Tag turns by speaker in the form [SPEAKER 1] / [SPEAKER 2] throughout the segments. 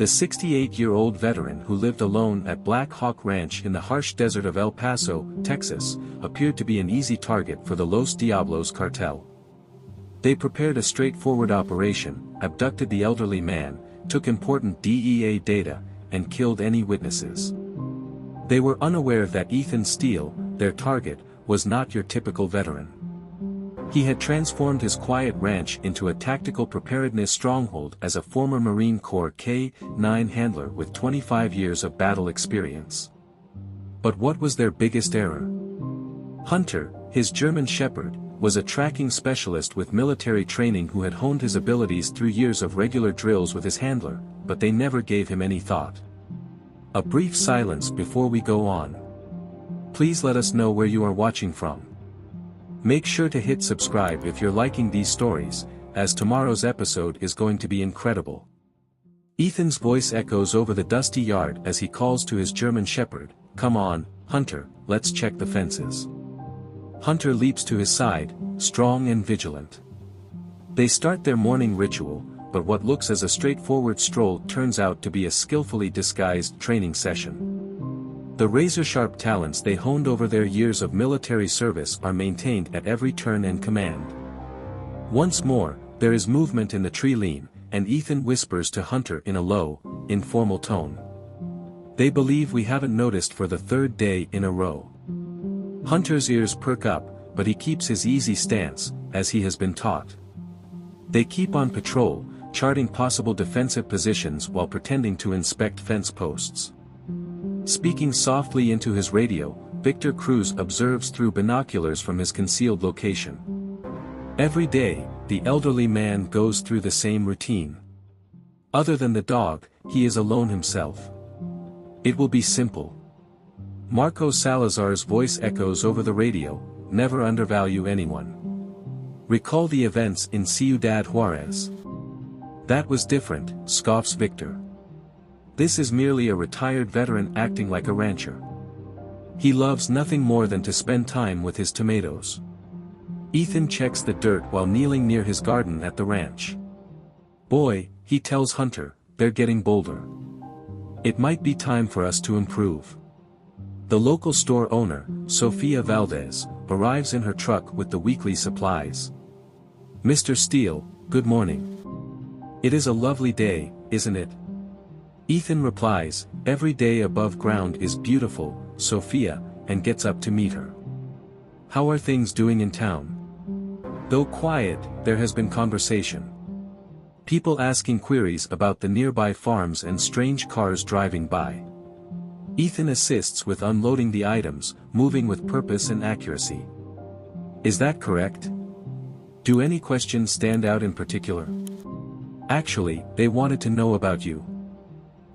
[SPEAKER 1] The 68-year-old veteran who lived alone at Black Hawk Ranch in the harsh desert of El Paso, Texas, appeared to be an easy target for the Los Diablos Cartel. They prepared a straightforward operation, abducted the elderly man, took important DEA data, and killed any witnesses. They were unaware that Ethan Steele, their target, was not your typical veteran. He had transformed his quiet ranch into a tactical preparedness stronghold as a former Marine Corps K-9 handler with 25 years of battle experience. But what was their biggest error? Hunter, his German Shepherd, was a tracking specialist with military training who had honed his abilities through years of regular drills with his handler, but they never gave him any thought. A brief silence before we go on. Please let us know where you are watching from. Make sure to hit subscribe if you're liking these stories, as tomorrow's episode is going to be incredible. Ethan's voice echoes over the dusty yard as he calls to his German Shepherd, "Come on, Hunter, let's check the fences." Hunter leaps to his side, strong and vigilant. They start their morning ritual, but what looks as a straightforward stroll turns out to be a skillfully disguised training session. The razor-sharp talents they honed over their years of military service are maintained at every turn and command. Once more, there is movement in the tree line, and Ethan whispers to Hunter in a low, informal tone. "They believe we haven't noticed for the third day in a row." Hunter's ears perk up, but he keeps his easy stance, as he has been taught. They keep on patrol, charting possible defensive positions while pretending to inspect fence posts. Speaking softly into his radio, Victor Cruz observes through binoculars from his concealed location. Every day, the elderly man goes through the same routine. Other than the dog, he is alone himself. It will be simple. Marco Salazar's voice echoes over the radio, "Never undervalue anyone. Recall the events in Ciudad Juarez." "That was different," scoffs Victor. "This is merely a retired veteran acting like a rancher. He loves nothing more than to spend time with his tomatoes." Ethan checks the dirt while kneeling near his garden at the ranch. "Boy," he tells Hunter, "they're getting bolder. It might be time for us to improve." The local store owner, Sofia Valdez, arrives in her truck with the weekly supplies. "Mr. Steele, good morning. It is a lovely day, isn't it?" Ethan replies, "Every day above ground is beautiful, Sophia," and gets up to meet her. "How are things doing in town?" Though quiet, there has been conversation. People asking queries about the nearby farms and strange cars driving by. Ethan assists with unloading the items, moving with purpose and accuracy. "Is that correct? Do any questions stand out in particular?" "Actually, they wanted to know about you.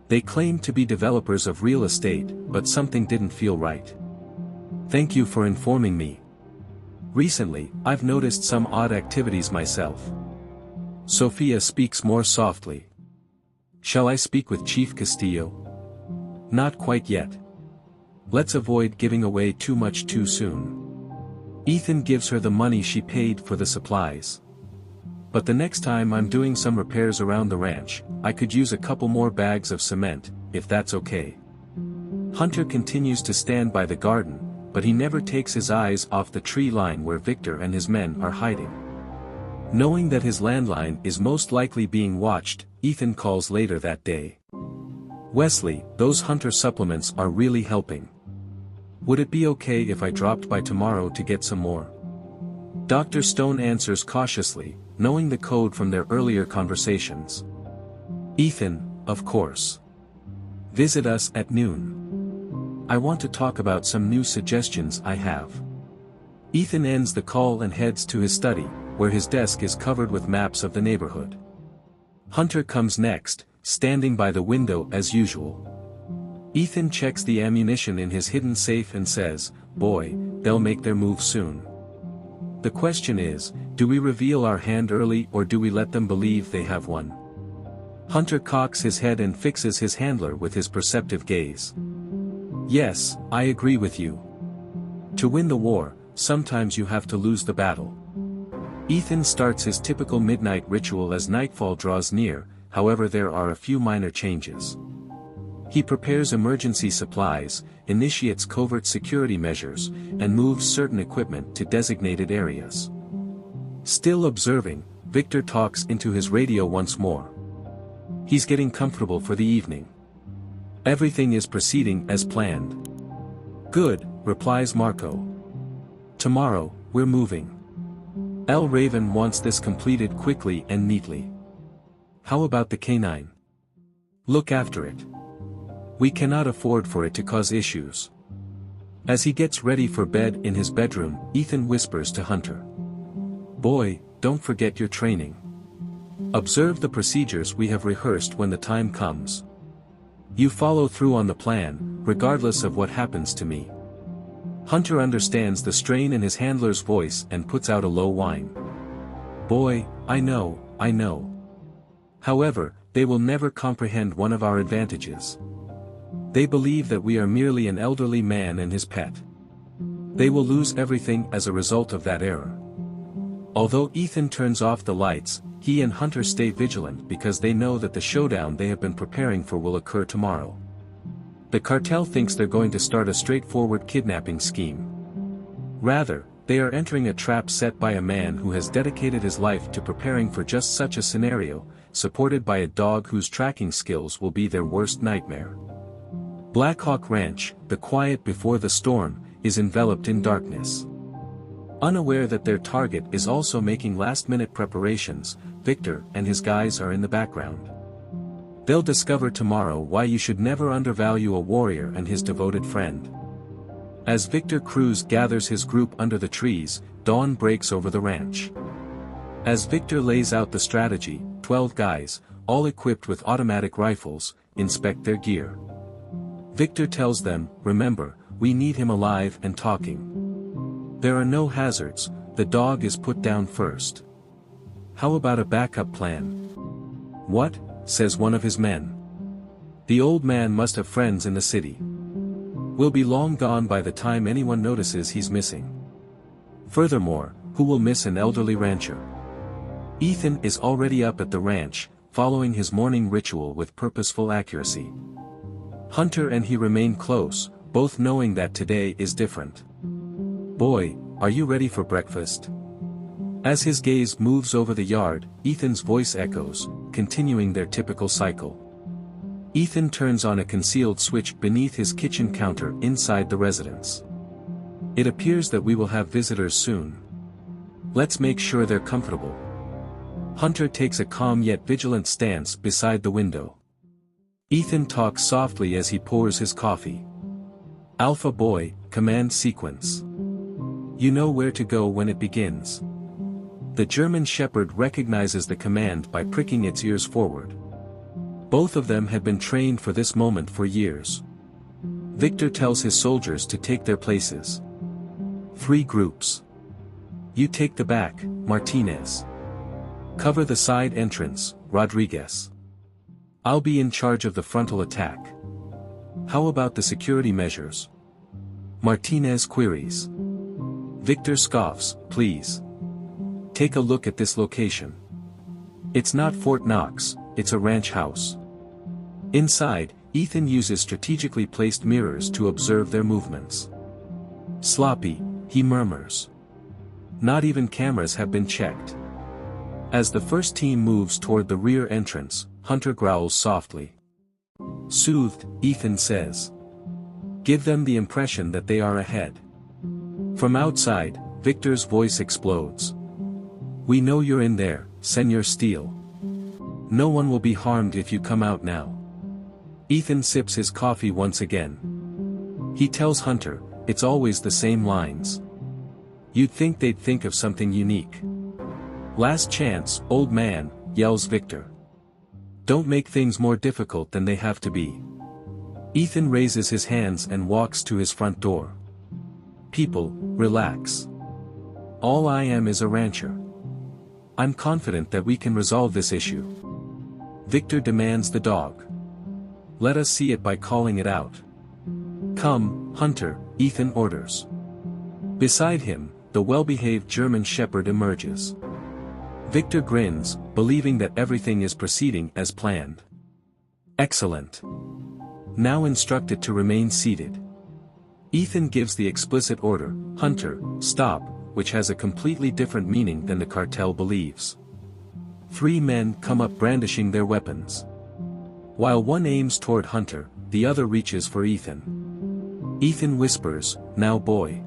[SPEAKER 1] They claimed to be developers of real estate, but something didn't feel right. Thank you for informing me. Recently, I've noticed some odd activities myself." Sophia speaks more softly. "Shall I speak with Chief Castillo?" "Not quite yet. Let's avoid giving away too much too soon." Ethan gives her the money she paid for the supplies. "But the next time I'm doing some repairs around the ranch, I could use a couple more bags of cement, if that's okay." Hunter continues to stand by the garden, but he never takes his eyes off the tree line where Victor and his men are hiding. Knowing that his landline is most likely being watched, Ethan calls later that day. "Wesley, those Hunter supplements are really helping. Would it be okay if I dropped by tomorrow to get some more?" Dr. Stone answers cautiously, knowing the code from their earlier conversations. "Ethan, of course. Visit us at noon. I want to talk about some new suggestions I have." Ethan ends the call and heads to his study, where his desk is covered with maps of the neighborhood. Hunter comes next, standing by the window as usual. Ethan checks the ammunition in his hidden safe and says, "Boy, they'll make their move soon. The question is, do we reveal our hand early or do we let them believe they have one?" Hunter cocks his head and fixes his handler with his perceptive gaze. "Yes, I agree with you. To win the war, sometimes you have to lose the battle." Ethan starts his typical midnight ritual as nightfall draws near, however there are a few minor changes. He prepares emergency supplies, initiates covert security measures, and moves certain equipment to designated areas. Still observing, Victor talks into his radio once more. He's getting comfortable for the evening. Everything is proceeding as planned. Good, replies Marco. Tomorrow, we're moving. L. Raven wants this completed quickly and neatly. How about the canine? Look after it. We cannot afford for it to cause issues. As he gets ready for bed in his bedroom, Ethan whispers to Hunter. Boy, don't forget your training. Observe the procedures we have rehearsed when the time comes. You follow through on the plan, regardless of what happens to me. Hunter understands the strain in his handler's voice and puts out a low whine. Boy, I know. However, they will never comprehend one of our advantages. They believe that we are merely an elderly man and his pet. They will lose everything as a result of that error. Although Ethan turns off the lights, he and Hunter stay vigilant because they know that the showdown they have been preparing for will occur tomorrow. The cartel thinks they're going to start a straightforward kidnapping scheme. Rather, they are entering a trap set by a man who has dedicated his life to preparing for just such a scenario, supported by a dog whose tracking skills will be their worst nightmare. Black Hawk Ranch, the quiet before the storm, is enveloped in darkness. Unaware that their target is also making last-minute preparations, Victor and his guys are in the background. They'll discover tomorrow why you should never undervalue a warrior and his devoted friend. As Victor Cruz gathers his group under the trees, dawn breaks over the ranch. As Victor lays out the strategy, 12 guys, all equipped with automatic rifles, inspect their gear. Victor tells them, remember, we need him alive and talking. There are no hazards, the dog is put down first. How about a backup plan? What? Says one of his men. The old man must have friends in the city. We'll be long gone by the time anyone notices he's missing. Furthermore, who will miss an elderly rancher? Ethan is already up at the ranch, following his morning ritual with purposeful accuracy. Hunter and he remain close, both knowing that today is different. Boy, are you ready for breakfast? As his gaze moves over the yard, Ethan's voice echoes, continuing their typical cycle. Ethan turns on a concealed switch beneath his kitchen counter inside the residence. It appears that we will have visitors soon. Let's make sure they're comfortable. Hunter takes a calm yet vigilant stance beside the window. Ethan talks softly as he pours his coffee. Alpha Boy, command sequence. You know where to go when it begins. The German Shepherd recognizes the command by pricking its ears forward. Both of them had been trained for this moment for years. Victor tells his soldiers to take their places. 3 groups. You take the back, Martinez. Cover the side entrance, Rodriguez. I'll be in charge of the frontal attack. How about the security measures? Martinez queries. Victor scoffs, please. Take a look at this location. It's not Fort Knox, it's a ranch house. Inside, Ethan uses strategically placed mirrors to observe their movements. Sloppy, he murmurs. Not even cameras have been checked. As the first team moves toward the rear entrance, Hunter growls softly. Soothed, Ethan says. Give them the impression that they are ahead. From outside, Victor's voice explodes. We know you're in there, Senor Steele. No one will be harmed if you come out now. Ethan sips his coffee once again. He tells Hunter, it's always the same lines. You'd think they'd think of something unique. Last chance, old man, yells Victor. Don't make things more difficult than they have to be. Ethan raises his hands and walks to his front door. People, relax. All I am is a rancher. I'm confident that we can resolve this issue. Victor demands the dog. Let us see it by calling it out. Come, Hunter, Ethan orders. Beside him, the well-behaved German Shepherd emerges. Victor grins, believing that everything is proceeding as planned. Excellent. Now instructed to remain seated. Ethan gives the explicit order, "Hunter, stop," which has a completely different meaning than the cartel believes. 3 men come up brandishing their weapons. While one aims toward Hunter, the other reaches for Ethan. Ethan whispers, "Now boy."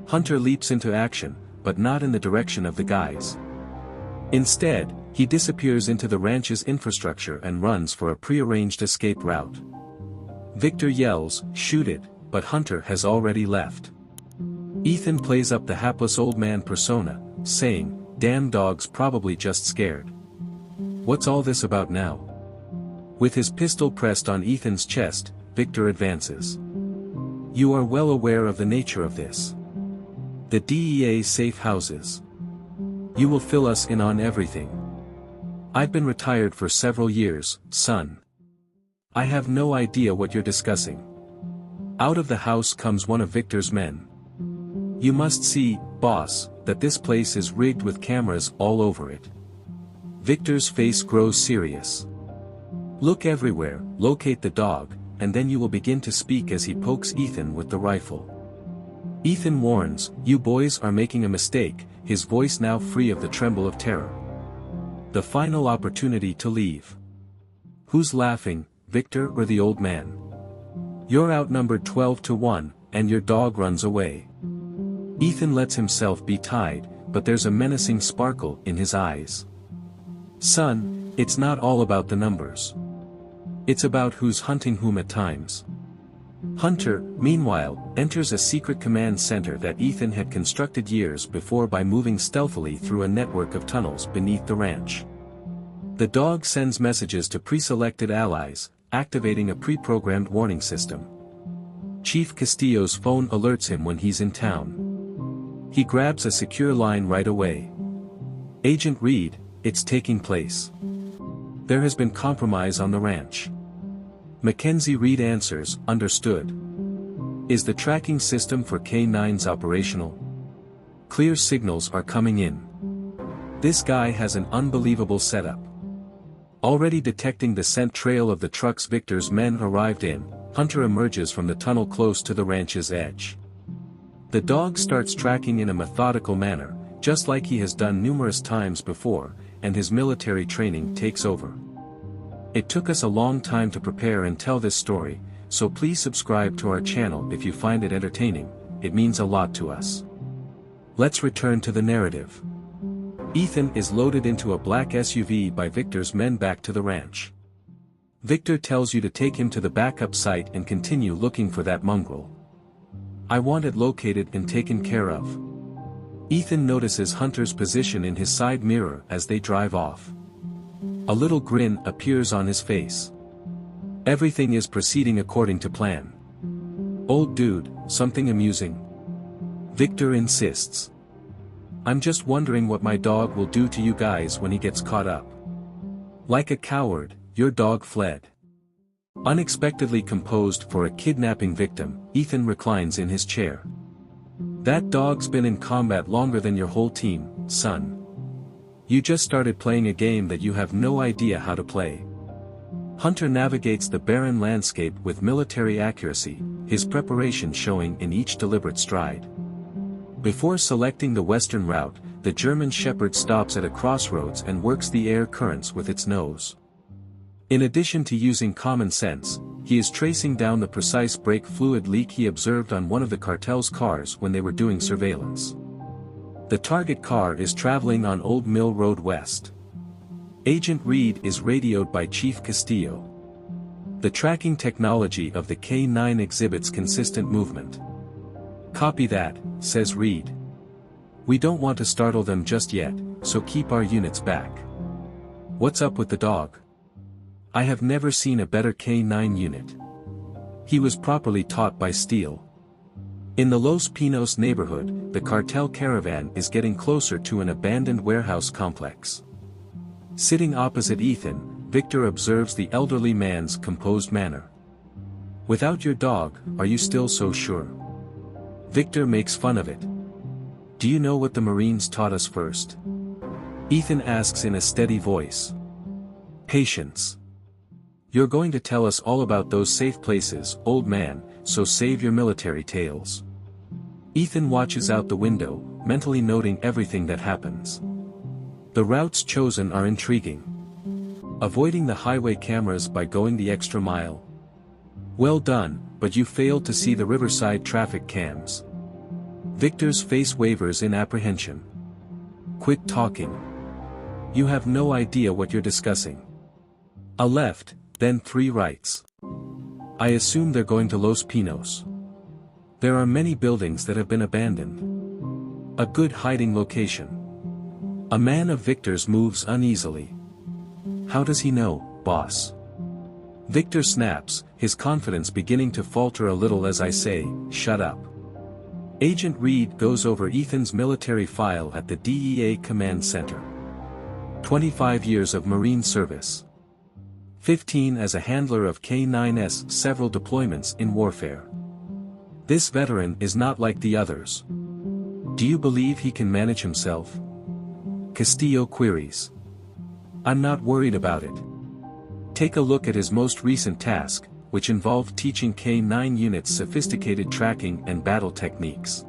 [SPEAKER 1] Hunter leaps into action, but not in the direction of the guys. Instead, he disappears into the ranch's infrastructure and runs for a prearranged escape route. Victor yells, "Shoot it," but Hunter has already left. Ethan plays up the hapless old man persona, saying, "Damn dog's probably just scared. What's all this about now?" With his pistol pressed on Ethan's chest, Victor advances. "You are well aware of the nature of this. The DEA safe houses. You will fill us in on everything. I've been retired for several years, son. I have no idea what you're discussing." Out of the house comes one of Victor's men. "You must see, boss, that this place is rigged with cameras all over it." Victor's face grows serious. "Look everywhere, locate the dog, and then you will begin to speak," as he pokes Ethan with the rifle. Ethan warns, "You boys are making a mistake," his voice now free of the tremble of terror. The final opportunity to leave. Who's laughing, Victor or the old man? You're outnumbered 12-1, and your dog runs away. Ethan lets himself be tied, but there's a menacing sparkle in his eyes. "Son, it's not all about the numbers. It's about who's hunting whom at times." Hunter, meanwhile, enters a secret command center that Ethan had constructed years before by moving stealthily through a network of tunnels beneath the ranch. The dog sends messages to pre-selected allies, activating a pre-programmed warning system. Chief Castillo's phone alerts him when he's in town. He grabs a secure line right away. "Agent Reed, it's taking place. There has been compromise on the ranch." Mackenzie Reed answers, "Understood. Is the tracking system for K9s operational? Clear signals are coming in. This guy has an unbelievable setup." Already detecting the scent trail of the trucks Victor's men arrived in, Hunter emerges from the tunnel close to the ranch's edge. The dog starts tracking in a methodical manner, just like he has done numerous times before, and his military training takes over. It took us a long time to prepare and tell this story, so please subscribe to our channel if you find it entertaining, it means a lot to us. Let's return to the narrative. Ethan is loaded into a black SUV by Victor's men back to the ranch. Victor tells you to take him to the backup site and continue looking for that mongrel. "I want it located and taken care of." Ethan notices Hunter's position in his side mirror as they drive off. A little grin appears on his face. Everything is proceeding according to plan. "Old dude, something amusing?" Victor insists. "I'm just wondering what my dog will do to you guys when he gets caught up." "Like a coward, your dog fled." Unexpectedly composed for a kidnapping victim, Ethan reclines in his chair. "That dog's been in combat longer than your whole team, son. You just started playing a game that you have no idea how to play." Hunter navigates the barren landscape with military accuracy, his preparation showing in each deliberate stride. Before selecting the western route, the German Shepherd stops at a crossroads and works the air currents with its nose. In addition to using common sense, he is tracing down the precise brake fluid leak he observed on one of the cartel's cars when they were doing surveillance. The target car is traveling on Old Mill Road West. Agent Reed is radioed by Chief Castillo. The tracking technology of the K9 exhibits consistent movement. "Copy that," says Reed. "We don't want to startle them just yet, so keep our units back." "What's up with the dog?" "I have never seen a better K9 unit. He was properly taught by Steele." In the Los Pinos neighborhood, the cartel caravan is getting closer to an abandoned warehouse complex. Sitting opposite Ethan, Victor observes the elderly man's composed manner. "Without your dog, are you still so sure?" Victor makes fun of it. "Do you know what the Marines taught us first? Ethan asks in a steady voice. Patience. You're going to tell us all about those safe places, old man, so save your military tales. Ethan watches out the window, mentally noting everything that happens. The routes chosen are intriguing. Avoiding the highway cameras by going the extra mile. Well done, but you failed to see the riverside traffic cams. Victor's face wavers in apprehension. Quit talking. You have no idea what you're discussing. A left, then 3 rights. I assume they're going to Los Pinos. There are many buildings that have been abandoned. A good hiding location. A man of Victor's moves uneasily. How does he know, boss? Victor snaps, his confidence beginning to falter a little as I say, shut up. Agent Reed goes over Ethan's military file at the DEA Command Center. 25 years of Marine service. 15 as a handler of K-9's several deployments in warfare. This veteran is not like the others. Do you believe he can manage himself? Castillo queries. I'm not worried about it. Take a look at his most recent task, which involved teaching K-9 units sophisticated tracking and battle techniques.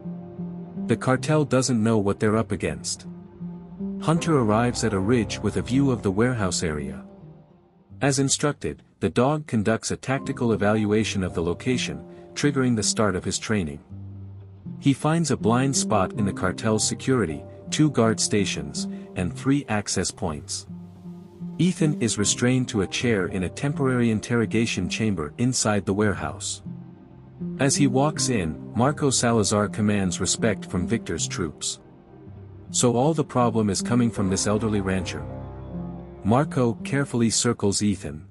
[SPEAKER 1] The cartel doesn't know what they're up against. Hunter arrives at a ridge with a view of the warehouse area. As instructed, the dog conducts a tactical evaluation of the location, triggering the start of his training. He finds a blind spot in the cartel's security, 2 guard stations, and 3 access points. Ethan is restrained to a chair in a temporary interrogation chamber inside the warehouse. As he walks in, Marco Salazar commands respect from Victor's troops. So all the problem is coming from this elderly rancher. Marco carefully circles Ethan.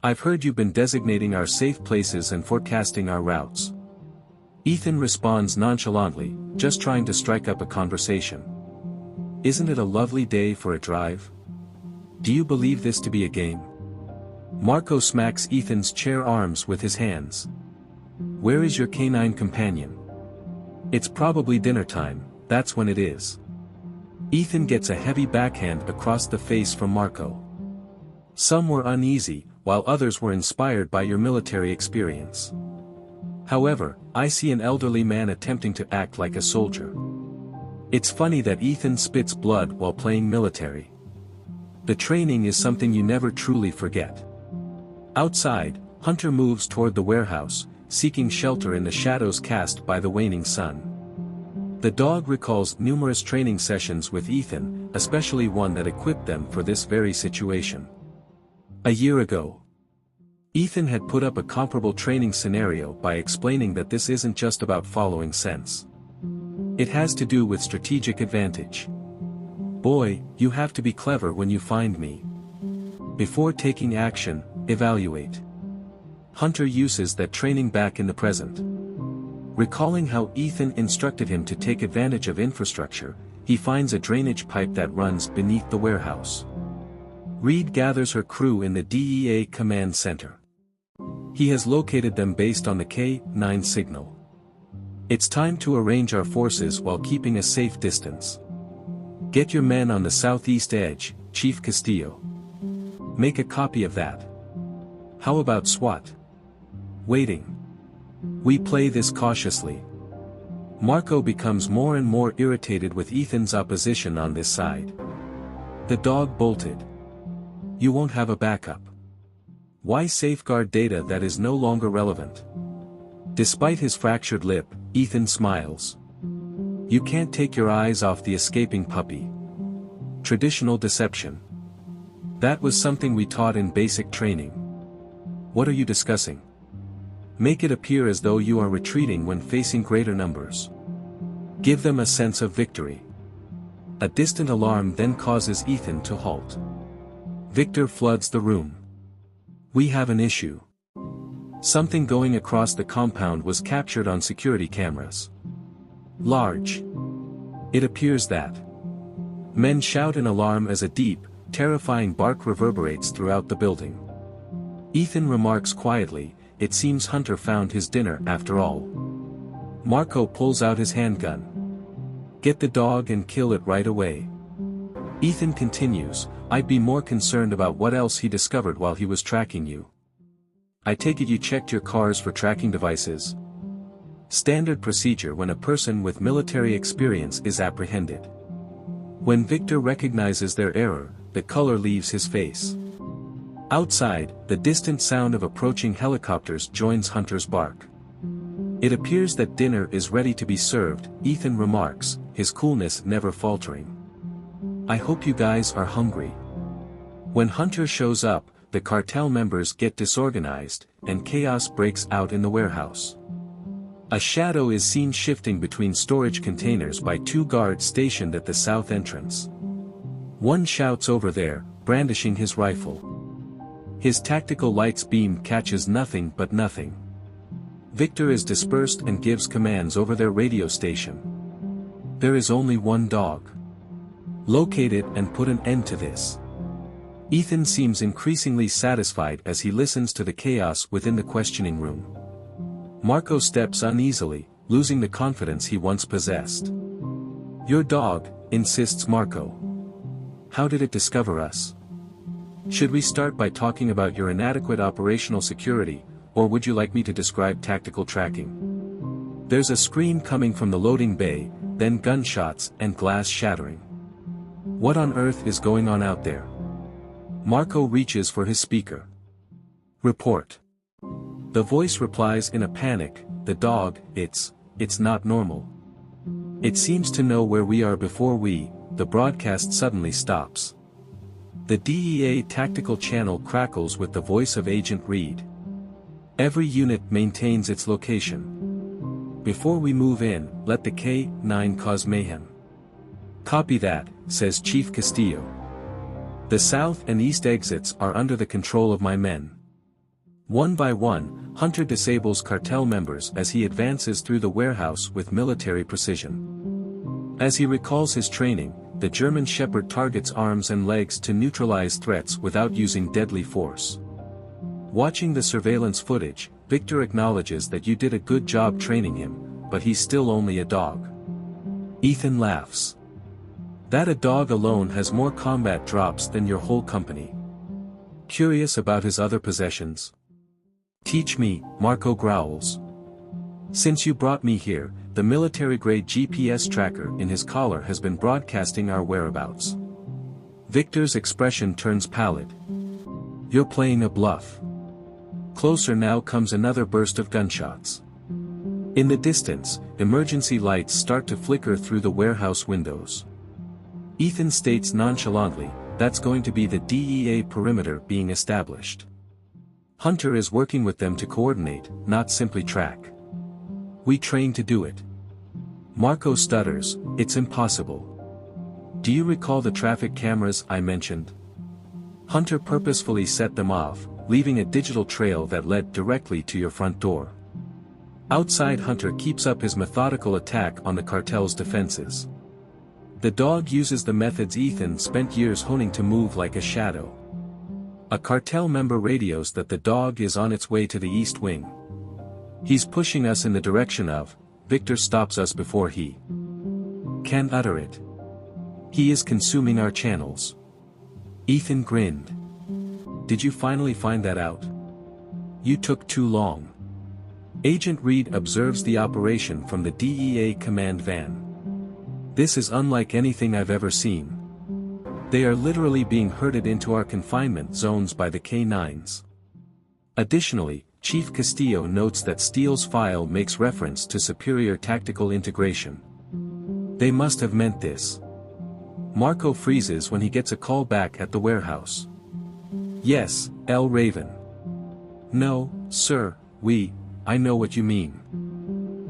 [SPEAKER 1] I've heard you've been designating our safe places and forecasting our routes. Ethan responds nonchalantly, just trying to strike up a conversation. Isn't it a lovely day for a drive? Do you believe this to be a game? Marco smacks Ethan's chair arms with his hands. Where is your canine companion? It's probably dinner time, that's when it is. Ethan gets a heavy backhand across the face from Marco. Some were uneasy, while others were inspired by your military experience. However, I see an elderly man attempting to act like a soldier. It's funny that Ethan spits blood while playing military. The training is something you never truly forget. Outside, Hunter moves toward the warehouse, seeking shelter in the shadows cast by the waning sun. The dog recalls numerous training sessions with Ethan, especially one that equipped them for this very situation. A year ago, Ethan had put up a comparable training scenario by explaining that this isn't just about following sense. It has to do with strategic advantage. Boy, you have to be clever when you find me. Before taking action, evaluate. Hunter uses that training back in the present. Recalling how Ethan instructed him to take advantage of infrastructure, he finds a drainage pipe that runs beneath the warehouse. Reed gathers her crew in the DEA Command Center. He has located them based on the K-9 signal. It's time to arrange our forces while keeping a safe distance. Get your men on the southeast edge, Chief Castillo. Make a copy of that. How about SWAT? Waiting. We play this cautiously. Marco becomes more and more irritated with Ethan's opposition on this side. The dog bolted. You won't have a backup. Why safeguard data that is no longer relevant? Despite his fractured lip, Ethan smiles. You can't take your eyes off the escaping puppy. Traditional deception. That was something we taught in basic training. What are you discussing? Make it appear as though you are retreating when facing greater numbers. Give them a sense of victory. A distant alarm then causes Ethan to halt. Victor floods the room. We have an issue. Something going across the compound was captured on security cameras. Large. It appears that. Men shout in alarm as a deep, terrifying bark reverberates throughout the building. Ethan remarks quietly, it seems Hunter found his dinner after all. Marco pulls out his handgun. Get the dog and kill it right away. Ethan continues, "I'd be more concerned about what else he discovered while he was tracking you. I take it you checked your cars for tracking devices?" Standard procedure when a person with military experience is apprehended. When Victor recognizes their error, the color leaves his face. Outside, the distant sound of approaching helicopters joins Hunter's bark. "It appears that dinner is ready to be served," Ethan remarks, his coolness never faltering. "I hope you guys are hungry." When Hunter shows up, the cartel members get disorganized, and chaos breaks out in the warehouse. A shadow is seen shifting between storage containers by two guards stationed at the south entrance. One shouts over there, brandishing his rifle. His tactical light's beam catches nothing but nothing. Victor is dispersed and gives commands over their radio station. "There is only one dog. Locate it and put an end to this." Ethan seems increasingly satisfied as he listens to the chaos within the questioning room. Marco steps uneasily, losing the confidence he once possessed. "Your dog," insists Marco. "How did it discover us? Should we start by talking about your inadequate operational security, or would you like me to describe tactical tracking?" There's a scream coming from the loading bay, then gunshots and glass shattering. What on earth is going on out there? Marco reaches for his speaker. "Report." The voice replies in a panic, "The dog, it's not normal. It seems to know where we are before the broadcast suddenly stops." The DEA tactical channel crackles with the voice of Agent Reed. "Every unit maintains its location. Before we move in, let the K-9 cause mayhem." "Copy that," says Chief Castillo. "The south and east exits are under the control of my men." One by one, Hunter disables cartel members as he advances through the warehouse with military precision. As he recalls his training, the German Shepherd targets arms and legs to neutralize threats without using deadly force. Watching the surveillance footage, Victor acknowledges that you did a good job training him, but he's still only a dog. Ethan laughs. "That a dog alone has more combat drops than your whole company." Curious about his other possessions? "Teach me," Marco growls. "Since you brought me here, the military-grade GPS tracker in his collar has been broadcasting our whereabouts." Victor's expression turns pallid. "You're playing a bluff." Closer now comes another burst of gunshots. In the distance, emergency lights start to flicker through the warehouse windows. Ethan states nonchalantly, "That's going to be the DEA perimeter being established." Hunter is working with them to coordinate, not simply track. "We train to do it." Marco stutters, "It's impossible. Do you recall the traffic cameras I mentioned?" Hunter purposefully set them off, leaving a digital trail that led directly to your front door. Outside, Hunter keeps up his methodical attack on the cartel's defenses. The dog uses the methods Ethan spent years honing to move like a shadow. A cartel member radios that the dog is on its way to the east wing. "He's pushing us in the direction of." Victor stops us before he can utter it. "He is consuming our channels." Ethan grinned. "Did you finally find that out? You took too long." Agent Reed observes the operation from the DEA command van. "This is unlike anything I've ever seen. They are literally being herded into our confinement zones by the K-9s." Additionally, Chief Castillo notes that Steele's file makes reference to superior tactical integration. They must have meant this. Marco freezes when he gets a call back at the warehouse. "Yes, L. Raven." "No, sir, I know what you mean."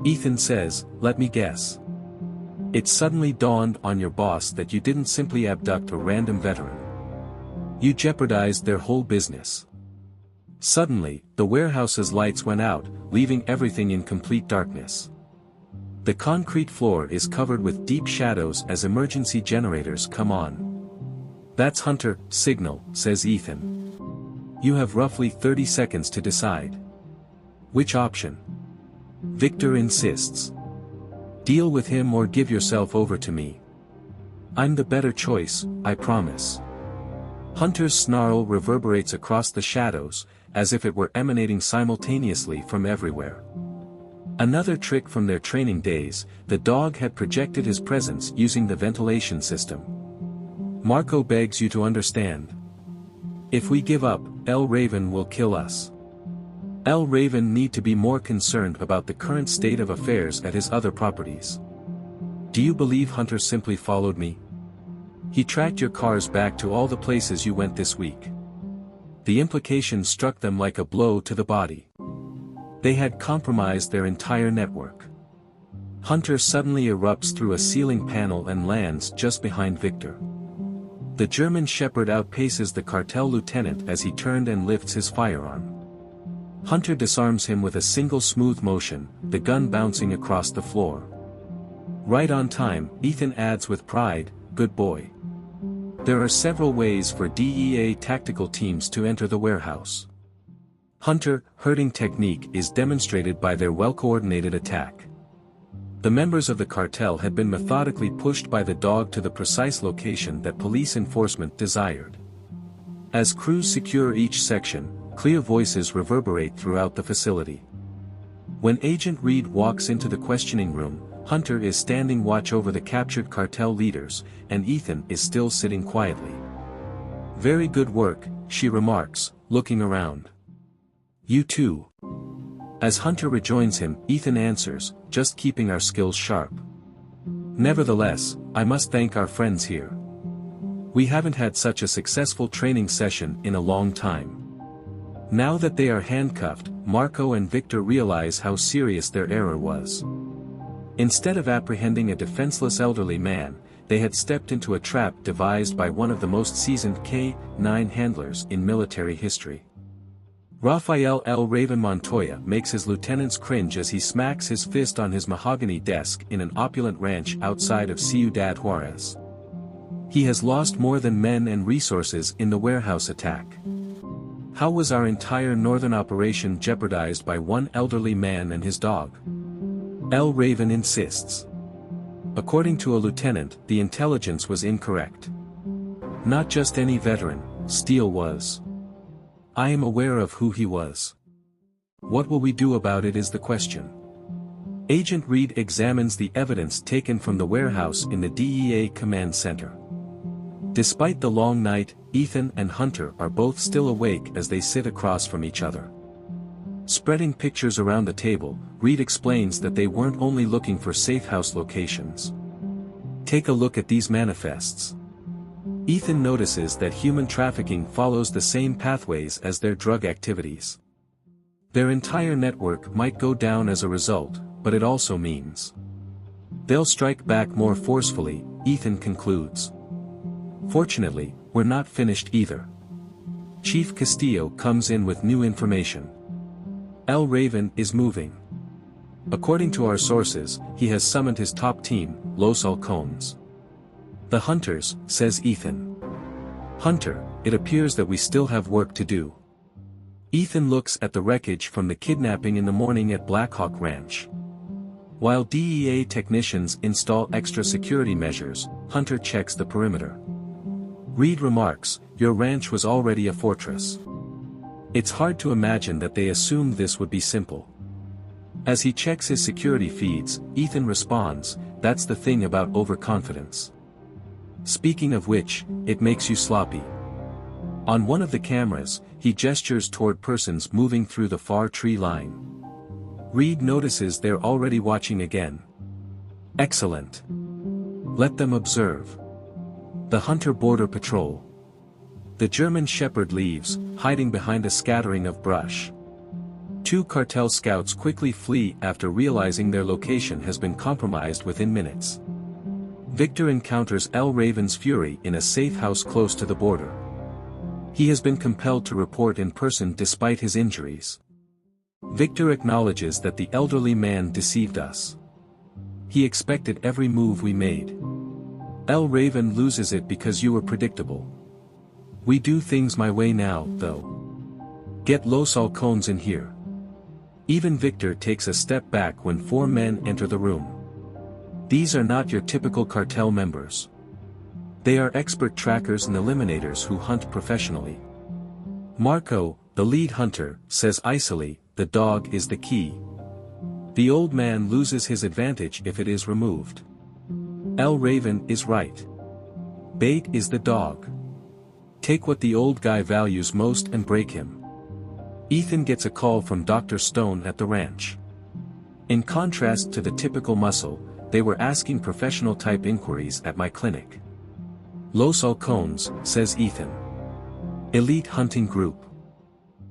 [SPEAKER 1] Ethan says, "Let me guess. It suddenly dawned on your boss that you didn't simply abduct a random veteran. You jeopardized their whole business." Suddenly, the warehouse's lights went out, leaving everything in complete darkness. The concrete floor is covered with deep shadows as emergency generators come on. "That's Hunter, signal," says Ethan. "You have roughly 30 seconds to decide." "Which option?" Victor insists. "Deal with him or give yourself over to me." I'm the better choice, I promise. Hunter's snarl reverberates across the shadows, as if it were emanating simultaneously from everywhere. Another trick from their training days, the dog had projected his presence using the ventilation system. Marco begs you to understand. If we give up, El Raven will kill us. El Raven need to be more concerned about the current state of affairs at his other properties. Do you believe Hunter simply followed me? He tracked your cars back to all the places you went this week. The implication struck them like a blow to the body. They had compromised their entire network. Hunter suddenly erupts through a ceiling panel and lands just behind Victor. The German shepherd outpaces the cartel lieutenant as he turned and lifts his firearm. Hunter disarms him with a single smooth motion, the gun bouncing across the floor. Right on time, Ethan adds with pride, good boy. There are several ways for DEA tactical teams to enter the warehouse. Hunter, herding technique is demonstrated by their well-coordinated attack. The members of the cartel had been methodically pushed by the dog to the precise location that police enforcement desired. As crews secure each section, clear voices reverberate throughout the facility. When Agent Reed walks into the questioning room, Hunter is standing watch over the captured cartel leaders, and Ethan is still sitting quietly. Very good work, she remarks, looking around. You too. As Hunter rejoins him, Ethan answers, just keeping our skills sharp. Nevertheless, I must thank our friends here. We haven't had such a successful training session in a long time. Now that they are handcuffed, Marco and Victor realize how serious their error was. Instead of apprehending a defenseless elderly man, they had stepped into a trap devised by one of the most seasoned K-9 handlers in military history. Rafael El Raven Montoya makes his lieutenants cringe as he smacks his fist on his mahogany desk in an opulent ranch outside of Ciudad Juarez. He has lost more than men and resources in the warehouse attack. How was our entire northern operation jeopardized by one elderly man and his dog? El Raven insists. According to a lieutenant, the intelligence was incorrect. Not just any veteran, Steele was. I am aware of who he was. What will we do about it is the question. Agent Reed examines the evidence taken from the warehouse in the DEA command center. Despite the long night, Ethan and Hunter are both still awake as they sit across from each other. Spreading pictures around the table, Reed explains that they weren't only looking for safe house locations. Take a look at these manifests. Ethan notices that human trafficking follows the same pathways as their drug activities. Their entire network might go down as a result, but it also means they'll strike back more forcefully, Ethan concludes. Fortunately, we're not finished either. Chief Castillo comes in with new information. El Raven is moving. According to our sources, he has summoned his top team, Los Halcones. The Hunters, says Ethan. Hunter, it appears that we still have work to do. Ethan looks at the wreckage from the kidnapping in the morning at Blackhawk Ranch. While DEA technicians install extra security measures, Hunter checks the perimeter. Reed remarks, your ranch was already a fortress. It's hard to imagine that they assumed this would be simple. As he checks his security feeds, Ethan responds, that's the thing about overconfidence. Speaking of which, it makes you sloppy. On one of the cameras, he gestures toward persons moving through the far tree line. Reed notices they're already watching again. Excellent. Let them observe. The Hunter Border Patrol. The German shepherd leaves, hiding behind a scattering of brush. Two cartel scouts quickly flee after realizing their location has been compromised within minutes. Victor encounters El Raven's fury in a safe house close to the border. He has been compelled to report in person despite his injuries. Victor acknowledges that the elderly man deceived us. He expected every move we made. El Raven loses it because you were predictable. We do things my way now, though. Get Los Halcones in here. Even Victor takes a step back when four men enter the room. These are not your typical cartel members. They are expert trackers and eliminators who hunt professionally. Marco, the lead hunter, says icily, "The dog is the key." The old man loses his advantage if it is removed. El Raven is right. Bait is the dog. Take what the old guy values most and break him. Ethan gets a call from Dr. Stone at the ranch. In contrast to the typical muscle, they were asking professional-type inquiries at my clinic. Los Halcones, says Ethan. Elite hunting group.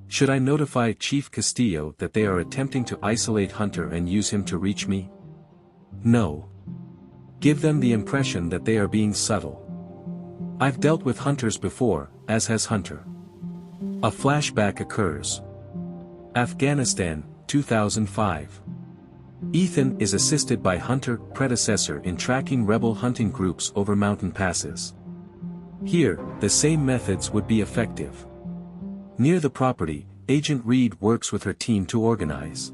[SPEAKER 1] Should I notify Chief Castillo that they are attempting to isolate Hunter and use him to reach me? No. Give them the impression that they are being subtle. I've dealt with hunters before, as has Hunter. A flashback occurs. Afghanistan, 2005. Ethan is assisted by Hunter, predecessor in tracking rebel hunting groups over mountain passes. Here, the same methods would be effective. Near the property, Agent Reed works with her team to organize.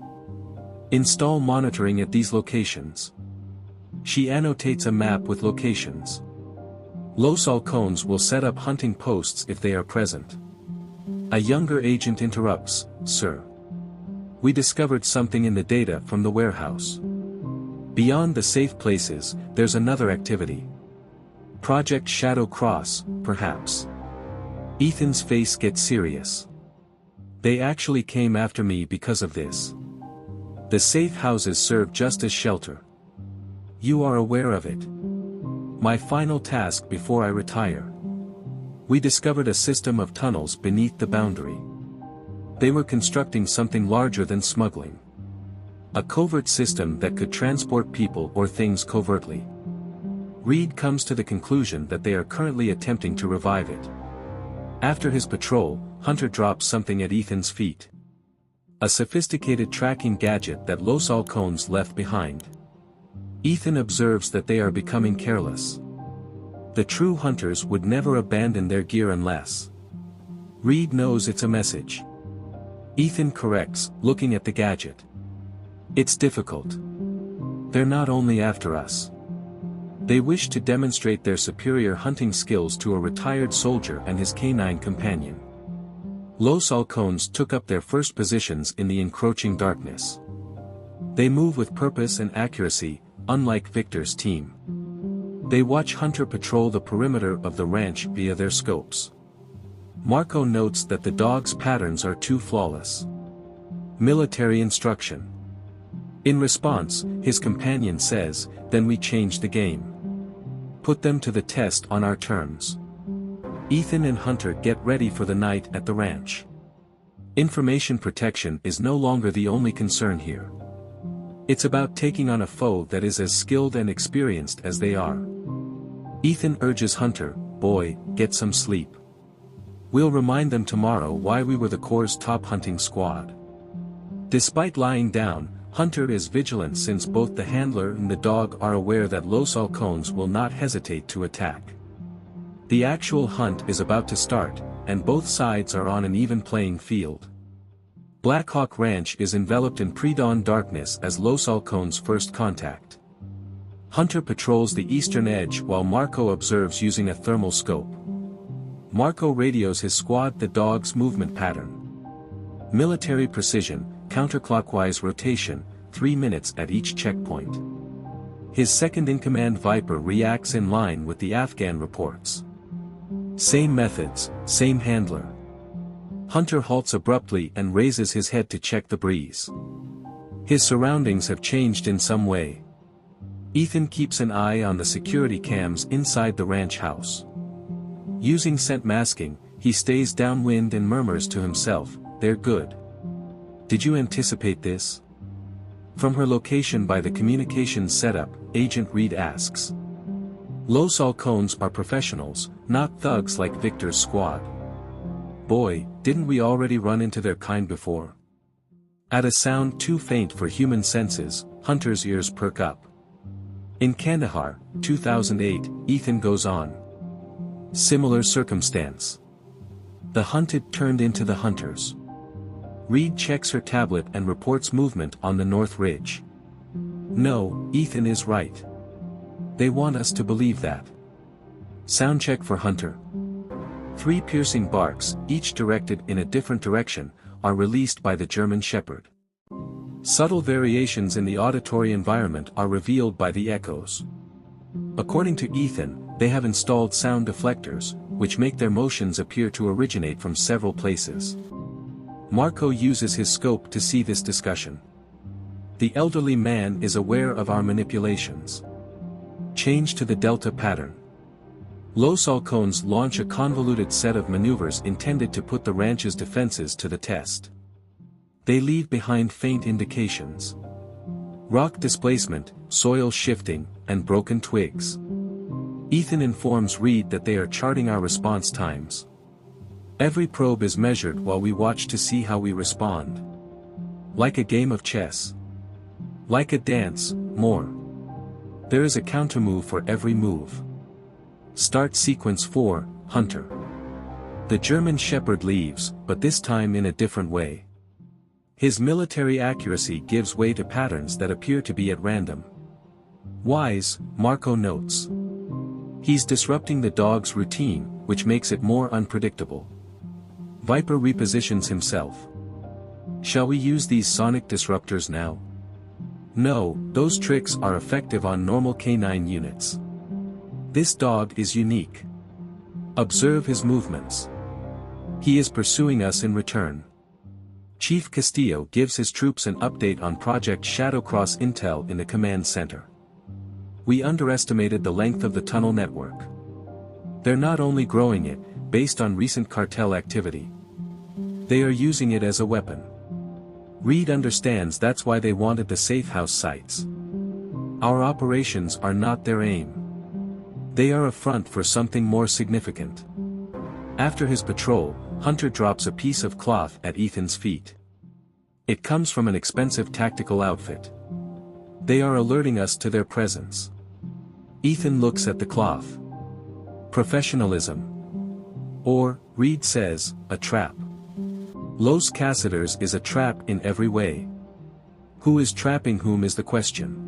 [SPEAKER 1] Install monitoring at these locations. She annotates a map with locations. Los Halcones will set up hunting posts if they are present. A younger agent interrupts, "Sir. We discovered something in the data from the warehouse. Beyond the safe places, there's another activity. Project Shadow Cross, perhaps." Ethan's face gets serious. They actually came after me because of this. The safe houses serve just as shelter. You are aware of it. My final task before I retire. We discovered a system of tunnels beneath the boundary. They were constructing something larger than smuggling. A covert system that could transport people or things covertly. Reed comes to the conclusion that they are currently attempting to revive it. After his patrol, Hunter drops something at Ethan's feet. A sophisticated tracking gadget that Los Halcones left behind. Ethan observes that they are becoming careless. The true hunters would never abandon their gear unless. Reed knows it's a message. Ethan corrects, looking at the gadget. It's difficult. They're not only after us. They wish to demonstrate their superior hunting skills to a retired soldier and his canine companion. Los Halcones took up their first positions in the encroaching darkness. They move with purpose and accuracy, unlike Victor's team. They watch Hunter patrol the perimeter of the ranch via their scopes. Marco notes that the dog's patterns are too flawless. Military instruction. In response, his companion says, "Then we change the game. Put them to the test on our terms." Ethan and Hunter get ready for the night at the ranch. Information protection is no longer the only concern here. It's about taking on a foe that is as skilled and experienced as they are. Ethan urges Hunter, "Boy, get some sleep. We'll remind them tomorrow why we were the Corps' top hunting squad." Despite lying down, Hunter is vigilant since both the handler and the dog are aware that Los Halcones will not hesitate to attack. The actual hunt is about to start, and both sides are on an even playing field. Black Hawk Ranch is enveloped in pre-dawn darkness as Los Halcones' first contact. Hunter patrols the eastern edge while Marco observes using a thermal scope. Marco radios his squad the dog's movement pattern. Military precision, counterclockwise rotation, 3 minutes at each checkpoint. His second-in-command Viper reacts in line with the Afghan reports. Same methods, same handler. Hunter halts abruptly and raises his head to check the breeze. His surroundings have changed in some way. Ethan keeps an eye on the security cams inside the ranch house. Using scent masking, he stays downwind and murmurs to himself, "They're good." Did you anticipate this? From her location by the communications setup, Agent Reed asks. Los Halcones are professionals, not thugs like Victor's squad. Boy, didn't we already run into their kind before? At a sound too faint for human senses, Hunter's ears perk up. In Kandahar, 2008, Ethan goes on. Similar circumstance. The hunted turned into the hunters. Reed checks her tablet and reports movement on the North Ridge. No, Ethan is right. They want us to believe that. Soundcheck for Hunter. 3 piercing barks, each directed in a different direction, are released by the German Shepherd. Subtle variations in the auditory environment are revealed by the echoes. According to Ethan, they have installed sound deflectors, which make their motions appear to originate from several places. Marco uses his scope to see this discussion. The elderly man is aware of our manipulations. Change to the delta pattern. Los Halcones launch a convoluted set of maneuvers intended to put the ranch's defenses to the test. They leave behind faint indications. Rock displacement, soil shifting, and broken twigs. Ethan informs Reed that they are charting our response times. Every probe is measured while we watch to see how we respond. Like a game of chess. Like a dance, more. There is a countermove for every move. Start sequence 4, Hunter. The German Shepherd leaves, but this time in a different way. His military accuracy gives way to patterns that appear to be at random. Wise, Marco notes. He's disrupting the dog's routine, which makes it more unpredictable. Viper repositions himself. Shall we use these sonic disruptors now? No, those tricks are effective on normal canine units. This dog is unique. Observe his movements. He is pursuing us in return. Chief Castillo gives his troops an update on Project Shadowcross intel in the command center. We underestimated the length of the tunnel network. They're not only growing it, based on recent cartel activity. They are using it as a weapon. Reed understands that's why they wanted the safe house sites. Our operations are not their aim. They are a front for something more significant. After his patrol, Hunter drops a piece of cloth at Ethan's feet. It comes from an expensive tactical outfit. They are alerting us to their presence. Ethan looks at the cloth. Professionalism. Or, Reed says, a trap. Los Cazadores is a trap in every way. Who is trapping whom is the question.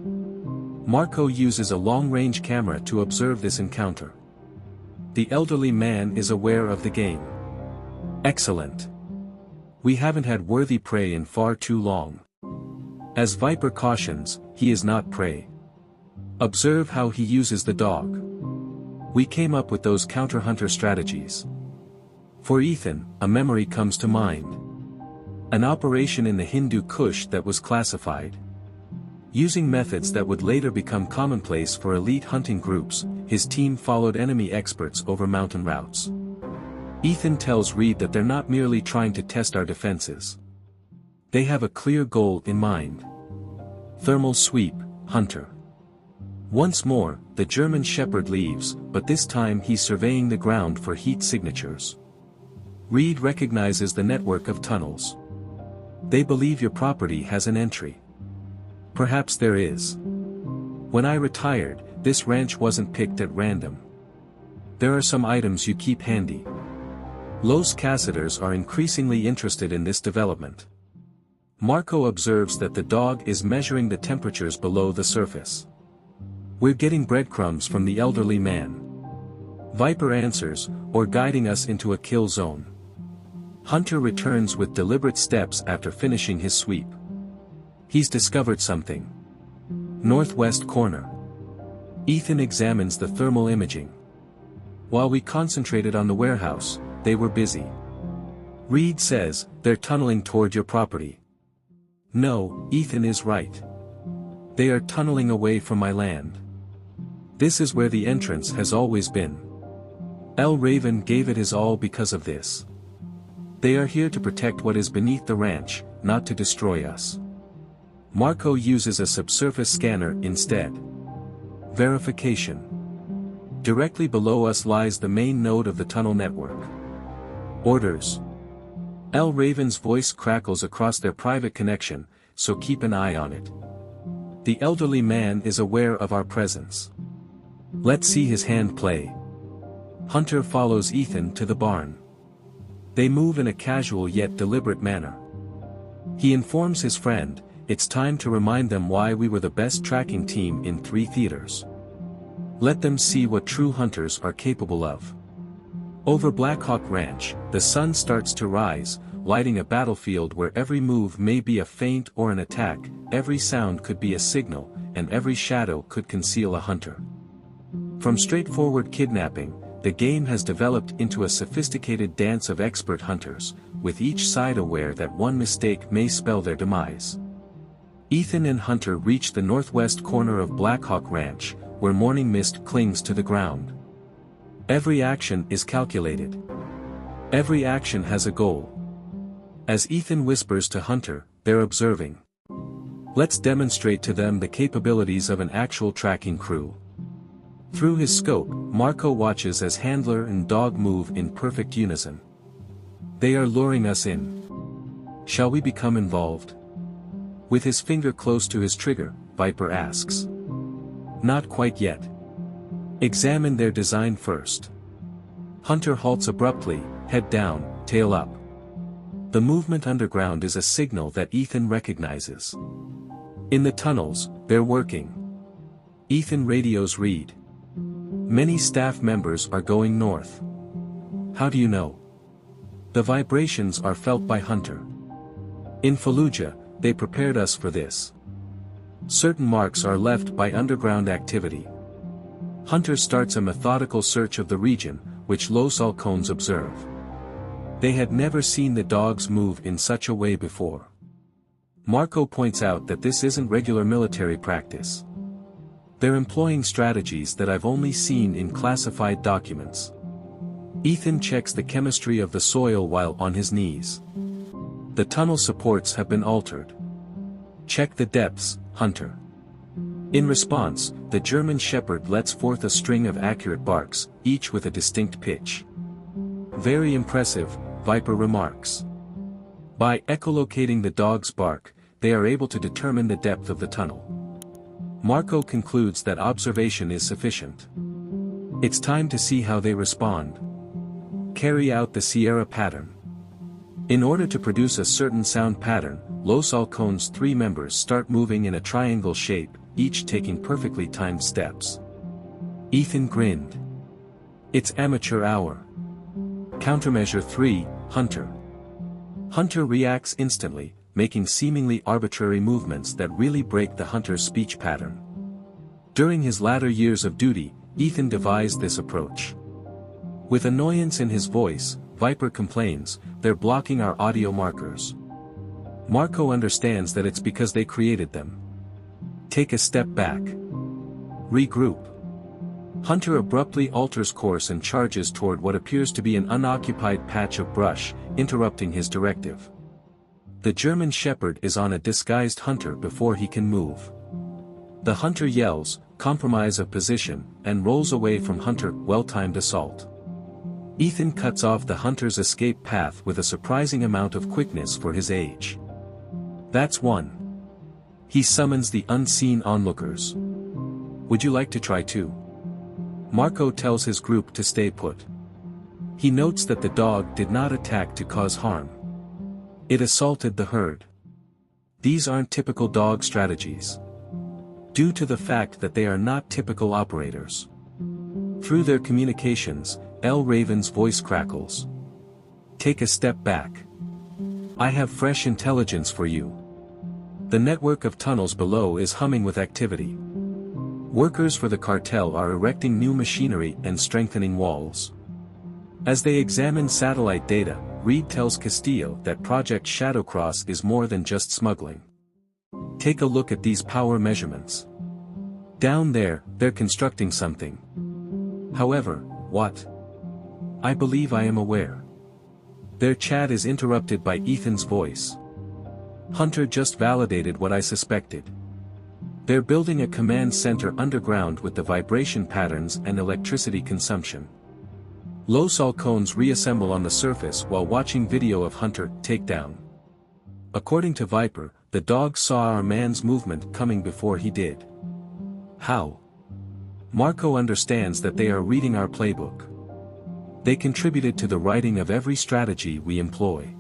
[SPEAKER 1] Marco uses a long-range camera to observe this encounter. The elderly man is aware of the game. Excellent. We haven't had worthy prey in far too long. As Viper cautions, he is not prey. Observe how he uses the dog. We came up with those counter-hunter strategies. For Ethan, a memory comes to mind. An operation in the Hindu Kush that was classified. Using methods that would later become commonplace for elite hunting groups, his team followed enemy experts over mountain routes. Ethan tells Reed that they're not merely trying to test our defenses. They have a clear goal in mind. Thermal sweep, Hunter. Once more, the German Shepherd leaves, but this time he's surveying the ground for heat signatures. Reed recognizes the network of tunnels. They believe your property has an entry. Perhaps there is. When I retired, this ranch wasn't picked at random. There are some items you keep handy. Los Cazadores are increasingly interested in this development. Marco observes that the dog is measuring the temperatures below the surface. We're getting breadcrumbs from the elderly man. Viper answers, or guiding us into a kill zone. Hunter returns with deliberate steps after finishing his sweep. He's discovered something. Northwest corner. Ethan examines the thermal imaging. While we concentrated on the warehouse, they were busy. Reed says, they're tunneling toward your property. No, Ethan is right. They are tunneling away from my land. This is where the entrance has always been. El Raven gave it his all because of this. They are here to protect what is beneath the ranch, not to destroy us. Marco uses a subsurface scanner instead. Verification. Directly below us lies the main node of the tunnel network. Orders. El Raven's voice crackles across their private connection, so keep an eye on it. The elderly man is aware of our presence. Let's see his hand play. Hunter follows Ethan to the barn. They move in a casual yet deliberate manner. He informs his friend, it's time to remind them why we were the best tracking team in 3 theaters. Let them see what true hunters are capable of. Over Black Hawk Ranch, the sun starts to rise, lighting a battlefield where every move may be a feint or an attack, every sound could be a signal, and every shadow could conceal a hunter. From straightforward kidnapping, the game has developed into a sophisticated dance of expert hunters, with each side aware that one mistake may spell their demise. Ethan and Hunter reach the northwest corner of Black Hawk Ranch, where morning mist clings to the ground. Every action is calculated. Every action has a goal. As Ethan whispers to Hunter, they're observing. Let's demonstrate to them the capabilities of an actual tracking crew. Through his scope, Marco watches as handler and dog move in perfect unison. They are luring us in. Shall we become involved? With his finger close to his trigger, Viper asks. Not quite yet. Examine their design first. Hunter halts abruptly, head down, tail up. The movement underground is a signal that Ethan recognizes. In the tunnels, they're working. Ethan radios read. Many staff members are going north. How do you know? The vibrations are felt by Hunter. In Fallujah, they prepared us for this. Certain marks are left by underground activity. Hunter starts a methodical search of the region, which Los Halcones observe. They had never seen the dogs move in such a way before. Marco points out that this isn't regular military practice. They're employing strategies that I've only seen in classified documents. Ethan checks the chemistry of the soil while on his knees. The tunnel supports have been altered. Check the depths, Hunter. In response, the German Shepherd lets forth a string of accurate barks, each with a distinct pitch. Very impressive, Viper remarks. By echolocating the dog's bark, they are able to determine the depth of the tunnel. Marco concludes that observation is sufficient. It's time to see how they respond. Carry out the Sierra pattern. In order to produce a certain sound pattern, Los Halcones' 3 members start moving in a triangle shape, each taking perfectly timed steps. Ethan grinned. It's amateur hour. Countermeasure 3, Hunter. Hunter reacts instantly, making seemingly arbitrary movements that really break the hunter's speech pattern. During his latter years of duty, Ethan devised this approach. With annoyance in his voice, Viper complains, they're blocking our audio markers. Marco understands that it's because they created them. Take a step back. Regroup. Hunter abruptly alters course and charges toward what appears to be an unoccupied patch of brush, interrupting his directive. The German Shepherd is on a disguised Hunter before he can move. The Hunter yells, compromise of position, and rolls away from Hunter, well-timed assault. Ethan cuts off the Hunter's escape path with a surprising amount of quickness for his age. That's one. He summons the unseen onlookers. Would you like to try too? Marco tells his group to stay put. He notes that the dog did not attack to cause harm. It assaulted the herd. These aren't typical dog strategies. Due to the fact that they are not typical operators. Through their communications, L. Raven's voice crackles. Take a step back. I have fresh intelligence for you. The network of tunnels below is humming with activity. Workers for the cartel are erecting new machinery and strengthening walls. As they examine satellite data, Reed tells Castillo that Project Shadowcross is more than just smuggling. Take a look at these power measurements. Down there, they're constructing something. However, what? I believe I am aware. Their chat is interrupted by Ethan's voice. Hunter just validated what I suspected. They're building a command center underground with the vibration patterns and electricity consumption. Los Halcones reassemble on the surface while watching video of Hunter take down. According to Viper, the dog saw our man's movement coming before he did. How? Marco understands that they are reading our playbook. They contributed to the writing of every strategy we employ.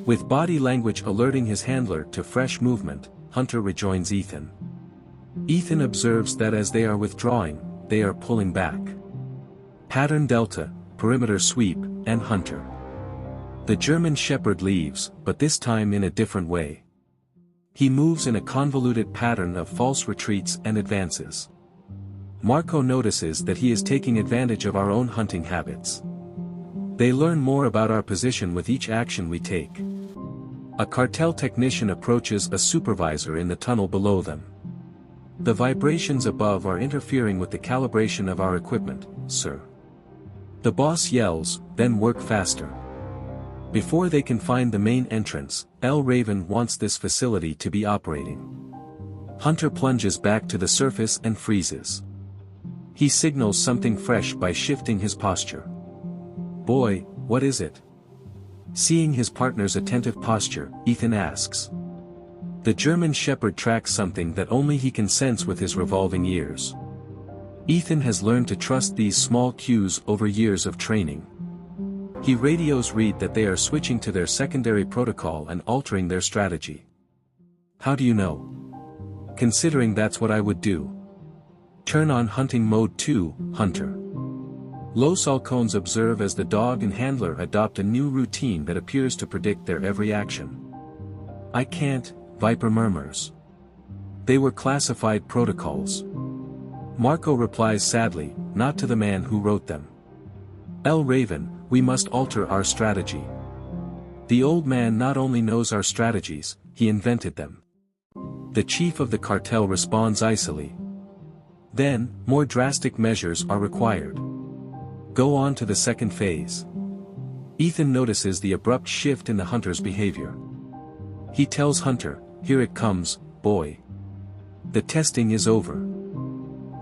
[SPEAKER 1] With body language alerting his handler to fresh movement, Hunter rejoins Ethan. Ethan observes that as they are withdrawing, they are pulling back. Pattern Delta, perimeter sweep, and Hunter. The German Shepherd leaves, but this time in a different way. He moves in a convoluted pattern of false retreats and advances. Marco notices that he is taking advantage of our own hunting habits. They learn more about our position with each action we take. A cartel technician approaches a supervisor in the tunnel below them. The vibrations above are interfering with the calibration of our equipment, sir. The boss yells, then work faster. Before they can find the main entrance, L. Raven wants this facility to be operating. Hunter plunges back to the surface and freezes. He signals something fresh by shifting his posture. Boy, what is it? Seeing his partner's attentive posture, Ethan asks. The German Shepherd tracks something that only he can sense with his revolving ears. Ethan has learned to trust these small cues over years of training. He radios Reed that they are switching to their secondary protocol and altering their strategy. How do you know? Considering that's what I would do. Turn on hunting mode 2, Hunter. Los Halcones observe as the dog and handler adopt a new routine that appears to predict their every action. I can't, Viper murmurs. They were classified protocols. Marco replies sadly, not to the man who wrote them. L. Raven, we must alter our strategy. The old man not only knows our strategies, he invented them. The chief of the cartel responds icily. Then, more drastic measures are required. Go on to the second phase. Ethan notices the abrupt shift in the hunter's behavior. He tells Hunter, here it comes, boy. The testing is over.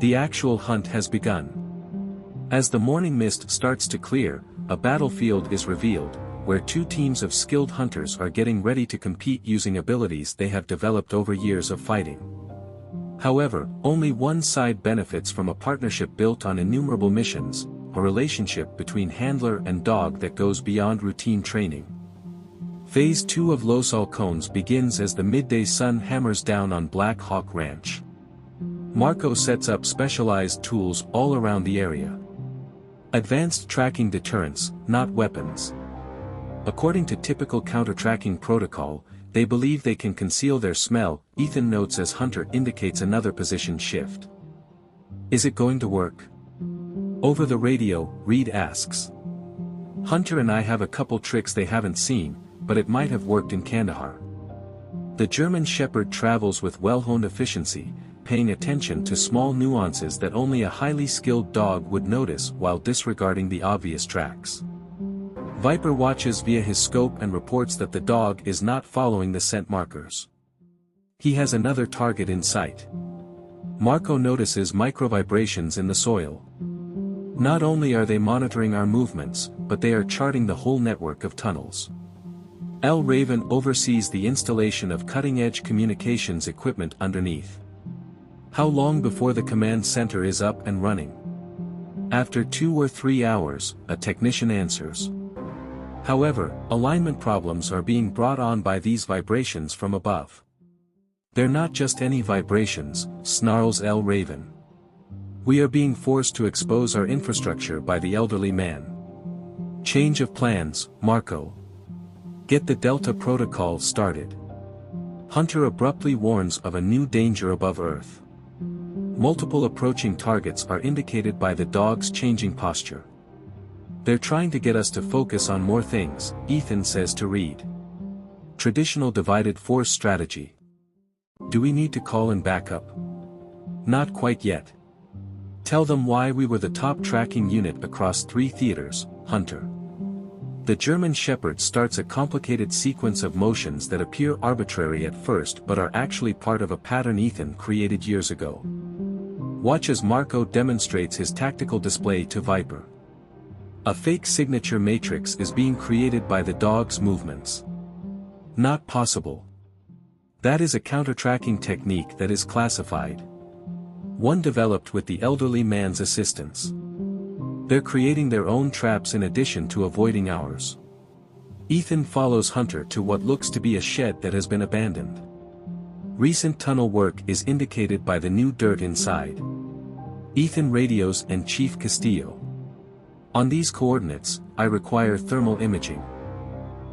[SPEAKER 1] The actual hunt has begun. As the morning mist starts to clear, a battlefield is revealed, where two teams of skilled hunters are getting ready to compete using abilities they have developed over years of fighting. However, only one side benefits from a partnership built on innumerable missions, a relationship between handler and dog that goes beyond routine training. Phase 2 of Los Halcones begins as the midday sun hammers down on Black Hawk Ranch. Marco sets up specialized tools all around the area. Advanced tracking deterrents, not weapons. According to typical counter-tracking protocol, they believe they can conceal their smell, Ethan notes as Hunter indicates another position shift. Is it going to work? Over the radio, Reed asks. Hunter and I have a couple tricks they haven't seen, but it might have worked in Kandahar. The German Shepherd travels with well-honed efficiency, paying attention to small nuances that only a highly skilled dog would notice while disregarding the obvious tracks. Viper watches via his scope and reports that the dog is not following the scent markers. He has another target in sight. Marco notices micro-vibrations in the soil. Not only are they monitoring our movements, but they are charting the whole network of tunnels. L. Raven oversees the installation of cutting-edge communications equipment underneath. How long before the command center is up and running? After 2 or 3 hours, a technician answers. However, alignment problems are being brought on by these vibrations from above. They're not just any vibrations, snarls L. Raven. We are being forced to expose our infrastructure by the elderly man. Change of plans, Marco. Get the Delta Protocol started. Hunter abruptly warns of a new danger above Earth. Multiple approaching targets are indicated by the dog's changing posture. They're trying to get us to focus on more things, Ethan says to Reed. Traditional divided force strategy. Do we need to call in backup? Not quite yet. Tell them why we were the top tracking unit across 3 theaters, Hunter. The German Shepherd starts a complicated sequence of motions that appear arbitrary at first but are actually part of a pattern Ethan created years ago. Watch as Marco demonstrates his tactical display to Viper. A fake signature matrix is being created by the dog's movements. Not possible. That is a counter-tracking technique that is classified. One developed with the elderly man's assistance. They're creating their own traps in addition to avoiding ours. Ethan follows Hunter to what looks to be a shed that has been abandoned. Recent tunnel work is indicated by the new dirt inside. Ethan radios and Chief Castillo. On these coordinates, I require thermal imaging.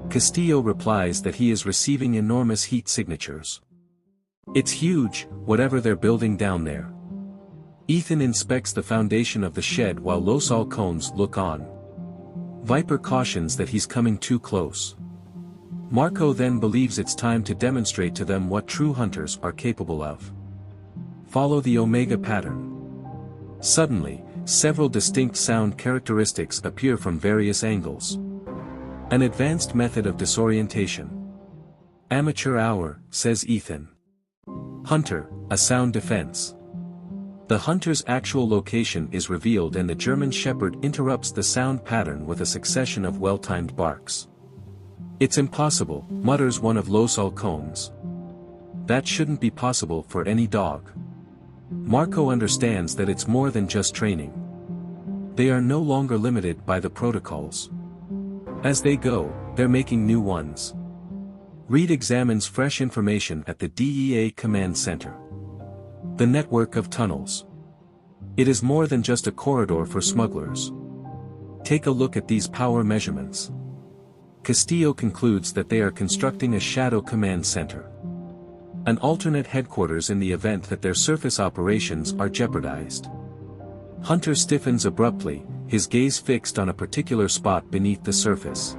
[SPEAKER 1] Castillo replies that he is receiving enormous heat signatures. It's huge, whatever they're building down there. Ethan inspects the foundation of the shed while Los Halcones look on. Viper cautions that he's coming too close. Marco then believes it's time to demonstrate to them what true hunters are capable of. Follow the Omega pattern. Suddenly, several distinct sound characteristics appear from various angles. An advanced method of disorientation. Amateur hour, says Ethan. Hunter, a sound defense. The hunter's actual location is revealed and the German Shepherd interrupts the sound pattern with a succession of well-timed barks. It's impossible, mutters one of Los Halcones. That shouldn't be possible for any dog. Marco understands that it's more than just training. They are no longer limited by the protocols. As they go, they're making new ones. Reed examines fresh information at the DEA Command Center. The network of tunnels. It is more than just a corridor for smugglers. Take a look at these power measurements. Castillo concludes that they are constructing a shadow command center. An alternate headquarters in the event that their surface operations are jeopardized. Hunter stiffens abruptly, his gaze fixed on a particular spot beneath the surface.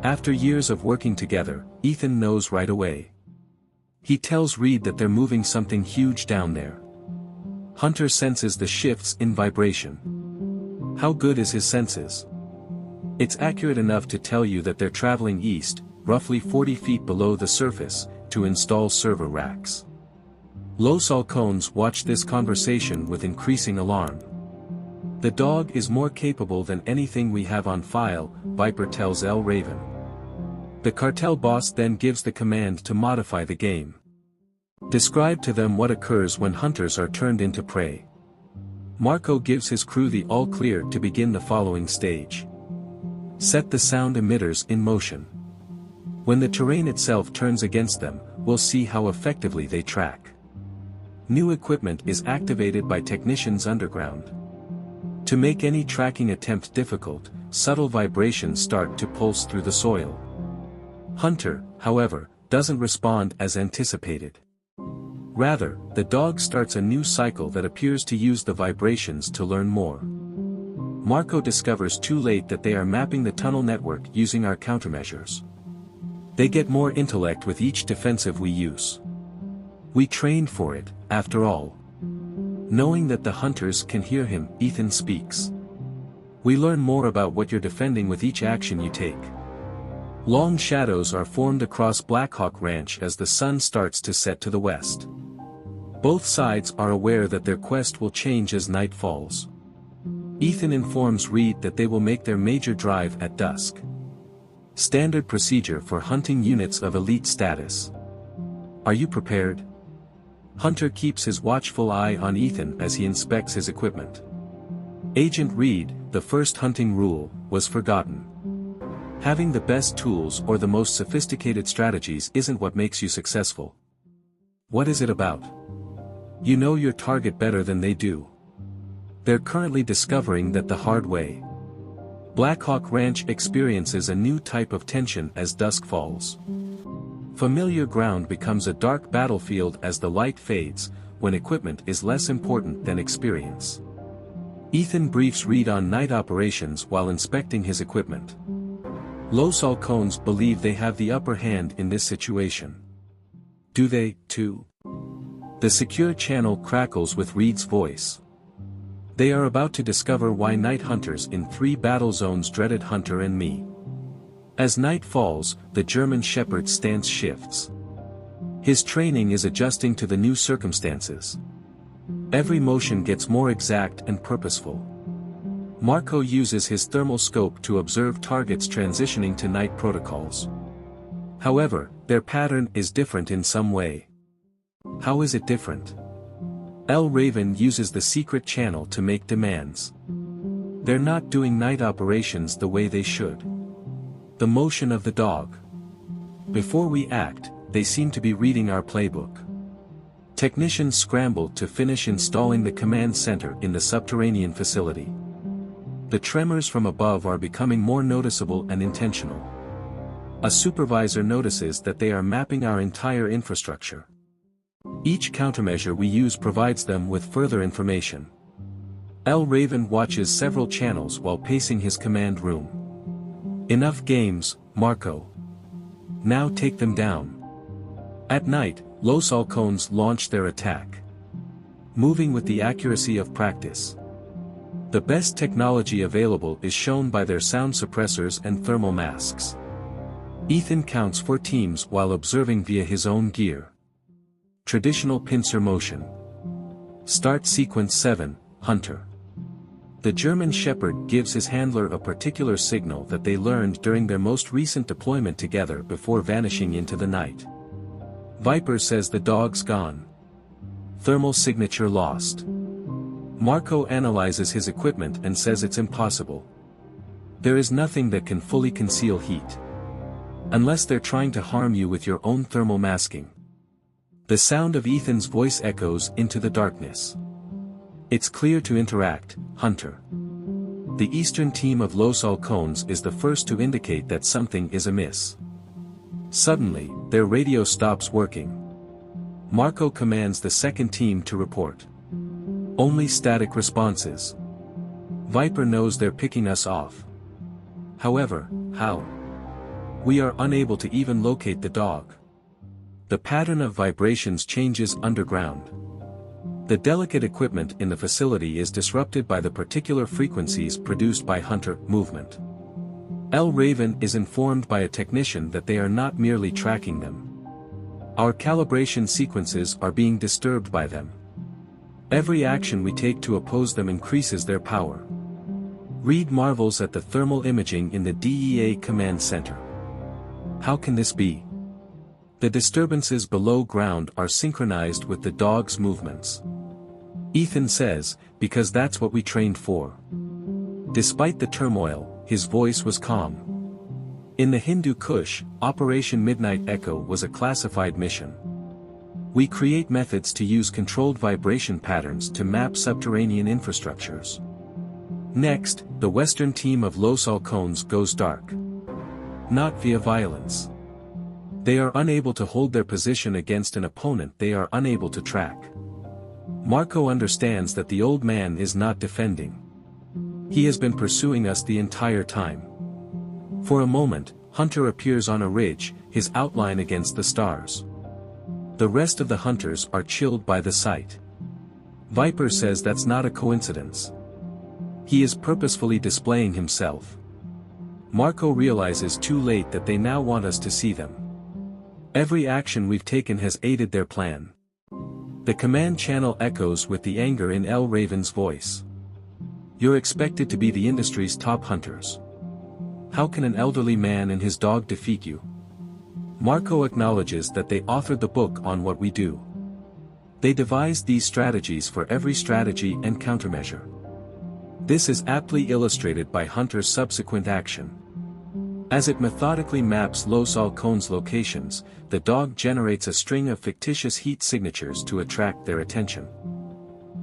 [SPEAKER 1] After years of working together, Ethan knows right away. He tells Reed that they're moving something huge down there. Hunter senses the shifts in vibration. How good is his senses? It's accurate enough to tell you that they're traveling east, roughly 40 feet below the surface, to install server racks. Los Halcones watch this conversation with increasing alarm. The dog is more capable than anything we have on file, Viper tells El Raven. The cartel boss then gives the command to modify the game. Describe to them what occurs when hunters are turned into prey. Marco gives his crew the all-clear to begin the following stage. Set the sound emitters in motion. When the terrain itself turns against them, we'll see how effectively they track. New equipment is activated by technicians underground. To make any tracking attempt difficult, subtle vibrations start to pulse through the soil. Hunter, however, doesn't respond as anticipated. Rather, the dog starts a new cycle that appears to use the vibrations to learn more. Marco discovers too late that they are mapping the tunnel network using our countermeasures. They get more intellect with each defensive we use. We trained for it, after all. Knowing that the hunters can hear him, Ethan speaks. We learn more about what you're defending with each action you take. Long shadows are formed across Blackhawk Ranch as the sun starts to set to the west. Both sides are aware that their quest will change as night falls. Ethan informs Reed that they will make their major drive at dusk. Standard procedure for hunting units of elite status. Are you prepared? Hunter keeps his watchful eye on Ethan as he inspects his equipment. Agent Reed, the first hunting rule, was forgotten. Having the best tools or the most sophisticated strategies isn't what makes you successful. What is it about? You know your target better than they do. They're currently discovering that the hard way. Blackhawk Ranch experiences a new type of tension as dusk falls. Familiar ground becomes a dark battlefield as the light fades, when equipment is less important than experience. Ethan briefs Reed on night operations while inspecting his equipment. Los Halcones believe they have the upper hand in this situation. Do they, too? The secure channel crackles with Reed's voice. They are about to discover why night hunters in 3 battle zones dreaded Hunter and me. As night falls, the German Shepherd's stance shifts. His training is adjusting to the new circumstances. Every motion gets more exact and purposeful. Marco uses his thermal scope to observe targets transitioning to night protocols. However, their pattern is different in some way. How is it different? El Raven uses the secret channel to make demands. They're not doing night operations the way they should. The motion of the dog. Before we act, they seem to be reading our playbook. Technicians scrambled to finish installing the command center in the subterranean facility. The tremors from above are becoming more noticeable and intentional. A supervisor notices that they are mapping our entire infrastructure. Each countermeasure we use provides them with further information. L. Raven watches several channels while pacing his command room. Enough games, Marco. Now take them down. At night, Los Halcones launch their attack. Moving with the accuracy of practice. The best technology available is shown by their sound suppressors and thermal masks. Ethan counts 4 teams while observing via his own gear. Traditional pincer motion. Start sequence 7, Hunter. The German Shepherd gives his handler a particular signal that they learned during their most recent deployment together before vanishing into the night. Viper says the dog's gone. Thermal signature lost. Marco analyzes his equipment and says it's impossible. There is nothing that can fully conceal heat. Unless they're trying to harm you with your own thermal masking. The sound of Ethan's voice echoes into the darkness. It's clear to interact, Hunter. The eastern team of Los Halcones is the first to indicate that something is amiss. Suddenly, their radio stops working. Marco commands the second team to report. Only static responses. Viper knows they're picking us off. However, how? We are unable to even locate the dog. The pattern of vibrations changes underground. The delicate equipment in the facility is disrupted by the particular frequencies produced by Hunter movement. L. Raven is informed by a technician that they are not merely tracking them. Our calibration sequences are being disturbed by them. Every action we take to oppose them increases their power. Reed marvels at the thermal imaging in the DEA command center. How can this be? The disturbances below ground are synchronized with the dog's movements. Ethan says, because that's what we trained for. Despite the turmoil, his voice was calm. In the Hindu Kush, Operation Midnight Echo was a classified mission. We create methods to use controlled vibration patterns to map subterranean infrastructures. Next, the western team of Los Halcones goes dark. Not via violence. They are unable to hold their position against an opponent they are unable to track. Marco understands that the old man is not defending. He has been pursuing us the entire time. For a moment, Hunter appears on a ridge, his outline against the stars. The rest of the hunters are chilled by the sight. Viper says that's not a coincidence. He is purposefully displaying himself. Marco realizes too late that they now want us to see them. Every action we've taken has aided their plan. The command channel echoes with the anger in L. Raven's voice. You're expected to be the industry's top hunters. How can an elderly man and his dog defeat you? Marco acknowledges that they authored the book on what we do. They devised these strategies for every strategy and countermeasure. This is aptly illustrated by Hunter's subsequent action. As it methodically maps Los Halcones' locations, the dog generates a string of fictitious heat signatures to attract their attention.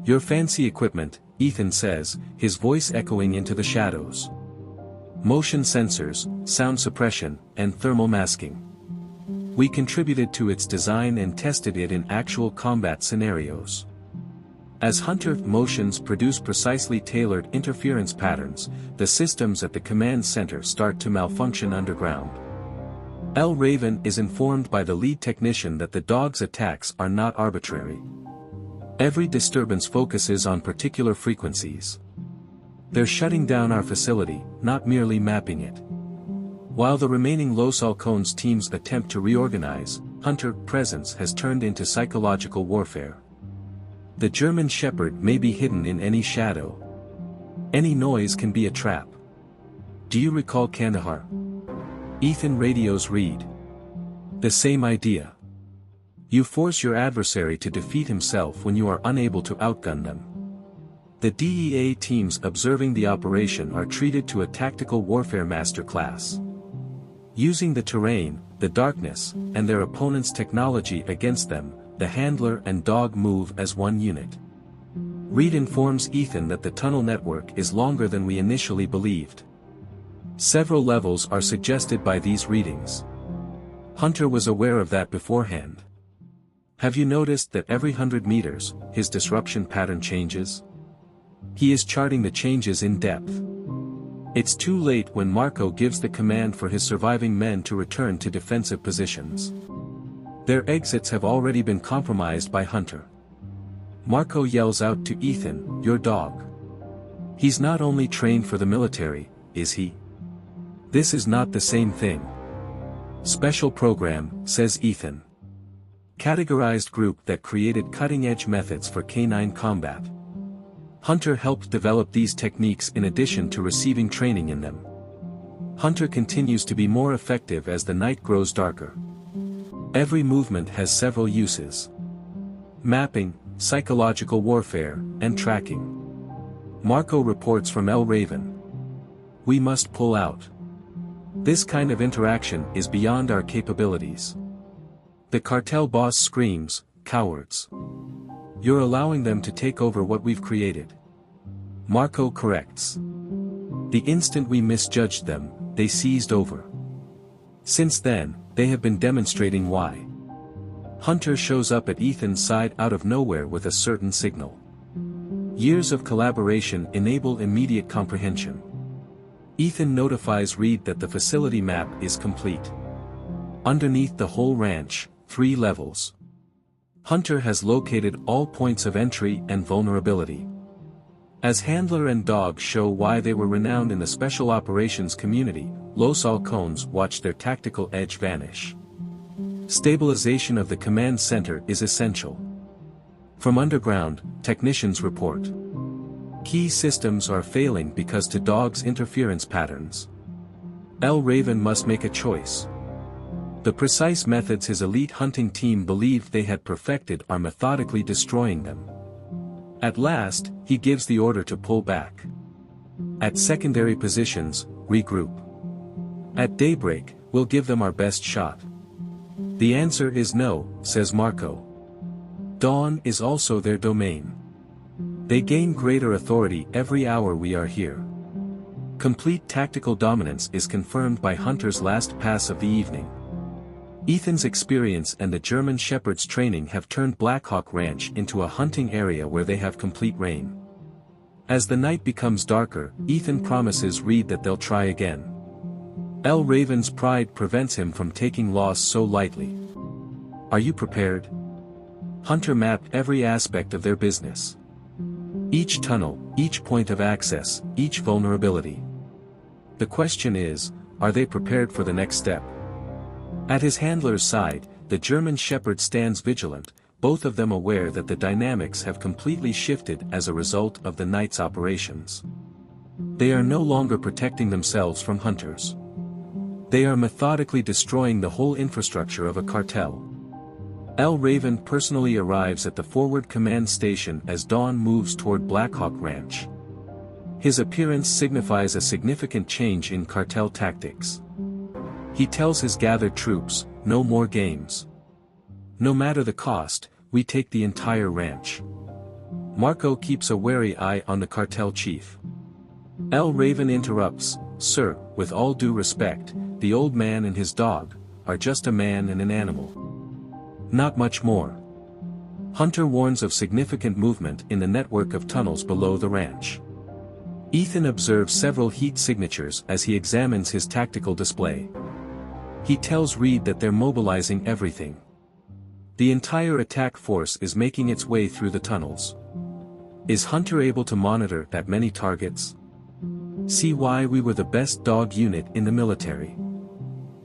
[SPEAKER 1] Your fancy equipment, Ethan says, his voice echoing into the shadows. Motion sensors, sound suppression, and thermal masking. We contributed to its design and tested it in actual combat scenarios. As Hunter motions produce precisely tailored interference patterns, the systems at the command center start to malfunction underground. L. Raven is informed by the lead technician that the dog's attacks are not arbitrary. Every disturbance focuses on particular frequencies. They're shutting down our facility, not merely mapping it. While the remaining Los Halcones teams attempt to reorganize, Hunter's presence has turned into psychological warfare. The German Shepherd may be hidden in any shadow. Any noise can be a trap. Do you recall Kandahar? Ethan radios Reed. The same idea. You force your adversary to defeat himself when you are unable to outgun them. The DEA teams observing the operation are treated to a tactical warfare masterclass. Using the terrain, the darkness, and their opponent's technology against them, the handler and dog move as one unit. Reed informs Ethan that the tunnel network is longer than we initially believed. Several levels are suggested by these readings. Hunter was aware of that beforehand. Have you noticed that every 100 meters, his disruption pattern changes? He is charting the changes in depth. It's too late when Marco gives the command for his surviving men to return to defensive positions. Their exits have already been compromised by Hunter. Marco yells out to Ethan, "Your dog. He's not only trained for the military, is he? This is not the same thing." "Special program," says Ethan. "Categorized group that created cutting-edge methods for canine combat." Hunter helped develop these techniques in addition to receiving training in them. Hunter continues to be more effective as the night grows darker. Every movement has several uses: mapping, psychological warfare, and tracking. Marco reports from El Raven. "We must pull out. This kind of interaction is beyond our capabilities." The cartel boss screams, "Cowards. You're allowing them to take over what we've created." Marco corrects. "The instant we misjudged them, they seized over. Since then, they have been demonstrating why." Hunter shows up at Ethan's side out of nowhere with a certain signal. Years of collaboration enable immediate comprehension. Ethan notifies Reed that the facility map is complete. Underneath the whole ranch, 3 levels. Hunter has located all points of entry and vulnerability. As handler and dog show why they were renowned in the special operations community, Los Halcones watch their tactical edge vanish. Stabilization of the command center is essential. From underground, technicians report. Key systems are failing because to dog's interference patterns. El Raven must make a choice. The precise methods his elite hunting team believed they had perfected are methodically destroying them. At last, he gives the order to pull back. At secondary positions, regroup. At daybreak, we'll give them our best shot. The answer is no, says Marco. Dawn is also their domain. They gain greater authority every hour we are here. Complete tactical dominance is confirmed by Hunter's last pass of the evening. Ethan's experience and the German Shepherd's training have turned Blackhawk Ranch into a hunting area where they have complete reign. As the night becomes darker, Ethan promises Reed that they'll try again. El Raven's pride prevents him from taking loss so lightly. Are you prepared? Hunter mapped every aspect of their business. Each tunnel, each point of access, each vulnerability. The question is, are they prepared for the next step? At his handler's side, the German Shepherd stands vigilant, both of them aware that the dynamics have completely shifted as a result of the night's operations. They are no longer protecting themselves from hunters. They are methodically destroying the whole infrastructure of a cartel. El Raven personally arrives at the forward command station as dawn moves toward Blackhawk Ranch. His appearance signifies a significant change in cartel tactics. He tells his gathered troops, no more games. No matter the cost, we take the entire ranch. Marco keeps a wary eye on the cartel chief. El Raven interrupts, "Sir, with all due respect, the old man and his dog are just a man and an animal. Not much more." Hunter warns of significant movement in the network of tunnels below the ranch. Ethan observes several heat signatures as he examines his tactical display. He tells Reed that they're mobilizing everything. The entire attack force is making its way through the tunnels. Is Hunter able to monitor that many targets? See why we were the best dog unit in the military.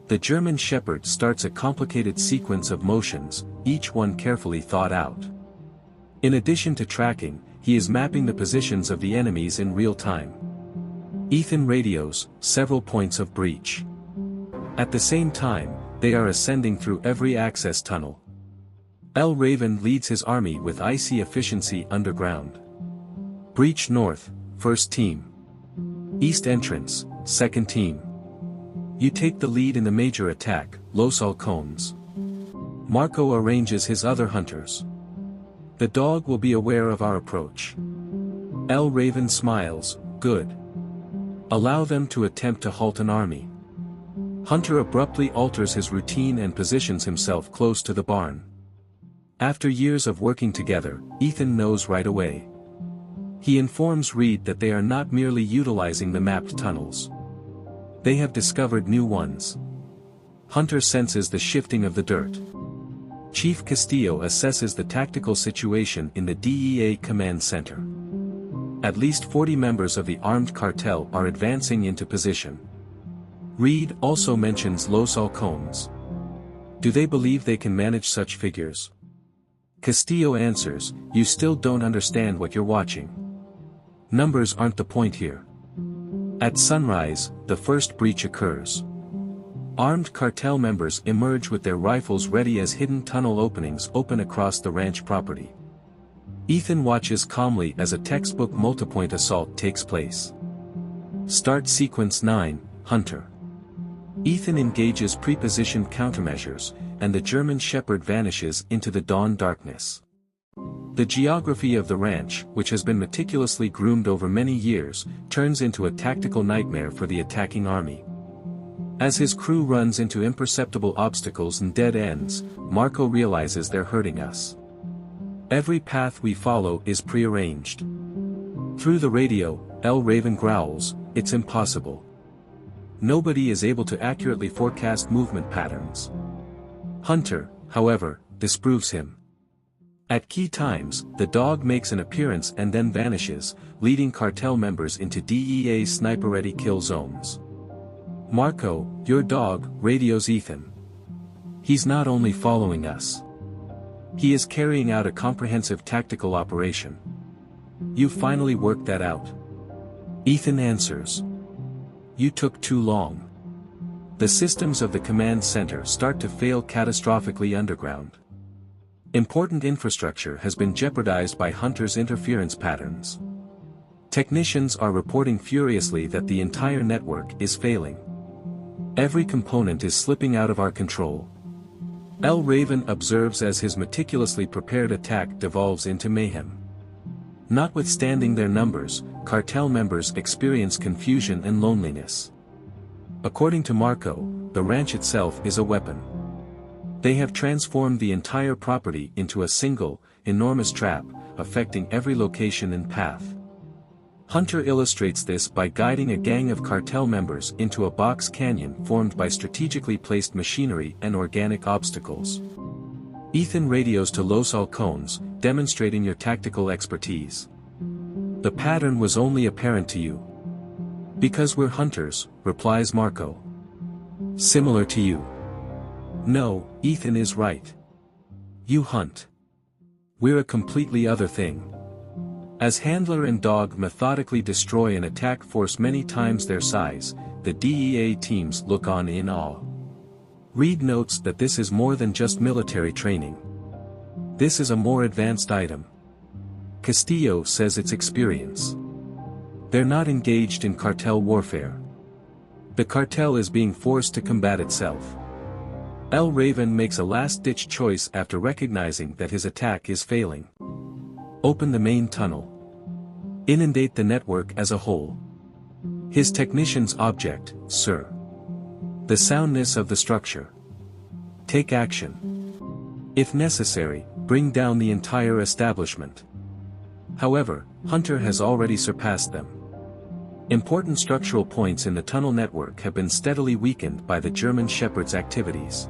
[SPEAKER 1] The German Shepherd starts a complicated sequence of motions, each one carefully thought out. In addition to tracking, he is mapping the positions of the enemies in real time. Ethan radios several points of breach. At the same time, they are ascending through every access tunnel. El Raven leads his army with icy efficiency underground. Breach North, 1st Team. East Entrance, 2nd Team. You take the lead in the major attack, Los Halcones. Marco arranges his other hunters. The dog will be aware of our approach. El Raven smiles, good. Allow them to attempt to halt an army. Hunter abruptly alters his routine and positions himself close to the barn. After years of working together, Ethan knows right away. He informs Reed that they are not merely utilizing the mapped tunnels. They have discovered new ones. Hunter senses the shifting of the dirt. Chief Castillo assesses the tactical situation in the DEA command center. At least 40 members of the armed cartel are advancing into position. Reed also mentions Los Halcones. Do they believe they can manage such figures? Castillo answers, you still don't understand what you're watching. Numbers aren't the point here. At sunrise, the first breach occurs. Armed cartel members emerge with their rifles ready as hidden tunnel openings open across the ranch property. Ethan watches calmly as a textbook multipoint assault takes place. Start sequence 9, Hunter. Ethan engages pre-positioned countermeasures, and the German Shepherd vanishes into the dawn darkness. The geography of the ranch, which has been meticulously groomed over many years, turns into a tactical nightmare for the attacking army. As his crew runs into imperceptible obstacles and dead ends, Marco realizes they're hurting us. Every path we follow is prearranged. Through the radio, El Raven growls, it's impossible. Nobody is able to accurately forecast movement patterns. Hunter, however, disproves him. At key times, the dog makes an appearance and then vanishes, leading cartel members into DEA sniper-ready kill zones. Marco, your dog, radios Ethan. He's not only following us. He is carrying out a comprehensive tactical operation. You finally worked that out. Ethan answers. You took too long. The systems of the command center start to fail catastrophically underground. Important infrastructure has been jeopardized by Hunter's interference patterns. Technicians are reporting furiously that the entire network is failing. Every component is slipping out of our control. El Raven observes as his meticulously prepared attack devolves into mayhem. Notwithstanding their numbers, cartel members experience confusion and loneliness. According to Marco, the ranch itself is a weapon. They have transformed the entire property into a single, enormous trap, affecting every location and path. Hunter illustrates this by guiding a gang of cartel members into a box canyon formed by strategically placed machinery and organic obstacles. Ethan radios to Los Halcones, demonstrating your tactical expertise. The pattern was only apparent to you. Because we're hunters, replies Marco. Similar to you. No, Ethan is right. You hunt. We're a completely other thing. As handler and dog methodically destroy an attack force many times their size, the DEA teams look on in awe. Reed notes that this is more than just military training. This is a more advanced item. Castillo says it's experience. They're not engaged in cartel warfare. The cartel is being forced to combat itself. El Raven makes a last-ditch choice after recognizing that his attack is failing. Open the main tunnel. Inundate the network as a whole. His technician's object, sir. The soundness of the structure. Take action. If necessary, bring down the entire establishment. However, Hunter has already surpassed them. Important structural points in the tunnel network have been steadily weakened by the German Shepherd's activities.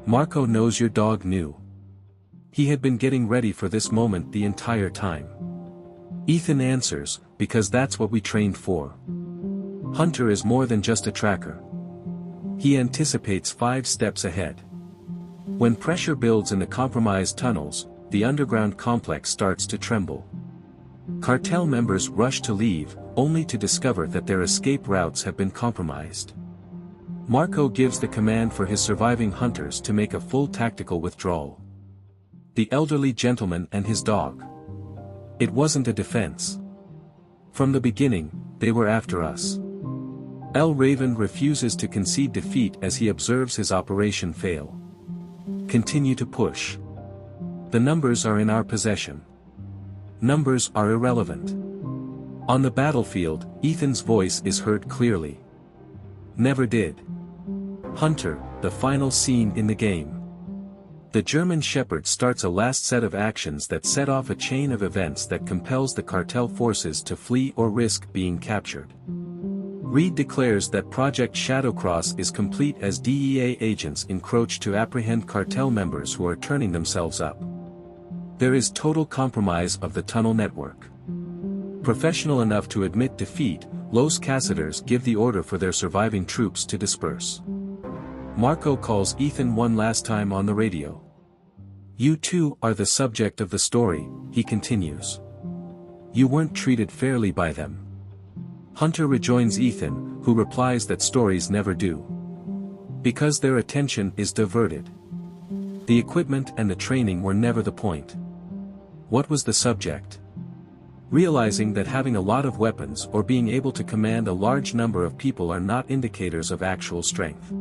[SPEAKER 1] Marco knows your dog knew. He had been getting ready for this moment the entire time. Ethan answers, because that's what we trained for. Hunter is more than just a tracker. He anticipates 5 steps ahead. When pressure builds in the compromised tunnels, the underground complex starts to tremble. Cartel members rush to leave, only to discover that their escape routes have been compromised. Marco gives the command for his surviving hunters to make a full tactical withdrawal. The elderly gentleman and his dog. It wasn't a defense. From the beginning, they were after us. El Raven refuses to concede defeat as he observes his operation fail. Continue to push. The numbers are in our possession. Numbers are irrelevant. On the battlefield, Ethan's voice is heard clearly. Never did. Hunter, the final scene in the game. The German Shepherd starts a last set of actions that set off a chain of events that compels the cartel forces to flee or risk being captured. Reed declares that Project Shadowcross is complete as DEA agents encroach to apprehend cartel members who are turning themselves up. There is total compromise of the tunnel network. Professional enough to admit defeat, Los Cazadores give the order for their surviving troops to disperse. Marco calls Ethan one last time on the radio. You two are the subject of the story, he continues. You weren't treated fairly by them. Hunter rejoins Ethan, who replies that stories never do. Because their attention is diverted. The equipment and the training were never the point. What was the subject? Realizing that having a lot of weapons or being able to command a large number of people are not indicators of actual strength.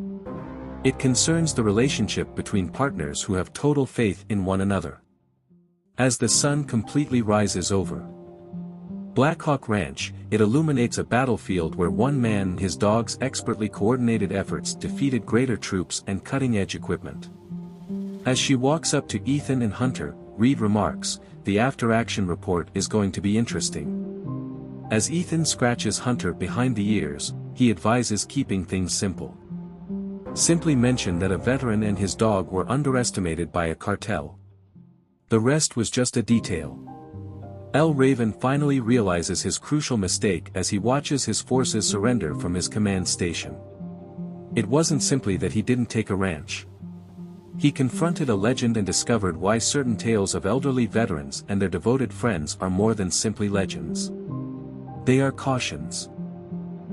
[SPEAKER 1] It concerns the relationship between partners who have total faith in one another. As the sun completely rises over Black Hawk Ranch, it illuminates a battlefield where one man and his dog's expertly coordinated efforts defeated greater troops and cutting-edge equipment. As she walks up to Ethan and Hunter, Reed remarks, "The after-action report is going to be interesting." As Ethan scratches Hunter behind the ears, he advises keeping things simple. Simply mention that a veteran and his dog were underestimated by a cartel. The rest was just a detail. El Raven finally realizes his crucial mistake as he watches his forces surrender from his command station. It wasn't simply that he didn't take a ranch. He confronted a legend and discovered why certain tales of elderly veterans and their devoted friends are more than simply legends. They are cautions.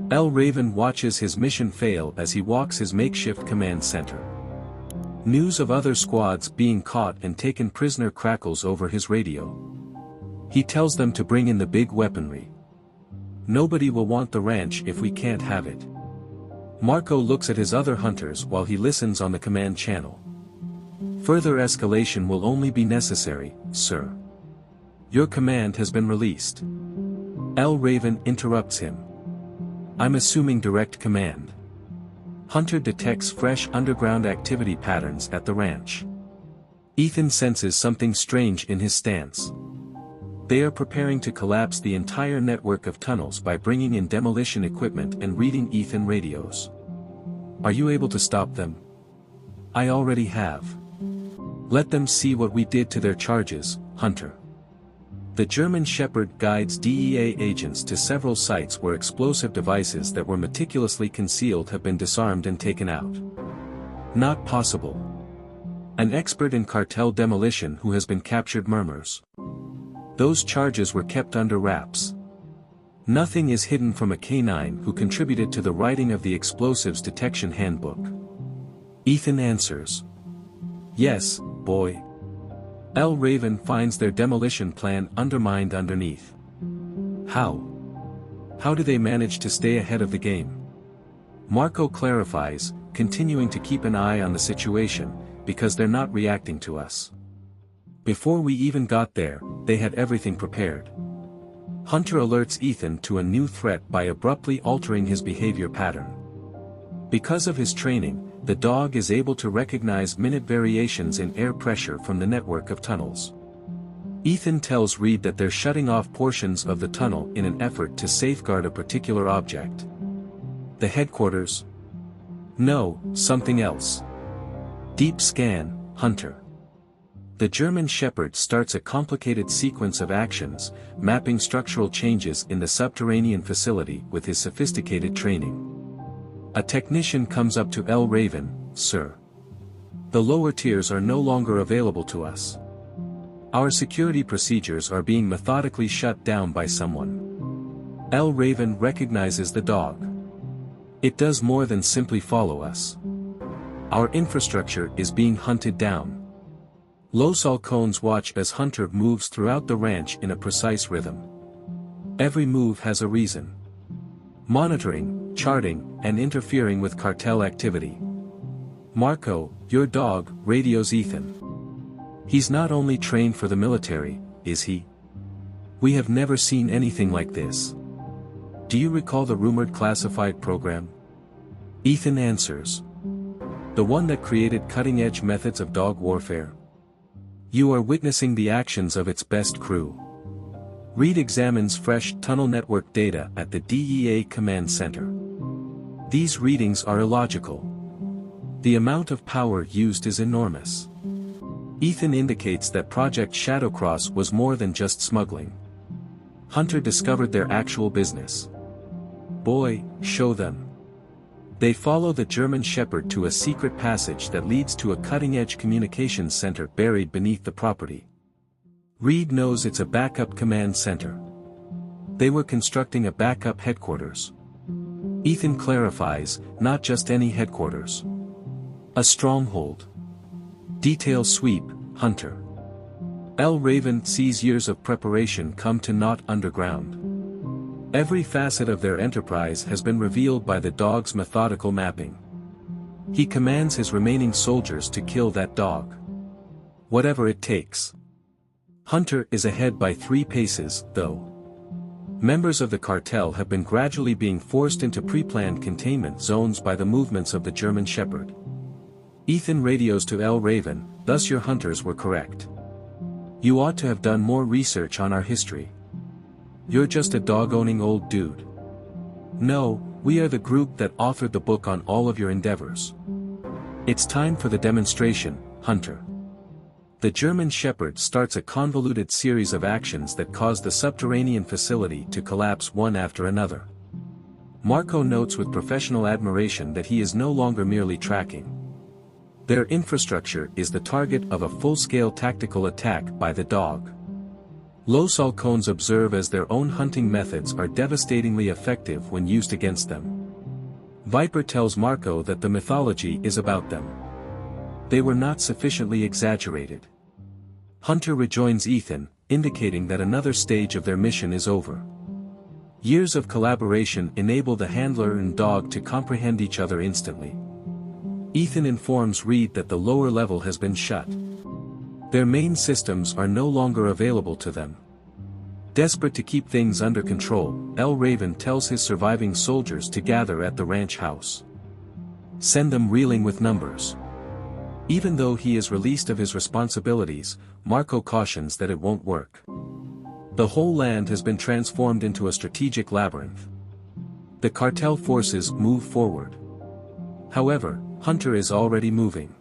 [SPEAKER 1] El Raven watches his mission fail as he walks his makeshift command center. News of other squads being caught and taken prisoner crackles over his radio. He tells them to bring in the big weaponry. Nobody will want the ranch if we can't have it. Marco looks at his other hunters while he listens on the command channel. Further escalation will only be necessary, sir. Your command has been released. El Raven interrupts him. I'm assuming direct command. Hunter detects fresh underground activity patterns at the ranch. Ethan senses something strange in his stance. They are preparing to collapse the entire network of tunnels by bringing in demolition equipment and reading Ethan radios. Are you able to stop them? I already have. Let them see what we did to their charges, Hunter. The German Shepherd guides DEA agents to several sites where explosive devices that were meticulously concealed have been disarmed and taken out. Not possible. An expert in cartel demolition who has been captured murmurs. Those charges were kept under wraps. Nothing is hidden from a canine who contributed to the writing of the explosives detection handbook. Ethan answers. Yes, boy. El Raven finds their demolition plan undermined underneath. How? How do they manage to stay ahead of the game? Marco clarifies, continuing to keep an eye on the situation, because they're not reacting to us. Before we even got there, they had everything prepared. Hunter alerts Ethan to a new threat by abruptly altering his behavior pattern. Because of his training, the dog is able to recognize minute variations in air pressure from the network of tunnels. Ethan tells Reed that they're shutting off portions of the tunnel in an effort to safeguard a particular object. The headquarters? No, something else. Deep scan, Hunter. The German Shepherd starts a complicated sequence of actions, mapping structural changes in the subterranean facility with his sophisticated training. A technician comes up to El Raven, sir. The lower tiers are no longer available to us. Our security procedures are being methodically shut down by someone. El Raven recognizes the dog. It does more than simply follow us. Our infrastructure is being hunted down. Los Halcones watch as Hunter moves throughout the ranch in a precise rhythm. Every move has a reason. Monitoring, charting, and interfering with cartel activity. Marco, your dog, radios Ethan. He's not only trained for the military, is he? We have never seen anything like this. Do you recall the rumored classified program? Ethan answers. The one that created cutting-edge methods of dog warfare. You are witnessing the actions of its best crew. Reed examines fresh tunnel network data at the DEA Command Center. These readings are illogical. The amount of power used is enormous. Ethan indicates that Project Shadowcross was more than just smuggling. Hunter discovered their actual business. Boy, show them. They follow the German Shepherd to a secret passage that leads to a cutting-edge communications center buried beneath the property. Reed knows it's a backup command center. They were constructing a backup headquarters. Ethan clarifies, not just any headquarters. A stronghold. Detail sweep, Hunter. L. Raven sees years of preparation come to naught underground. Every facet of their enterprise has been revealed by the dog's methodical mapping. He commands his remaining soldiers to kill that dog. Whatever it takes. Hunter is ahead by 3 paces, though. Members of the cartel have been gradually being forced into pre-planned containment zones by the movements of the German Shepherd. Ethan radios to L. Raven, thus your hunters were correct. You ought to have done more research on our history. You're just a dog-owning old dude. No, we are the group that authored the book on all of your endeavors. It's time for the demonstration, Hunter. The German Shepherd starts a convoluted series of actions that cause the subterranean facility to collapse one after another. Marco notes with professional admiration that he is no longer merely tracking. Their infrastructure is the target of a full-scale tactical attack by the dog. Los Halcones observe as their own hunting methods are devastatingly effective when used against them. Viper tells Marco that the mythology is about them. They were not sufficiently exaggerated. Hunter rejoins Ethan, indicating that another stage of their mission is over. Years of collaboration enable the handler and dog to comprehend each other instantly. Ethan informs Reed that the lower level has been shut. Their main systems are no longer available to them. Desperate to keep things under control, L. Raven tells his surviving soldiers to gather at the ranch house. Send them reeling with numbers. Even though he is released of his responsibilities, Marco cautions that it won't work. The whole land has been transformed into a strategic labyrinth. The cartel forces move forward. However, Hunter is already moving.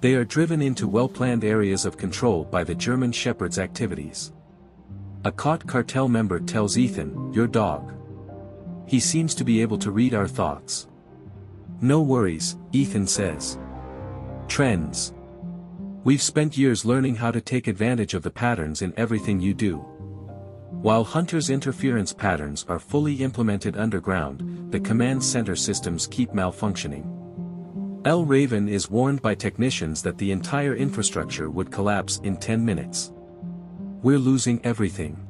[SPEAKER 1] They are driven into well-planned areas of control by the German Shepherd's activities. A caught cartel member tells Ethan, your dog. He seems to be able to read our thoughts. No worries, Ethan says. Trends. We've spent years learning how to take advantage of the patterns in everything you do. While Hunter's interference patterns are fully implemented underground, the command center systems keep malfunctioning. L. Raven is warned by technicians that the entire infrastructure would collapse in 10 minutes. We're losing everything.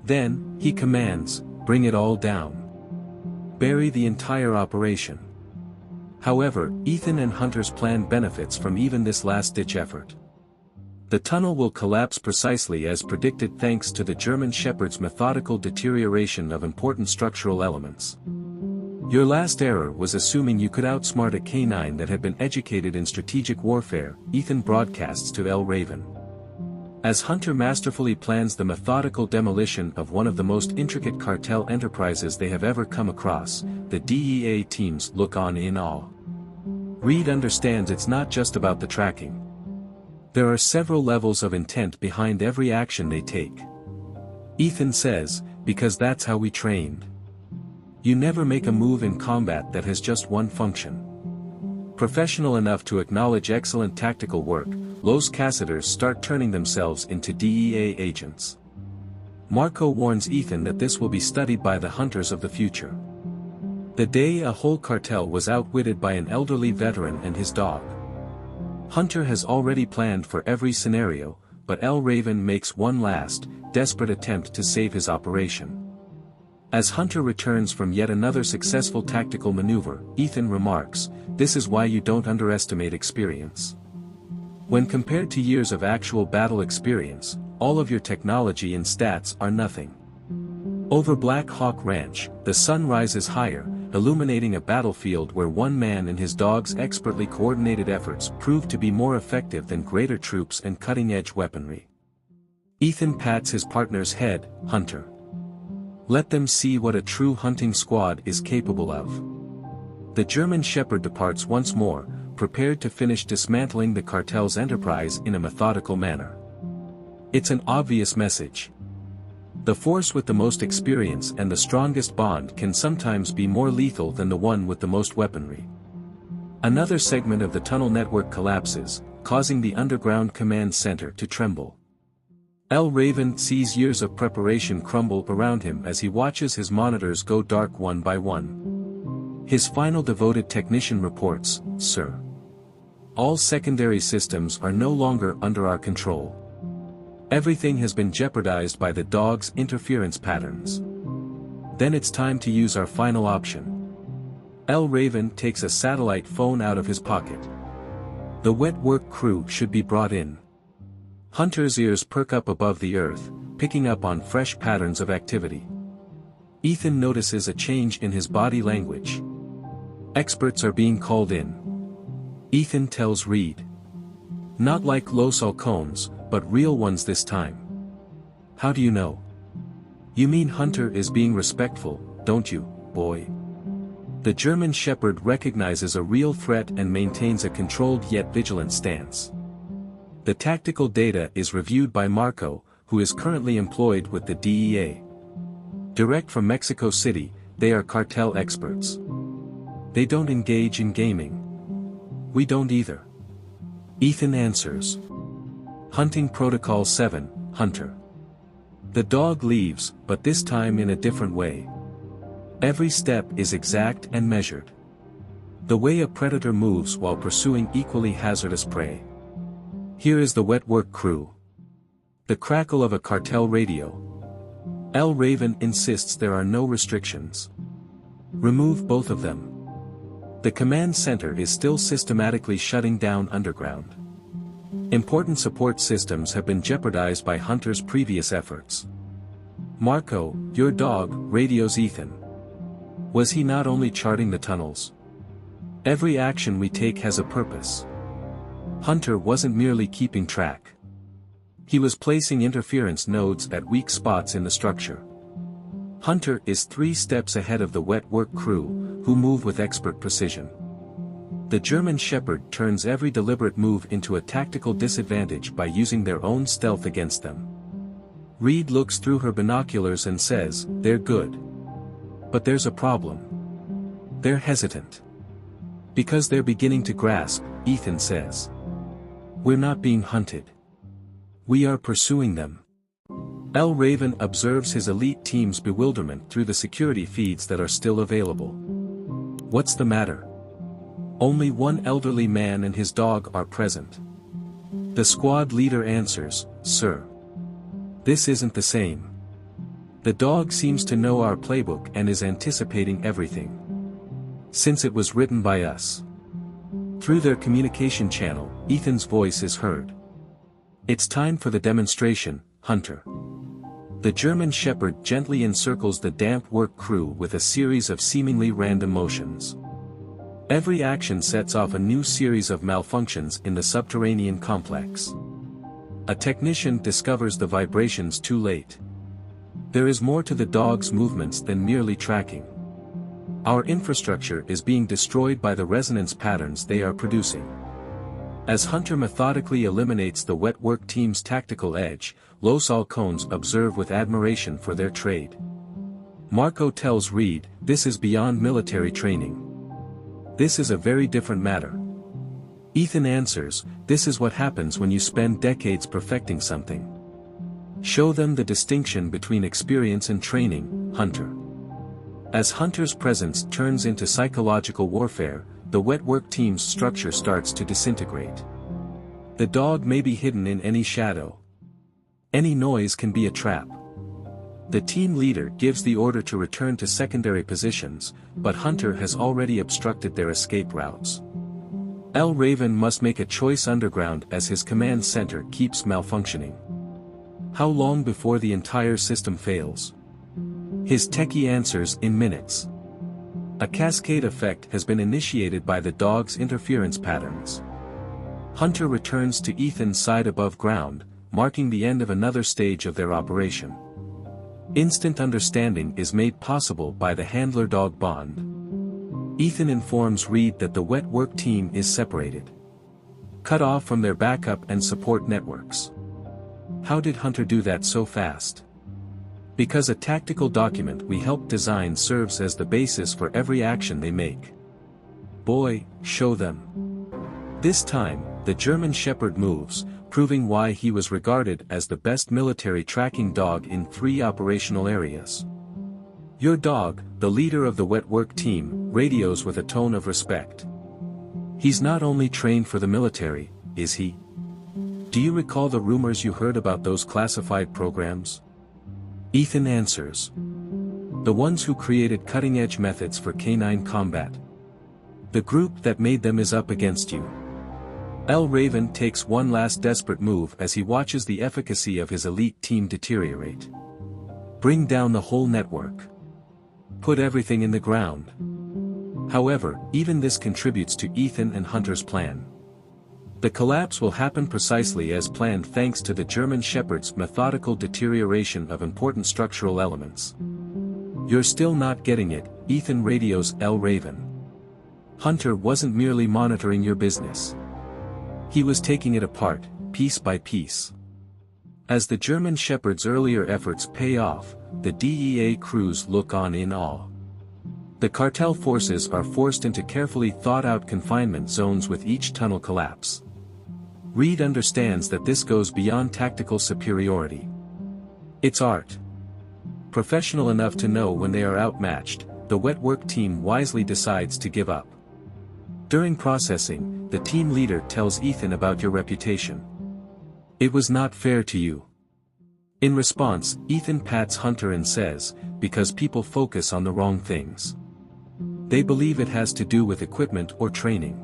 [SPEAKER 1] Then, he commands, bring it all down. Bury the entire operation. However, Ethan and Hunter's plan benefits from even this last-ditch effort. The tunnel will collapse precisely as predicted thanks to the German Shepherd's methodical deterioration of important structural elements. Your last error was assuming you could outsmart a canine that had been educated in strategic warfare, Ethan broadcasts to L. Raven. As Hunter masterfully plans the methodical demolition of one of the most intricate cartel enterprises they have ever come across, the DEA teams look on in awe. Reed understands it's not just about the tracking. There are several levels of intent behind every action they take. Ethan says, because that's how we trained. You never make a move in combat that has just one function. Professional enough to acknowledge excellent tactical work, Los Cazadores start turning themselves into DEA agents. Marco warns Ethan that this will be studied by the hunters of the future. The day a whole cartel was outwitted by an elderly veteran and his dog. Hunter has already planned for every scenario, but L. Raven makes one last, desperate attempt to save his operation. As Hunter returns from yet another successful tactical maneuver, Ethan remarks, "This is why you don't underestimate experience. When compared to years of actual battle experience, all of your technology and stats are nothing." Over Black Hawk Ranch, the sun rises higher, illuminating a battlefield where one man and his dog's expertly coordinated efforts prove to be more effective than greater troops and cutting-edge weaponry. Ethan pats his partner's head, "Hunter. Let them see what a true hunting squad is capable of." The German Shepherd departs once more, prepared to finish dismantling the cartel's enterprise in a methodical manner. It's an obvious message. The force with the most experience and the strongest bond can sometimes be more lethal than the one with the most weaponry. Another segment of the tunnel network collapses, causing the underground command center to tremble. L. Raven sees years of preparation crumble around him as he watches his monitors go dark one by one. His final devoted technician reports, "Sir. All secondary systems are no longer under our control. Everything has been jeopardized by the dog's interference patterns. Then it's time to use our final option." L. Raven takes a satellite phone out of his pocket. The wet work crew should be brought in. Hunter's ears perk up above the earth, picking up on fresh patterns of activity. Ethan notices a change in his body language. Experts are being called in. Ethan tells Reed. "Not like Los Halcones, but real ones this time." "How do you know?" "You mean Hunter is being respectful, don't you, boy?" The German Shepherd recognizes a real threat and maintains a controlled yet vigilant stance. The tactical data is reviewed by Marco, who is currently employed with the DEA. Direct from Mexico City, they are cartel experts. They don't engage in gaming. We don't either. Ethan answers. Hunting Protocol 7, Hunter. The dog leaves, but this time in a different way. Every step is exact and measured. The way a predator moves while pursuing equally hazardous prey. Here is the wet work crew. The crackle of a cartel radio. L. Raven insists there are no restrictions. Remove both of them. The command center is still systematically shutting down underground. Important support systems have been jeopardized by Hunter's previous efforts. Marco, your dog, radios Ethan. Was he not only charting the tunnels? Every action we take has a purpose. Hunter wasn't merely keeping track. He was placing interference nodes at weak spots in the structure. Hunter is 3 steps ahead of the wet work crew, who move with expert precision. The German Shepherd turns every deliberate move into a tactical disadvantage by using their own stealth against them. Reed looks through her binoculars and says, "They're good. But there's a problem. They're hesitant. Because they're beginning to grasp," Ethan says. "We're not being hunted. We are pursuing them." L. Raven observes his elite team's bewilderment through the security feeds that are still available. What's the matter? Only one elderly man and his dog are present. The squad leader answers, "Sir. This isn't the same. The dog seems to know our playbook and is anticipating everything. Since it was written by us." Through their communication channel, Ethan's voice is heard. "It's time for the demonstration, Hunter." The German Shepherd gently encircles the damp work crew with a series of seemingly random motions. Every action sets off a new series of malfunctions in the subterranean complex. A technician discovers the vibrations too late. There is more to the dog's movements than merely tracking. Our infrastructure is being destroyed by the resonance patterns they are producing. As Hunter methodically eliminates the wet work team's tactical edge, Los Halcones observe with admiration for their trade. Marco tells Reed, "This is beyond military training. This is a very different matter." Ethan answers, "This is what happens when you spend decades perfecting something. Show them the distinction between experience and training, Hunter." As Hunter's presence turns into psychological warfare, the wet work team's structure starts to disintegrate. The dog may be hidden in any shadow. Any noise can be a trap. The team leader gives the order to return to secondary positions, but Hunter has already obstructed their escape routes. El Raven must make a choice underground as his command center keeps malfunctioning. How long before the entire system fails? His techie answers in minutes. A cascade effect has been initiated by the dog's interference patterns. Hunter returns to Ethan's side above ground, marking the end of another stage of their operation. Instant understanding is made possible by the handler-dog bond. Ethan informs Reed that the wet work team is separated, cut off from their backup and support networks. How did Hunter do that so fast? Because a tactical document we helped design serves as the basis for every action they make. Boy, show them. This time, the German Shepherd moves, proving why he was regarded as the best military tracking dog in 3 operational areas. Your dog, the leader of the wet work team, radios with a tone of respect. He's not only trained for the military, is he? Do you recall the rumors you heard about those classified programs? Ethan answers. The ones who created cutting-edge methods for canine combat. The group that made them is up against you. El Raven takes one last desperate move as he watches the efficacy of his elite team deteriorate. Bring down the whole network. Put everything in the ground. However, even this contributes to Ethan and Hunter's plan. The collapse will happen precisely as planned thanks to the German Shepherd's methodical deterioration of important structural elements. You're still not getting it, Ethan radios El Raven. Hunter wasn't merely monitoring your business. He was taking it apart, piece by piece. As the German Shepherd's earlier efforts pay off, the DEA crews look on in awe. The cartel forces are forced into carefully thought-out confinement zones with each tunnel collapse. Reed understands that this goes beyond tactical superiority. It's art. Professional enough to know when they are outmatched, the wet work team wisely decides to give up. During processing, the team leader tells Ethan about your reputation. It was not fair to you. In response, Ethan pats Hunter and says, because people focus on the wrong things. They believe it has to do with equipment or training.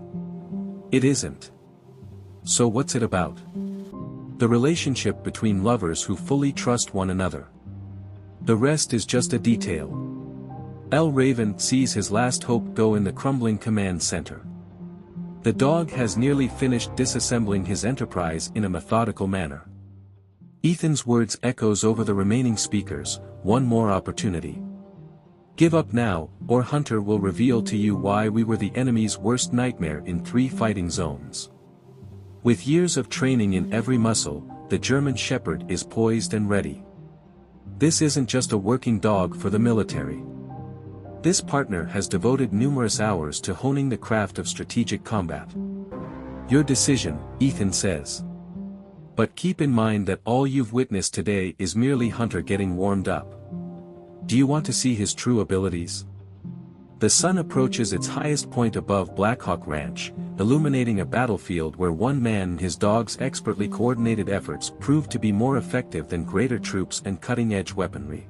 [SPEAKER 1] It isn't. So what's it about? The relationship between lovers who fully trust one another. The rest is just a detail. El Raven sees his last hope go in the crumbling command center. The dog has nearly finished disassembling his enterprise in a methodical manner. Ethan's words echoes over the remaining speakers, one more opportunity. Give up now, or Hunter will reveal to you why we were the enemy's worst nightmare in 3 fighting zones. With years of training in every muscle, the German Shepherd is poised and ready. This isn't just a working dog for the military. This partner has devoted numerous hours to honing the craft of strategic combat. Your decision, Ethan says. But keep in mind that all you've witnessed today is merely Hunter getting warmed up. Do you want to see his true abilities? The sun approaches its highest point above Blackhawk Ranch, illuminating a battlefield where one man and his dog's expertly coordinated efforts prove to be more effective than greater troops and cutting-edge weaponry.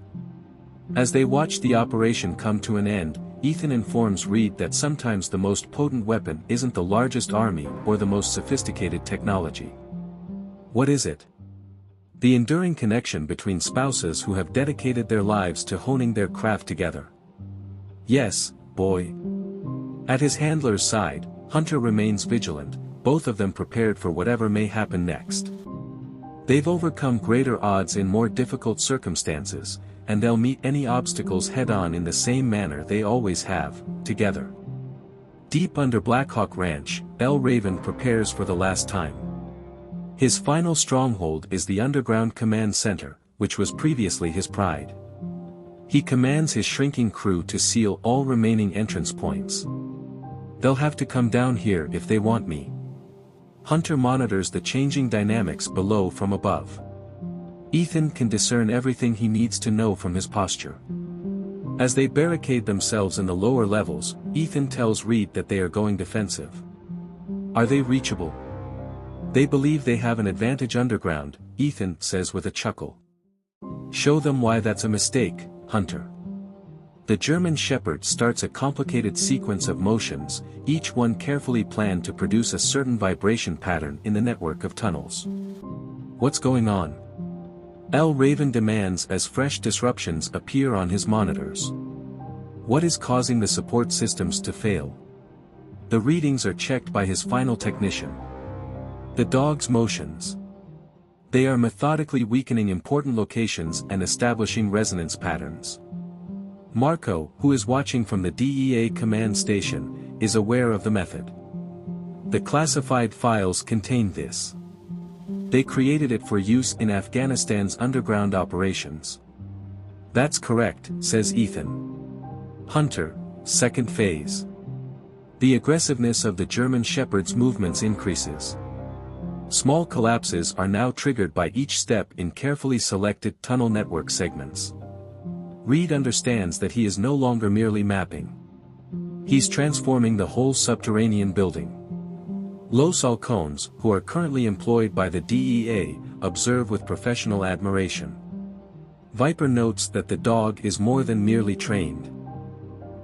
[SPEAKER 1] As they watch the operation come to an end, Ethan informs Reed that sometimes the most potent weapon isn't the largest army or the most sophisticated technology. What is it? The enduring connection between spouses who have dedicated their lives to honing their craft together. Yes, boy. At his handler's side, Hunter remains vigilant, both of them prepared for whatever may happen next. They've overcome greater odds in more difficult circumstances, and they'll meet any obstacles head-on in the same manner they always have, together. Deep under Blackhawk Ranch, El Raven prepares for the last time. His final stronghold is the underground command center, which was previously his pride. He commands his shrinking crew to seal all remaining entrance points. They'll have to come down here if they want me. Hunter monitors the changing dynamics below from above. Ethan can discern everything he needs to know from his posture. As they barricade themselves in the lower levels, Ethan tells Reed that they are going defensive. Are they reachable? They believe they have an advantage underground, Ethan says with a chuckle. Show them why that's a mistake, Hunter. The German Shepherd starts a complicated sequence of motions, each one carefully planned to produce a certain vibration pattern in the network of tunnels. What's going on? L. Raven demands as fresh disruptions appear on his monitors. What is causing the support systems to fail? The readings are checked by his final technician. The dog's motions. They are methodically weakening important locations and establishing resonance patterns. Marco, who is watching from the DEA command station, is aware of the method. The classified files contain this. They created it for use in Afghanistan's underground operations. That's correct, says Ethan. Hunter, second phase. The aggressiveness of the German Shepherd's movements increases. Small collapses are now triggered by each step in carefully selected tunnel network segments. Reed understands that he is no longer merely mapping. He's transforming the whole subterranean building. Los Halcones, who are currently employed by the DEA, observe with professional admiration. Viper notes that the dog is more than merely trained.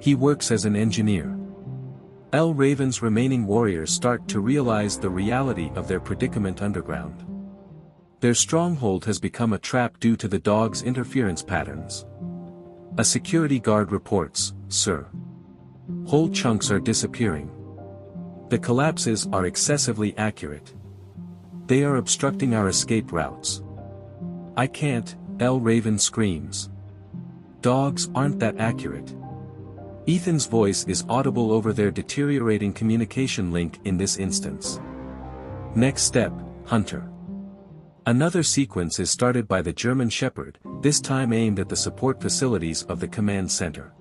[SPEAKER 1] He works as an engineer. L. Raven's remaining warriors start to realize the reality of their predicament underground. Their stronghold has become a trap due to the dog's interference patterns. A security guard reports, "Sir. Whole chunks are disappearing. The collapses are excessively accurate. They are obstructing our escape routes." "I can't," L. Raven screams. "Dogs aren't that accurate." Ethan's voice is audible over their deteriorating communication link in this instance. Next step, Hunter. Another sequence is started by the German Shepherd, this time aimed at the support facilities of the command center.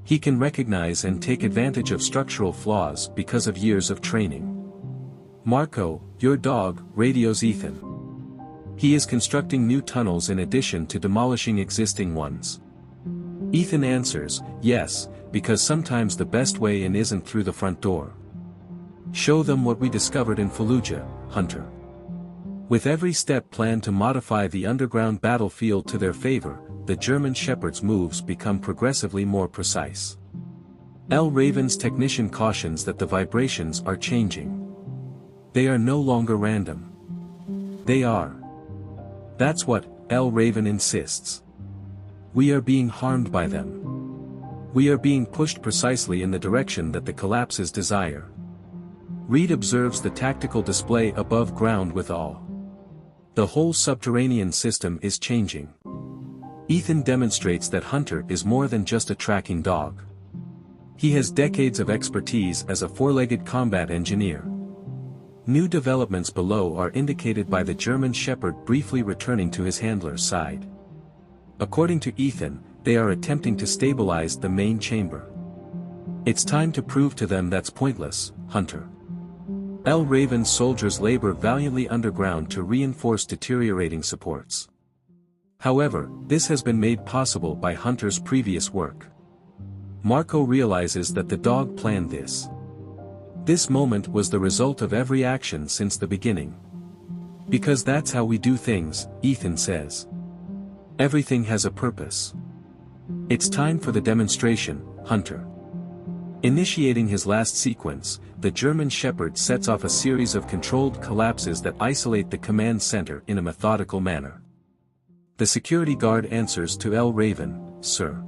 [SPEAKER 1] He can recognize and take advantage of structural flaws because of years of training. "Marco, your dog," radios Ethan. He is constructing new tunnels in addition to demolishing existing ones. Ethan answers, "Yes, because sometimes the best way in isn't through the front door." "Show them what we discovered in Fallujah, Hunter." With every step planned to modify the underground battlefield to their favor, the German Shepherd's moves become progressively more precise. L. Raven's technician cautions that the vibrations are changing. They are no longer random. They are. That's what, L. Raven insists. We are being harmed by them. We are being pushed precisely in the direction that the collapses desire. Reed observes the tactical display above ground with awe. The whole subterranean system is changing. Ethan demonstrates that Hunter is more than just a tracking dog. He has decades of expertise as a four-legged combat engineer. New developments below are indicated by the German Shepherd briefly returning to his handler's side. According to Ethan, they are attempting to stabilize the main chamber. "It's time to prove to them that's pointless, Hunter." L. Raven's soldiers labor valiantly underground to reinforce deteriorating supports. However, this has been made possible by Hunter's previous work. Marco realizes that the dog planned this. This moment was the result of every action since the beginning. "Because that's how we do things," Ethan says. "Everything has a purpose. It's time for the demonstration, Hunter." Initiating his last sequence, the German Shepherd sets off a series of controlled collapses that isolate the command center in a methodical manner. The security guard answers to L. Raven, "Sir.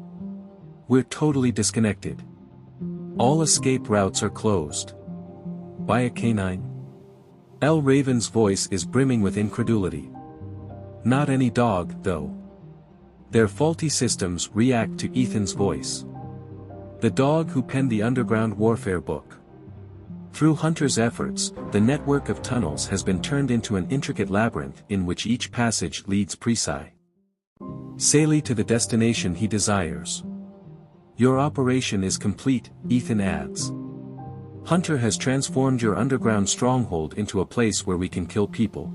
[SPEAKER 1] We're totally disconnected. All escape routes are closed." "By a canine?" L. Raven's voice is brimming with incredulity. "Not any dog, though. Their faulty systems react to Ethan's voice. The dog who penned the underground warfare book. Through Hunter's efforts, the network of tunnels has been turned into an intricate labyrinth in which each passage leads precisely to the destination he desires. Your operation is complete, Ethan adds. Hunter has transformed your underground stronghold into a place where we can kill people.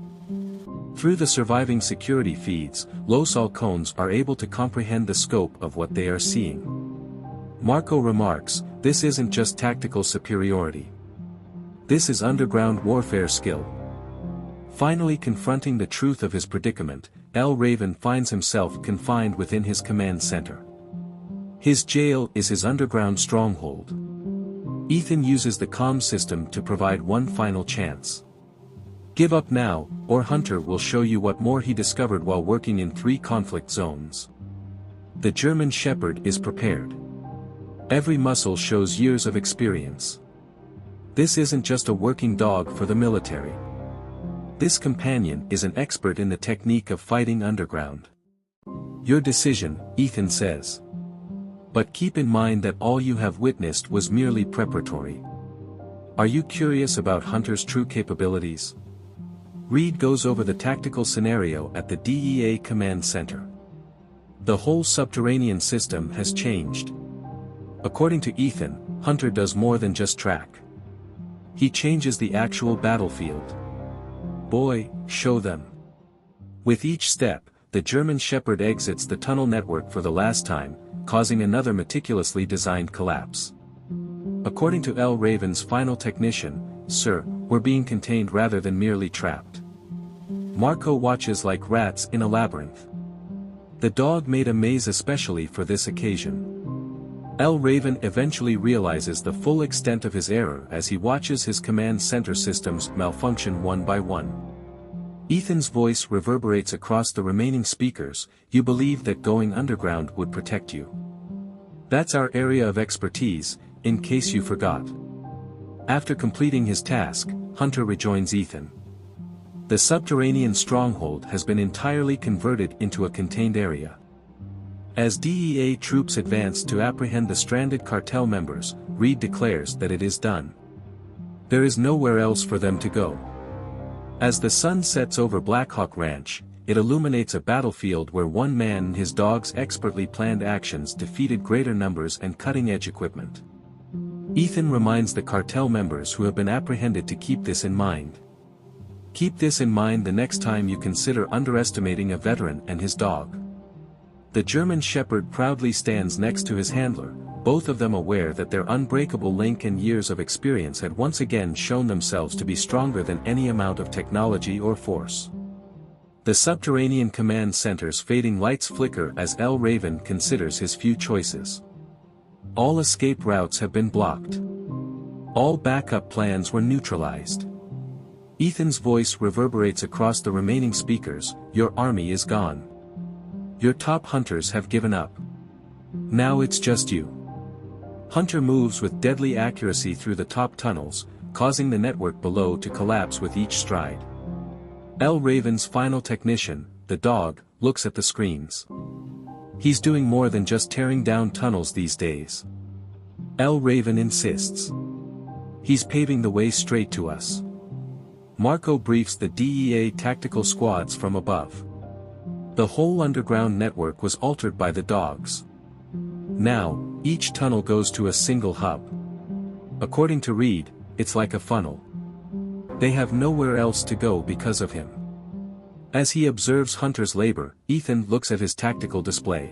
[SPEAKER 1] Through the surviving security feeds, Los Halcones are able to comprehend the scope of what they are seeing. Marco remarks, "This isn't just tactical superiority. This is underground warfare skill." Finally confronting the truth of his predicament, L. Raven finds himself confined within his command center. His jail is his underground stronghold. Ethan uses the comm system to provide one final chance. Give up now, or Hunter will show you what more he discovered while working in 3 conflict zones. The German Shepherd is prepared. Every muscle shows years of experience. This isn't just a working dog for the military. This companion is an expert in the technique of fighting underground. Your decision, Ethan says. But keep in mind that all you have witnessed was merely preparatory. Are you curious about Hunter's true capabilities? Reed goes over the tactical scenario at the DEA command center. The whole subterranean system has changed. According to Ethan, Hunter does more than just track. He changes the actual battlefield. Boy, show them. With each step, the German Shepherd exits the tunnel network for the last time, causing another meticulously designed collapse. According to L. Raven's final technician, "Sir, we're being contained rather than merely trapped." Marco watches like rats in a labyrinth. The dog made a maze especially for this occasion. L. Raven eventually realizes the full extent of his error as he watches his command center systems malfunction one by one. Ethan's voice reverberates across the remaining speakers. "You believe that going underground would protect you. That's our area of expertise, in case you forgot." After completing his task, Hunter rejoins Ethan. The subterranean stronghold has been entirely converted into a contained area. As DEA troops advance to apprehend the stranded cartel members, Reed declares that it is done. There is nowhere else for them to go. As the sun sets over Blackhawk Ranch, it illuminates a battlefield where one man and his dog's expertly planned actions defeated greater numbers and cutting-edge equipment. Ethan reminds the cartel members who have been apprehended to keep this in mind. Keep this in mind the next time you consider underestimating a veteran and his dog. The German Shepherd proudly stands next to his handler, both of them aware that their unbreakable link and years of experience had once again shown themselves to be stronger than any amount of technology or force. The subterranean command center's fading lights flicker as L. Raven considers his few choices. All escape routes have been blocked. All backup plans were neutralized. Ethan's voice reverberates across the remaining speakers. "Your army is gone. Your top hunters have given up. Now it's just you." Hunter moves with deadly accuracy through the top tunnels, causing the network below to collapse with each stride. L. Raven's final technician, the dog, looks at the screens. He's doing more than just tearing down tunnels these days. L. Raven insists. He's paving the way straight to us. Marco briefs the DEA tactical squads from above. The whole underground network was altered by the dogs. Now, each tunnel goes to a single hub. According to Reed, it's like a funnel. They have nowhere else to go because of him. As he observes Hunter's labor, Ethan looks at his tactical display.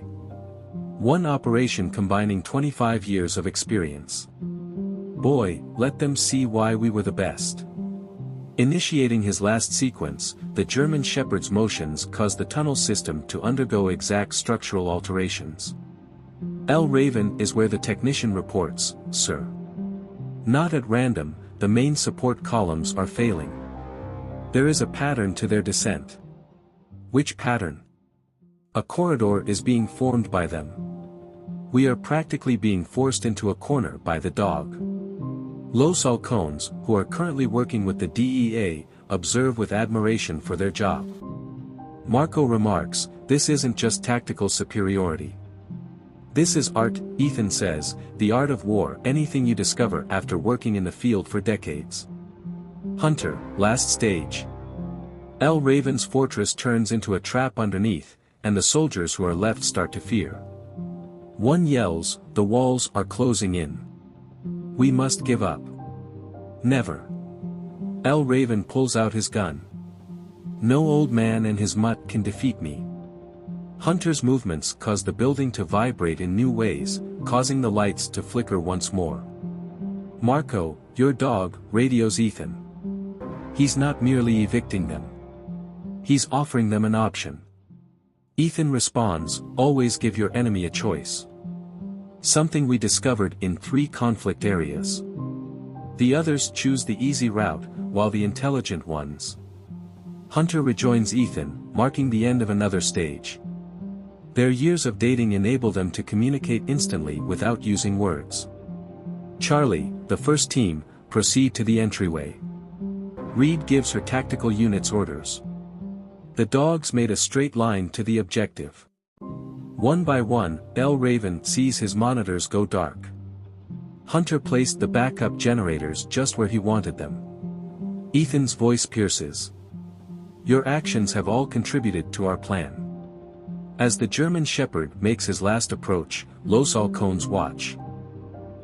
[SPEAKER 1] One operation combining 25 years of experience. Boy, let them see why we were the best. Initiating his last sequence, the German Shepherd's motions cause the tunnel system to undergo exact structural alterations. L. Raven is where the technician reports, "Sir." Not at random, the main support columns are failing. There is a pattern to their descent. Which pattern? A corridor is being formed by them. We are practically being forced into a corner by the dog. Los Halcones, who are currently working with the DEA, observe with admiration for their job. Marco remarks, "This isn't just tactical superiority. This is art," Ethan says, "the art of war, anything you discover after working in the field for decades." Hunter, last stage. L. Raven's fortress turns into a trap underneath, and the soldiers who are left start to fear. One yells, "The walls are closing in. We must give up." "Never." L. Raven pulls out his gun. "No old man and his mutt can defeat me." Hunter's movements cause the building to vibrate in new ways, causing the lights to flicker once more. "Marco, your dog," radios Ethan. He's not merely evicting them. He's offering them an option. Ethan responds, always give your enemy a choice. Something we discovered in 3 conflict areas. The others choose the easy route, while the intelligent ones. Hunter rejoins Ethan, marking the end of another stage. Their years of dating enable them to communicate instantly without using words. Charlie, the first team, proceed to the entryway. Reed gives her tactical units orders. The dogs made a straight line to the objective. One by one, L. Raven sees his monitors go dark. Hunter placed the backup generators just where he wanted them. Ethan's voice pierces. Your actions have all contributed to our plan. As the German Shepherd makes his last approach, Los Halcones watch.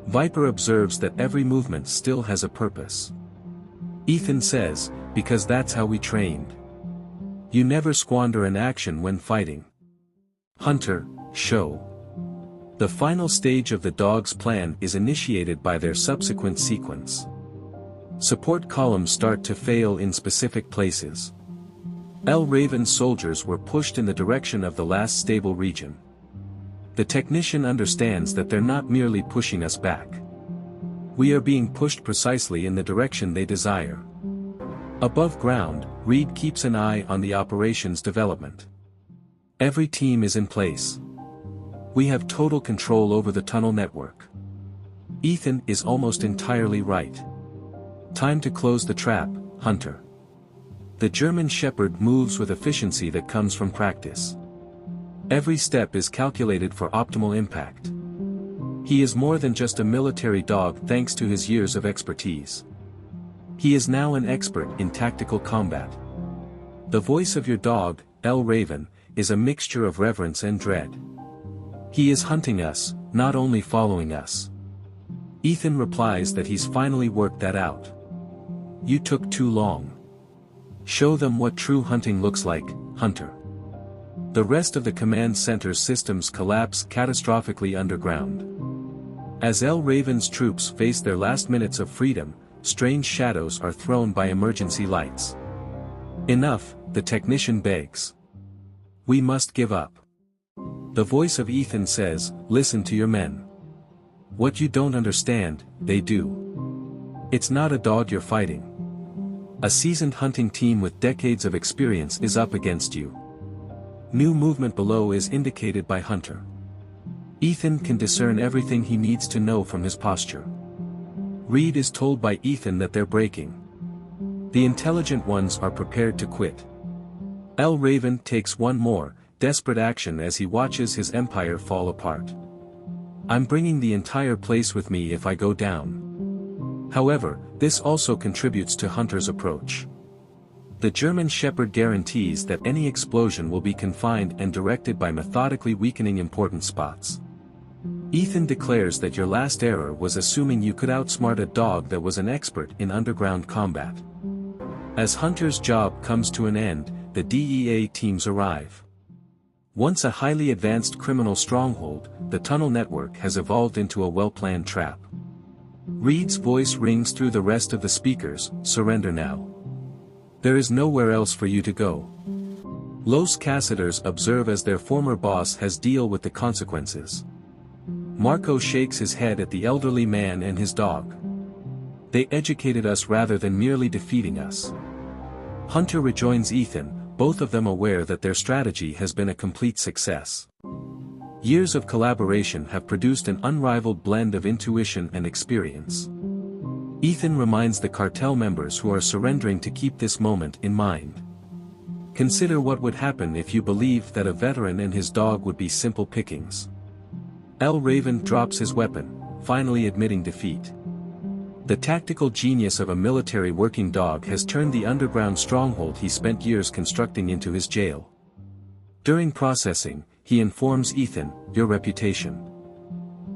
[SPEAKER 1] Viper observes that every movement still has a purpose. Ethan says, because that's how we trained. You never squander an action when fighting. Hunter, show. The final stage of the dog's plan is initiated by their subsequent sequence. Support columns start to fail in specific places. L. Raven's soldiers were pushed in the direction of the last stable region. The technician understands that they're not merely pushing us back. We are being pushed precisely in the direction they desire. Above ground, Reed keeps an eye on the operations development. Every team is in place. We have total control over the tunnel network. Ethan is almost entirely right. Time to close the trap, Hunter. The German Shepherd moves with efficiency that comes from practice. Every step is calculated for optimal impact. He is more than just a military dog thanks to his years of expertise. He is now an expert in tactical combat. The voice of your dog, L. Raven, is a mixture of reverence and dread. He is hunting us, not only following us. Ethan replies that he's finally worked that out. You took too long. Show them what true hunting looks like, Hunter. The rest of the command center's systems collapse catastrophically underground. As L. Raven's troops face their last minutes of freedom, strange shadows are thrown by emergency lights. Enough, the technician begs. We must give up. The voice of Ethan says, listen to your men. What you don't understand, they do. It's not a dog you're fighting. A seasoned hunting team with decades of experience is up against you. New movement below is indicated by Hunter. Ethan can discern everything he needs to know from his posture. Reed is told by Ethan that they're breaking. The intelligent ones are prepared to quit. L. Raven takes one more, desperate action as he watches his empire fall apart. I'm bringing the entire place with me if I go down. However, this also contributes to Hunter's approach. The German Shepherd guarantees that any explosion will be confined and directed by methodically weakening important spots. Ethan declares that your last error was assuming you could outsmart a dog that was an expert in underground combat. As Hunter's job comes to an end, the DEA teams arrive. Once a highly advanced criminal stronghold, the tunnel network has evolved into a well-planned trap. Reed's voice rings through the rest of the speakers, surrender now. There is nowhere else for you to go. Los Cazadores observe as their former boss has deal with the consequences. Marco shakes his head at the elderly man and his dog. They educated us rather than merely defeating us. Hunter rejoins Ethan, both of them aware that their strategy has been a complete success. Years of collaboration have produced an unrivaled blend of intuition and experience. Ethan reminds the cartel members who are surrendering to keep this moment in mind. Consider what would happen if you believed that a veteran and his dog would be simple pickings. L. Raven drops his weapon, finally admitting defeat. The tactical genius of a military working dog has turned the underground stronghold he spent years constructing into his jail. During processing, he informs Ethan, your reputation.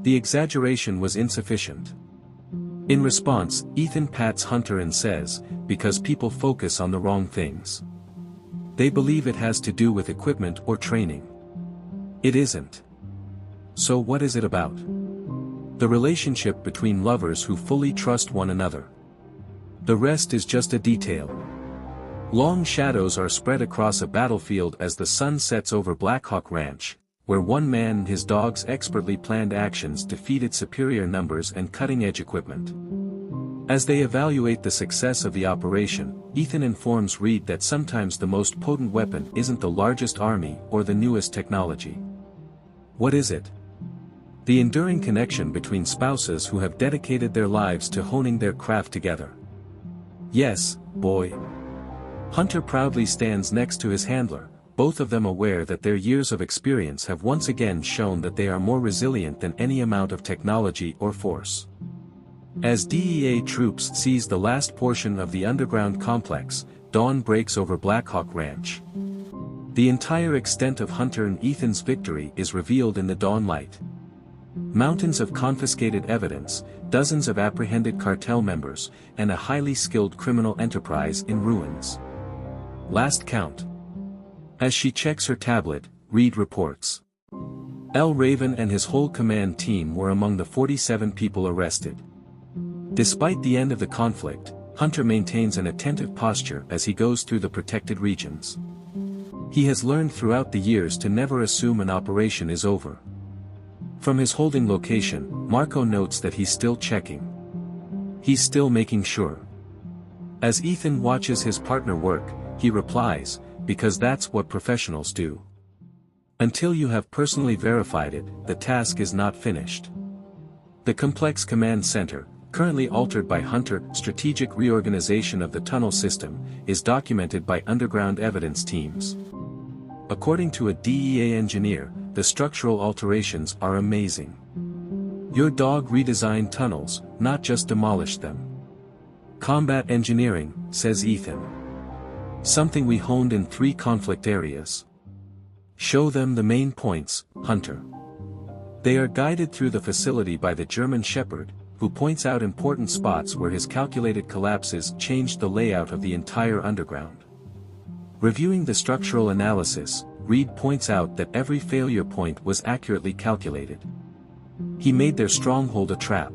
[SPEAKER 1] The exaggeration was insufficient. In response, Ethan pats Hunter and says, because people focus on the wrong things. They believe it has to do with equipment or training. It isn't. So what is it about? The relationship between lovers who fully trust one another. The rest is just a detail. Long shadows are spread across a battlefield as the sun sets over Blackhawk Ranch, where one man and his dog's expertly planned actions defeated superior numbers and cutting-edge equipment. As they evaluate the success of the operation, Ethan informs Reed that sometimes the most potent weapon isn't the largest army or the newest technology. What is it? The enduring connection between spouses who have dedicated their lives to honing their craft together. Yes, boy. Hunter proudly stands next to his handler, both of them aware that their years of experience have once again shown that they are more resilient than any amount of technology or force. As DEA troops seize the last portion of the underground complex, dawn breaks over Blackhawk Ranch. The entire extent of Hunter and Ethan's victory is revealed in the dawn light. Mountains of confiscated evidence, dozens of apprehended cartel members, and a highly skilled criminal enterprise in ruins. Last count. As she checks her tablet, Reed reports. L. Raven and his whole command team were among the 47 people arrested. Despite the end of the conflict, Hunter maintains an attentive posture as he goes through the protected regions. He has learned throughout the years to never assume an operation is over. From his holding location, Marco notes that he's still checking. He's still making sure. As Ethan watches his partner work, he replies, because that's what professionals do. Until you have personally verified it, the task is not finished. The complex command center, currently altered by Hunter's strategic reorganization of the tunnel system, is documented by underground evidence teams. According to a DEA engineer, the structural alterations are amazing. Your dog redesigned tunnels, not just demolished them. Combat engineering, says Ethan. Something we honed in 3 conflict areas. Show them the main points, Hunter. They are guided through the facility by the German Shepherd, who points out important spots where his calculated collapses changed the layout of the entire underground. Reviewing the structural analysis, Reed points out that every failure point was accurately calculated. He made their stronghold a trap.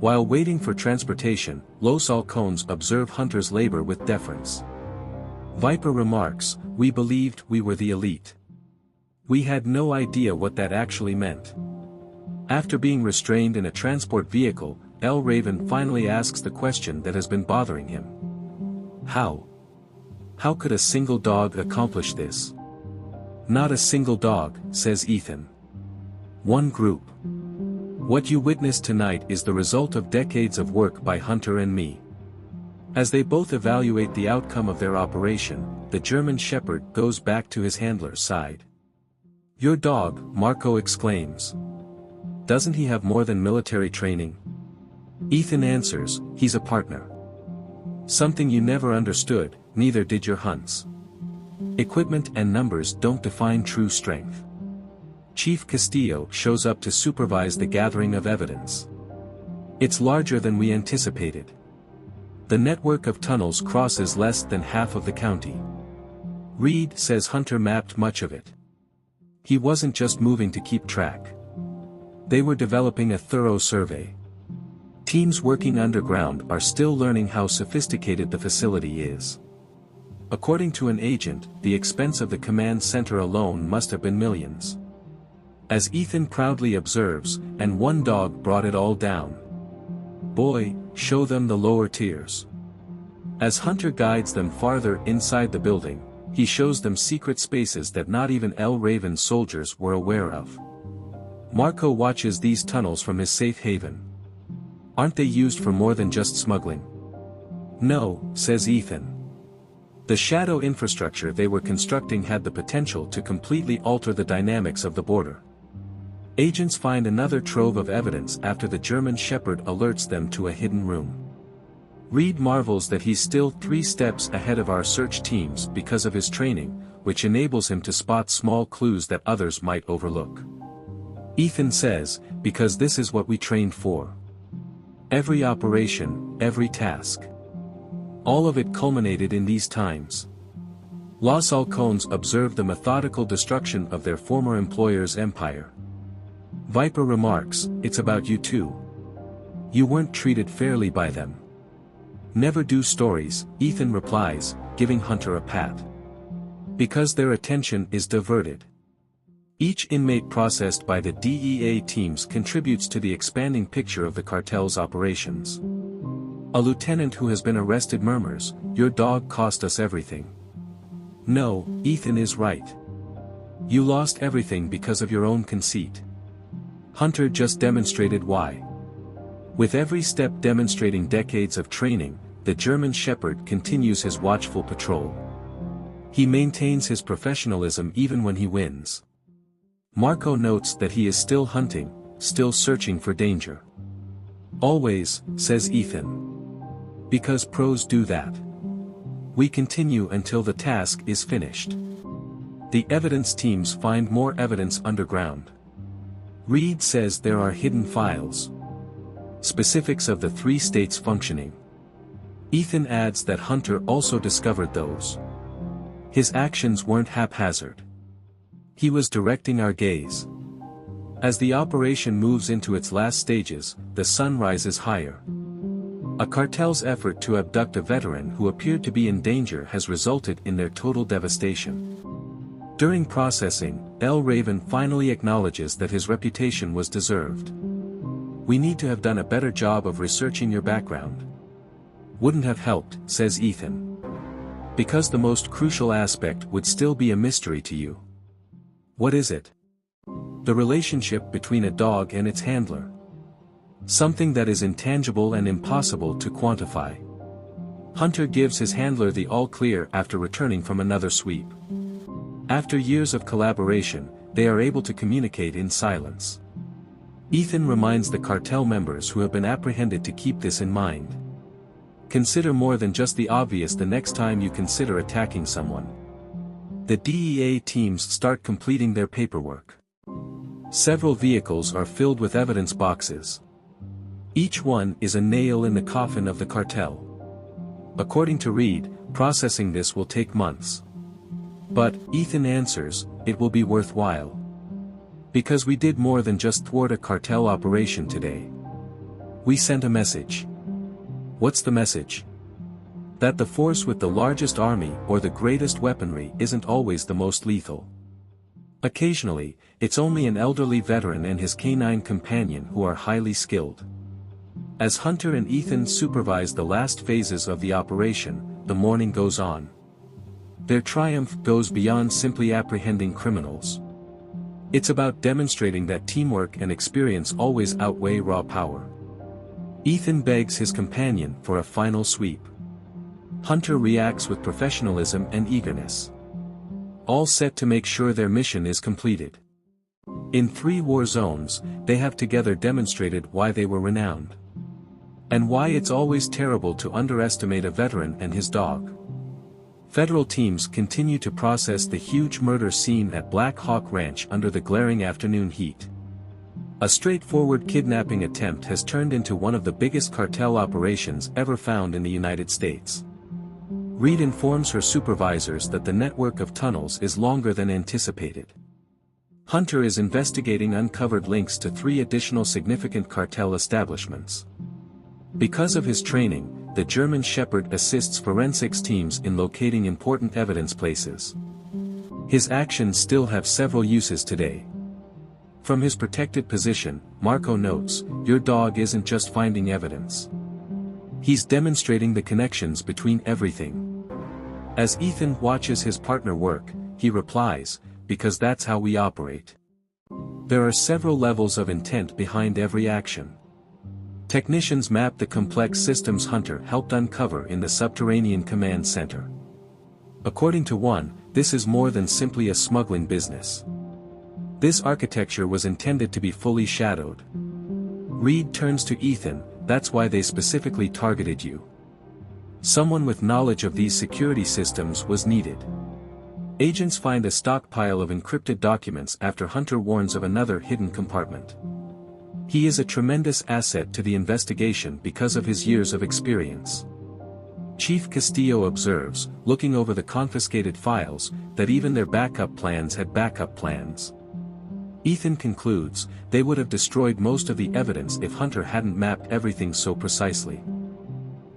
[SPEAKER 1] While waiting for transportation, Los Halcones observe Hunter's labor with deference. Viper remarks, "We believed we were the elite. We had no idea what that actually meant." After being restrained in a transport vehicle, L. Raven finally asks the question that has been bothering him. How? How could a single dog accomplish this? Not a single dog, says Ethan. One group. What you witnessed tonight is the result of decades of work by Hunter and me. As they both evaluate the outcome of their operation, the German Shepherd goes back to his handler's side. Your dog, Marco exclaims. Doesn't he have more than military training? Ethan answers, he's a partner. Something you never understood, neither did your hunts. Equipment and numbers don't define true strength. Chief Castillo shows up to supervise the gathering of evidence. It's larger than we anticipated. The network of tunnels crosses less than half of the county. Reed says Hunter mapped much of it. He wasn't just moving to keep track. They were developing a thorough survey. Teams working underground are still learning how sophisticated the facility is. According to an agent, the expense of the command center alone must have been millions. As Ethan proudly observes, and one dog brought it all down. Boy, show them the lower tiers. As Hunter guides them farther inside the building, he shows them secret spaces that not even L. Raven's soldiers were aware of. Marco watches these tunnels from his safe haven. Aren't they used for more than just smuggling? No, says Ethan. The shadow infrastructure they were constructing had the potential to completely alter the dynamics of the border. Agents find another trove of evidence after the German Shepherd alerts them to a hidden room. Reed marvels that he's still 3 steps ahead of our search teams because of his training, which enables him to spot small clues that others might overlook. Ethan says, because this is what we trained for. Every operation, every task. All of it culminated in these times. Los Halcones observed the methodical destruction of their former employer's empire. Viper remarks, it's about you too. You weren't treated fairly by them. Never do stories, Ethan replies, giving Hunter a pat. Because their attention is diverted. Each inmate processed by the DEA teams contributes to the expanding picture of the cartel's operations. A lieutenant who has been arrested murmurs, "Your dog cost us everything." No, Ethan is right. You lost everything because of your own conceit. Hunter just demonstrated why. With every step demonstrating decades of training, the German Shepherd continues his watchful patrol. He maintains his professionalism even when he wins. Marco notes that he is still hunting, still searching for danger. Always, says Ethan. Because pros do that. We continue until the task is finished. The evidence teams find more evidence underground. Reed says there are hidden files. Specifics of the 3 states functioning. Ethan adds that Hunter also discovered those. His actions weren't haphazard. He was directing our gaze. As the operation moves into its last stages, the sun rises higher. A cartel's effort to abduct a veteran who appeared to be in danger has resulted in their total devastation. During processing, El Raven finally acknowledges that his reputation was deserved. "We need to have done a better job of researching your background." "Wouldn't have helped," says Ethan. "Because the most crucial aspect would still be a mystery to you." What is it? The relationship between a dog and its handler. Something that is intangible and impossible to quantify. Hunter gives his handler the all-clear after returning from another sweep. After years of collaboration, they are able to communicate in silence. Ethan reminds the cartel members who have been apprehended to keep this in mind. Consider more than just the obvious the next time you consider attacking someone. The DEA teams start completing their paperwork. Several vehicles are filled with evidence boxes. Each one is a nail in the coffin of the cartel. According to Reed, processing this will take months. But, Ethan answers, it will be worthwhile. Because we did more than just thwart a cartel operation today. We sent a message. What's the message? That the force with the largest army or the greatest weaponry isn't always the most lethal. Occasionally, it's only an elderly veteran and his canine companion who are highly skilled. As Hunter and Ethan supervise the last phases of the operation, the morning goes on. Their triumph goes beyond simply apprehending criminals. It's about demonstrating that teamwork and experience always outweigh raw power. Ethan begs his companion for a final sweep. Hunter reacts with professionalism and eagerness. All set to make sure their mission is completed. In 3 war zones, they have together demonstrated why they were renowned. And why it's always terrible to underestimate a veteran and his dog. Federal teams continue to process the huge murder scene at Black Hawk Ranch under the glaring afternoon heat. A straightforward kidnapping attempt has turned into one of the biggest cartel operations ever found in the United States. Reed informs her supervisors that the network of tunnels is longer than anticipated. Hunter is investigating uncovered links to 3 additional significant cartel establishments. Because of his training, the German Shepherd assists forensics teams in locating important evidence places. His actions still have several uses today. From his protected position, Marco notes, "Your dog isn't just finding evidence. He's demonstrating the connections between everything." As Ethan watches his partner work, he replies, "Because that's how we operate." There are several levels of intent behind every action. Technicians map the complex systems Hunter helped uncover in the subterranean command center. According to one, this is more than simply a smuggling business. This architecture was intended to be fully shadowed. Reed turns to Ethan, "That's why they specifically targeted you. Someone with knowledge of these security systems was needed." Agents find a stockpile of encrypted documents after Hunter warns of another hidden compartment. He is a tremendous asset to the investigation because of his years of experience. Chief Castillo observes, looking over the confiscated files, that even their backup plans had backup plans. Ethan concludes, they would have destroyed most of the evidence if Hunter hadn't mapped everything so precisely.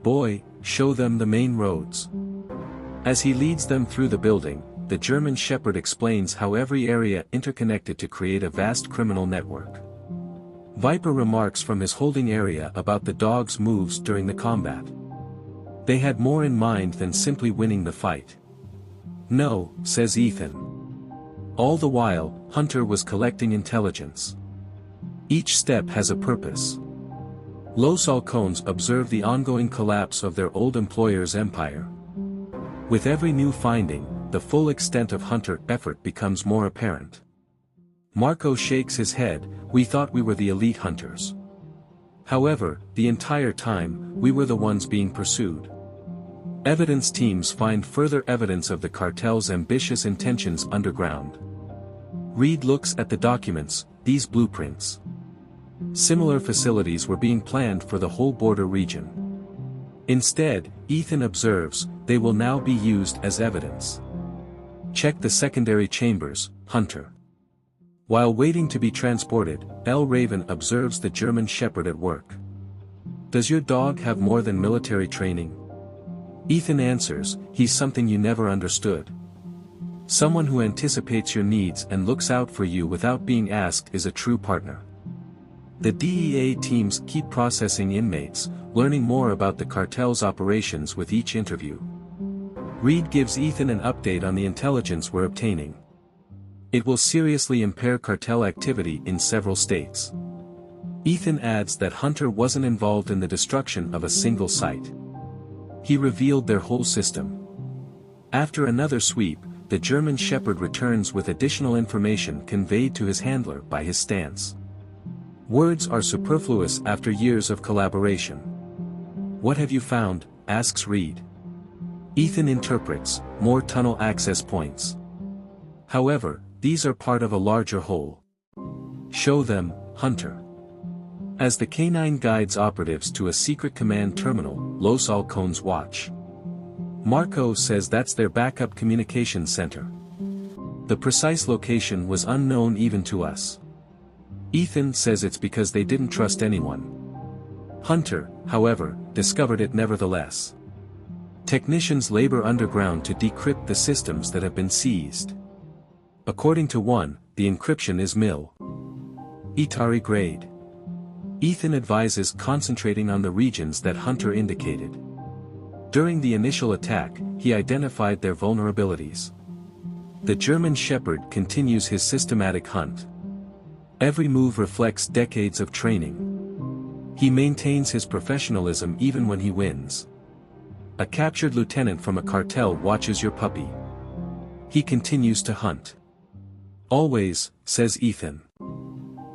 [SPEAKER 1] "Boy, show them the main roads." As he leads them through the building, the German Shepherd explains how every area interconnected to create a vast criminal network. Viper remarks from his holding area about the dog's moves during the combat. They had more in mind than simply winning the fight. No, says Ethan. All the while, Hunter was collecting intelligence. Each step has a purpose. Los Halcones observe the ongoing collapse of their old employer's empire. With every new finding, the full extent of Hunter's effort becomes more apparent. Marco shakes his head. We thought we were the elite hunters. However, the entire time, we were the ones being pursued. Evidence teams find further evidence of the cartel's ambitious intentions underground. Reed looks at the documents, these blueprints. Similar facilities were being planned for the whole border region. Instead, Ethan observes, they will now be used as evidence. Check the secondary chambers, Hunter. While waiting to be transported, L. Raven observes the German Shepherd at work. Does your dog have more than military training? Ethan answers, he's something you never understood. Someone who anticipates your needs and looks out for you without being asked is a true partner. The DEA teams keep processing inmates, learning more about the cartel's operations with each interview. Reed gives Ethan an update on the intelligence we're obtaining. It will seriously impair cartel activity in several states. Ethan adds that Hunter wasn't involved in the destruction of a single site. He revealed their whole system. After another sweep, the German Shepherd returns with additional information conveyed to his handler by his stance. Words are superfluous after years of collaboration. What have you found? Asks Reed. Ethan interprets, more tunnel access points. However, these are part of a larger whole. Show them, Hunter. As the K9 guides operatives to a secret command terminal, Los Halcones watch. Marco says that's their backup communication center. The precise location was unknown even to us. Ethan says it's because they didn't trust anyone. Hunter, however, discovered it nevertheless. Technicians labor underground to decrypt the systems that have been seized. According to one, the encryption is mil. Itari grade. Ethan advises concentrating on the regions that Hunter indicated. During the initial attack, he identified their vulnerabilities. The German Shepherd continues his systematic hunt. Every move reflects decades of training. He maintains his professionalism even when he wins. A captured lieutenant from a cartel watches your puppy. He continues to hunt. Always, says Ethan.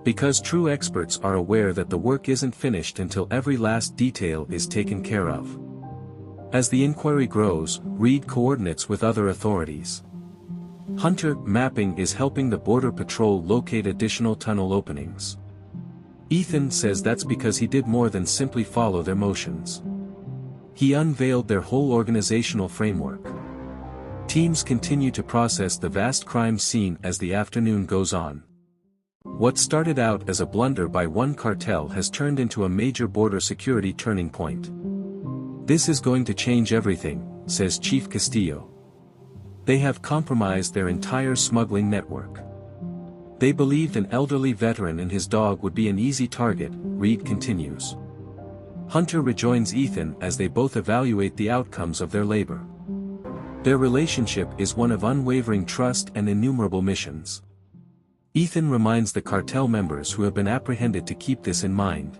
[SPEAKER 1] Because true experts are aware that the work isn't finished until every last detail is taken care of. As the inquiry grows, Reed coordinates with other authorities. Hunter mapping is helping the Border Patrol locate additional tunnel openings. Ethan says that's because he did more than simply follow their motions. He unveiled their whole organizational framework. Teams continue to process the vast crime scene as the afternoon goes on. What started out as a blunder by one cartel has turned into a major border security turning point. This is going to change everything, says Chief Castillo. They have compromised their entire smuggling network. They believed an elderly veteran and his dog would be an easy target, Reed continues. Hunter rejoins Ethan as they both evaluate the outcomes of their labor. Their relationship is one of unwavering trust and innumerable missions. Ethan reminds the cartel members who have been apprehended to keep this in mind.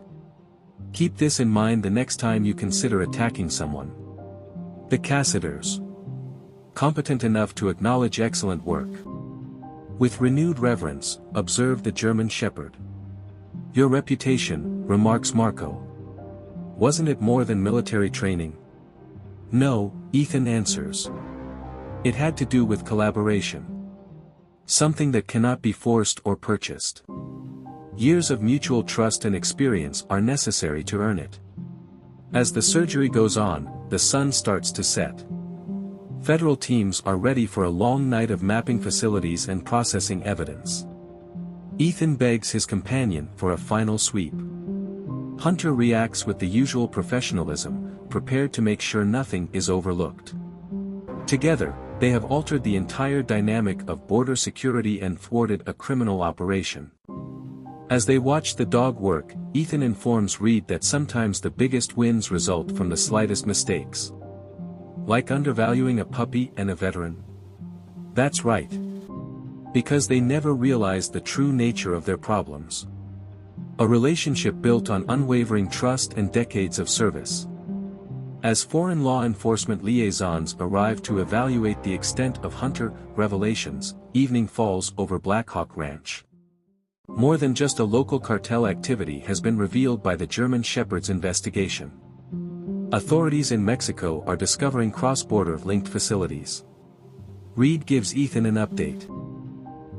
[SPEAKER 1] Keep this in mind the next time you consider attacking someone. The Cassaders. Competent enough to acknowledge excellent work. With renewed reverence, observe the German Shepherd. Your reputation, remarks Marco. Wasn't it more than military training? No, Ethan answers. It had to do with collaboration. Something that cannot be forced or purchased. Years of mutual trust and experience are necessary to earn it. As the surgery goes on, the sun starts to set. Federal teams are ready for a long night of mapping facilities and processing evidence. Ethan begs his companion for a final sweep. Hunter reacts with the usual professionalism, prepared to make sure nothing is overlooked. Together, they have altered the entire dynamic of border security and thwarted a criminal operation. As they watch the dog work, Ethan informs Reed that sometimes the biggest wins result from the slightest mistakes. Like undervaluing a puppy and a veteran? That's right. Because they never realized the true nature of their problems. A relationship built on unwavering trust and decades of service. As foreign law enforcement liaisons arrive to evaluate the extent of Hunter revelations, evening falls over Black Hawk Ranch. More than just a local cartel activity has been revealed by the German Shepherd's investigation. Authorities in Mexico are discovering cross-border linked facilities. Reed gives Ethan an update.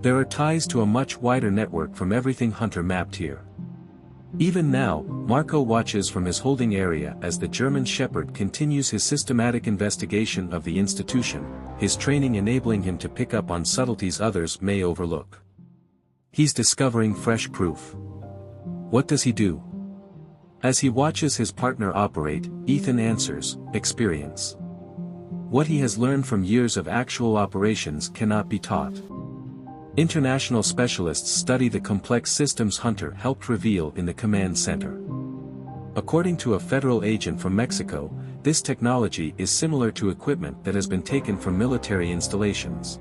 [SPEAKER 1] There are ties to a much wider network from everything Hunter mapped here. Even now, Marco watches from his holding area as the German Shepherd continues his systematic investigation of the institution, his training enabling him to pick up on subtleties others may overlook. He's discovering fresh proof. What does he do? As he watches his partner operate, Ethan answers, experience. What he has learned from years of actual operations cannot be taught. International specialists study the complex systems Hunter helped reveal in the command center. According to a federal agent from Mexico, this technology is similar to equipment that has been taken from military installations.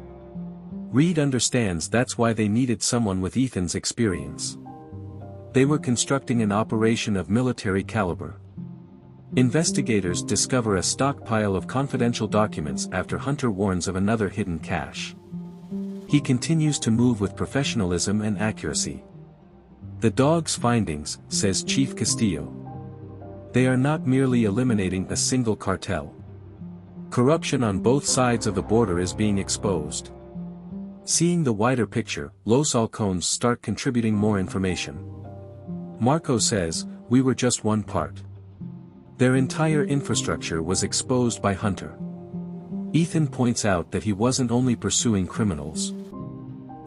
[SPEAKER 1] Reed understands that's why they needed someone with Ethan's experience. They were constructing an operation of military caliber. Investigators discover a stockpile of confidential documents after Hunter warns of another hidden cache. He continues to move with professionalism and accuracy. The dog's findings, says Chief Castillo. They are not merely eliminating a single cartel. Corruption on both sides of the border is being exposed. Seeing the wider picture, Los Halcones start contributing more information. Marco says, we were just one part. Their entire infrastructure was exposed by Hunter. Ethan points out that he wasn't only pursuing criminals.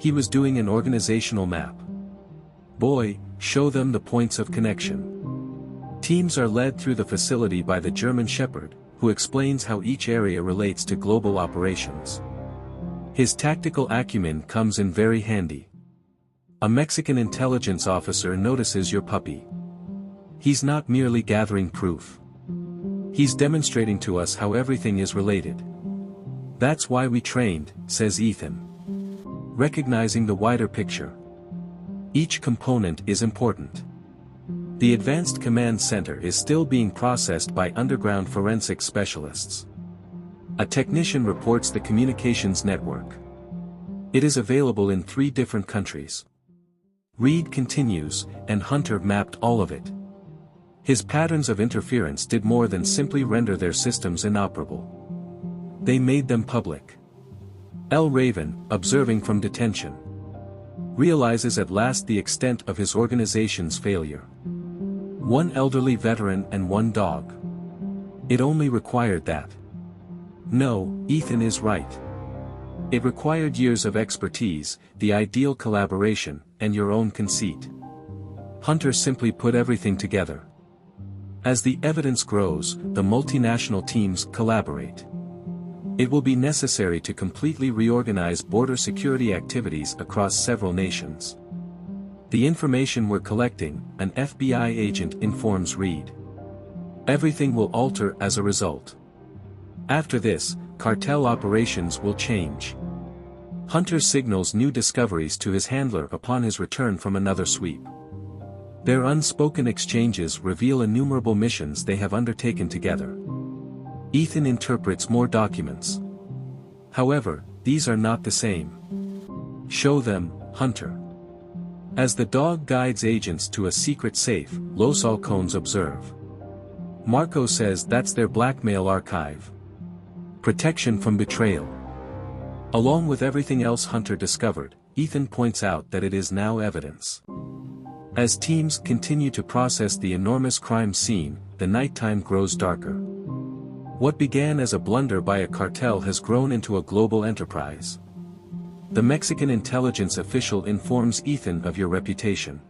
[SPEAKER 1] He was doing an organizational map. Boy, show them the points of connection. Teams are led through the facility by the German Shepherd, who explains how each area relates to global operations. His tactical acumen comes in very handy. A Mexican intelligence officer notices your puppy. He's not merely gathering proof. He's demonstrating to us how everything is related. That's why we trained, says Ethan. Recognizing the wider picture. Each component is important. The Advanced Command Center is still being processed by underground forensic specialists. A technician reports the communications network. It is available in 3 different countries. Reed continues, and Hunter mapped all of it. His patterns of interference did more than simply render their systems inoperable. They made them public. L. Raven, observing from detention, realizes at last the extent of his organization's failure. 1 elderly veteran and 1 dog. It only required that. No, Ethan is right. It required years of expertise, the ideal collaboration, and your own conceit. Hunter simply put everything together. As the evidence grows, the multinational teams collaborate. It will be necessary to completely reorganize border security activities across several nations. The information we're collecting, an FBI agent informs Reed. Everything will alter as a result. After this, cartel operations will change. Hunter signals new discoveries to his handler upon his return from another sweep. Their unspoken exchanges reveal innumerable missions they have undertaken together. Ethan interprets more documents. However, these are not the same. Show them, Hunter. As the dog guides agents to a secret safe, Los Halcones observe. Marco says that's their blackmail archive. Protection from betrayal. Along with everything else Hunter discovered, Ethan points out that it is now evidence. As teams continue to process the enormous crime scene, the nighttime grows darker. What began as a blunder by a cartel has grown into a global enterprise. The Mexican intelligence official informs Ethan of your reputation.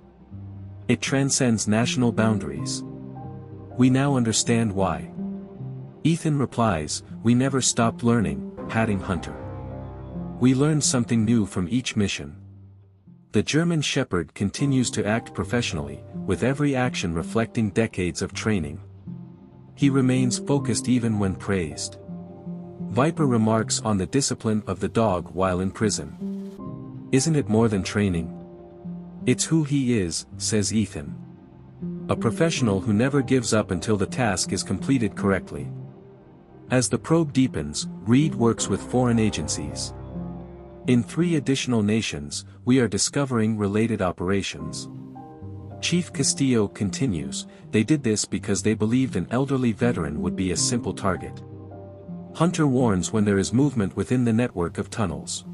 [SPEAKER 1] It transcends national boundaries. We now understand why. Ethan replies, we never stopped learning, patting Hunter. We learn something new from each mission. The German Shepherd continues to act professionally, with every action reflecting decades of training. He remains focused even when praised. Viper remarks on the discipline of the dog while in prison. "Isn't it more than training? It's who he is," says Ethan. A professional who never gives up until the task is completed correctly. As the probe deepens, Reed works with foreign agencies. In 3 additional nations, we are discovering related operations. Chief Castillo continues, "They did this because they believed an elderly veteran would be a simple target." Hunter warns when there is movement within the network of tunnels.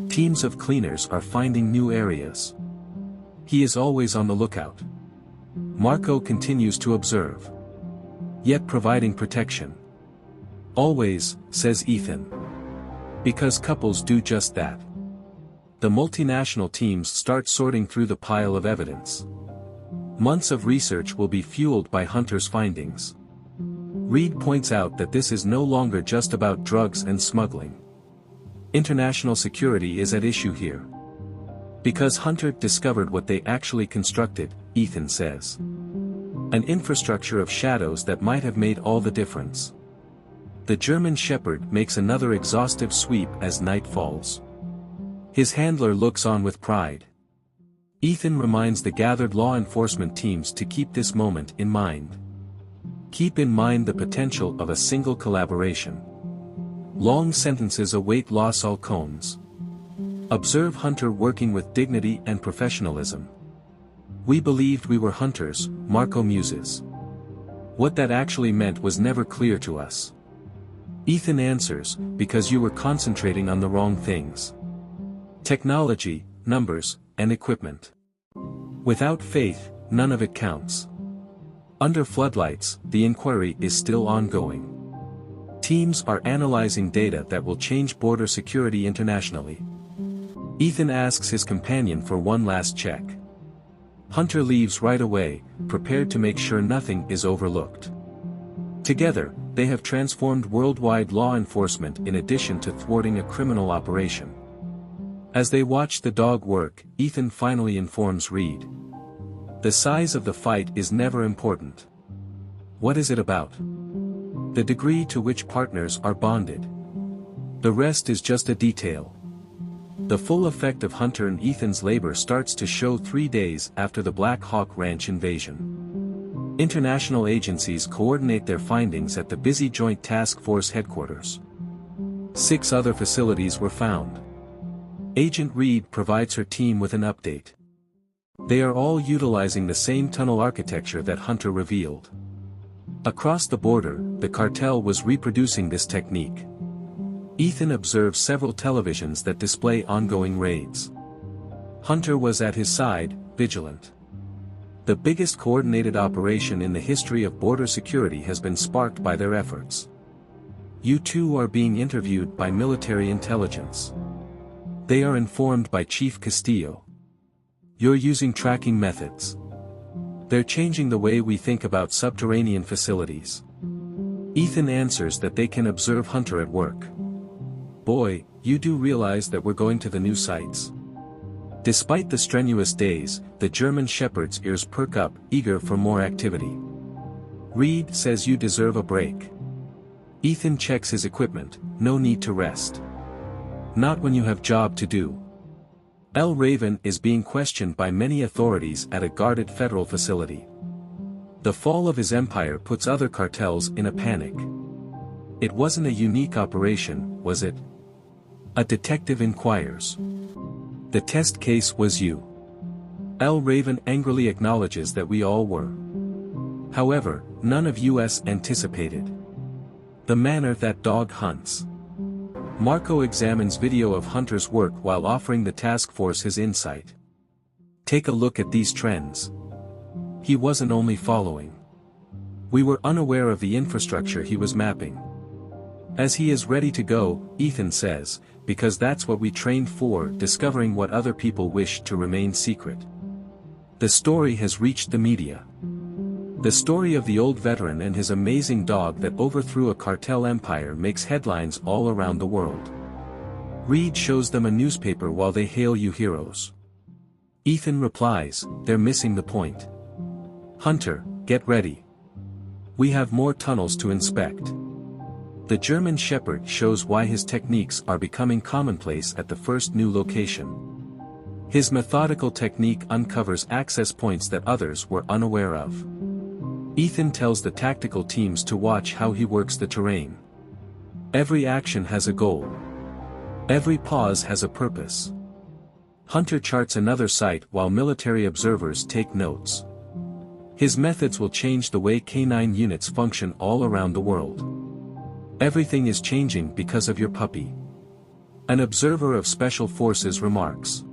[SPEAKER 1] Teams of cleaners are finding new areas. He is always on the lookout. Marco continues to observe, yet providing protection. "Always," says Ethan. Because couples do just that. The multinational teams start sorting through the pile of evidence. Months of research will be fueled by Hunter's findings. Reed points out that this is no longer just about drugs and smuggling. International security is at issue here. Because Hunter discovered what they actually constructed, Ethan says. An infrastructure of shadows that might have made all the difference. The German Shepherd makes another exhaustive sweep as night falls. His handler looks on with pride. Ethan reminds the gathered law enforcement teams to keep this moment in mind. Keep in mind the potential of a single collaboration. Long sentences await Los Halcones. Observe Hunter working with dignity and professionalism. "We believed we were hunters," Marco muses. "What that actually meant was never clear to us." Ethan answers, "Because you were concentrating on the wrong things. Technology, numbers, and equipment. Without faith, none of it counts." Under floodlights, the inquiry is still ongoing. Teams are analyzing data that will change border security internationally. Ethan asks his companion for one last check. Hunter leaves right away, prepared to make sure nothing is overlooked. Together, they have transformed worldwide law enforcement in addition to thwarting a criminal operation. As they watch the dog work, Ethan finally informs Reed. The size of the fight is never important. What is it about? The degree to which partners are bonded. The rest is just a detail. The full effect of Hunter and Ethan's labor starts to show 3 days after the Black Hawk Ranch invasion. International agencies coordinate their findings at the busy Joint Task Force headquarters. 6 other facilities were found. Agent Reed provides her team with an update. They are all utilizing the same tunnel architecture that Hunter revealed. Across the border, the cartel was reproducing this technique. Ethan observes several televisions that display ongoing raids. Hunter was at his side, vigilant. The biggest coordinated operation in the history of border security has been sparked by their efforts. You two are being interviewed by military intelligence. They are informed by Chief Castillo. You're using tracking methods. They're changing the way we think about subterranean facilities. Ethan answers that they can observe Hunter at work. Boy, you do realize that we're going to the new sites. Despite the strenuous days, the German Shepherd's ears perk up, eager for more activity. Reed says you deserve a break. Ethan checks his equipment, no need to rest. Not when you have job to do. El Raven is being questioned by many authorities at a guarded federal facility. The fall of his empire puts other cartels in a panic. It wasn't a unique operation, was it? A detective inquires. The test case was you. El Raven angrily acknowledges that we all were. However, none of us anticipated the manner that dog hunts. Marco examines video of Hunter's work while offering the task force his insight. Take a look at these trends. He wasn't only following. We were unaware of the infrastructure he was mapping. As he is ready to go, Ethan says, because that's what we trained for, discovering what other people wish to remain secret. The story has reached the media. The story of the old veteran and his amazing dog that overthrew a cartel empire makes headlines all around the world. Reed shows them a newspaper while they hail you heroes. Ethan replies, "They're missing the point. Hunter, get ready. We have more tunnels to inspect." The German Shepherd shows why his techniques are becoming commonplace at the first new location. His methodical technique uncovers access points that others were unaware of. Ethan tells the tactical teams to watch how he works the terrain. Every action has a goal. Every pause has a purpose. Hunter charts another site while military observers take notes. His methods will change the way canine units function all around the world. Everything is changing because of your puppy. An observer of Special Forces remarks.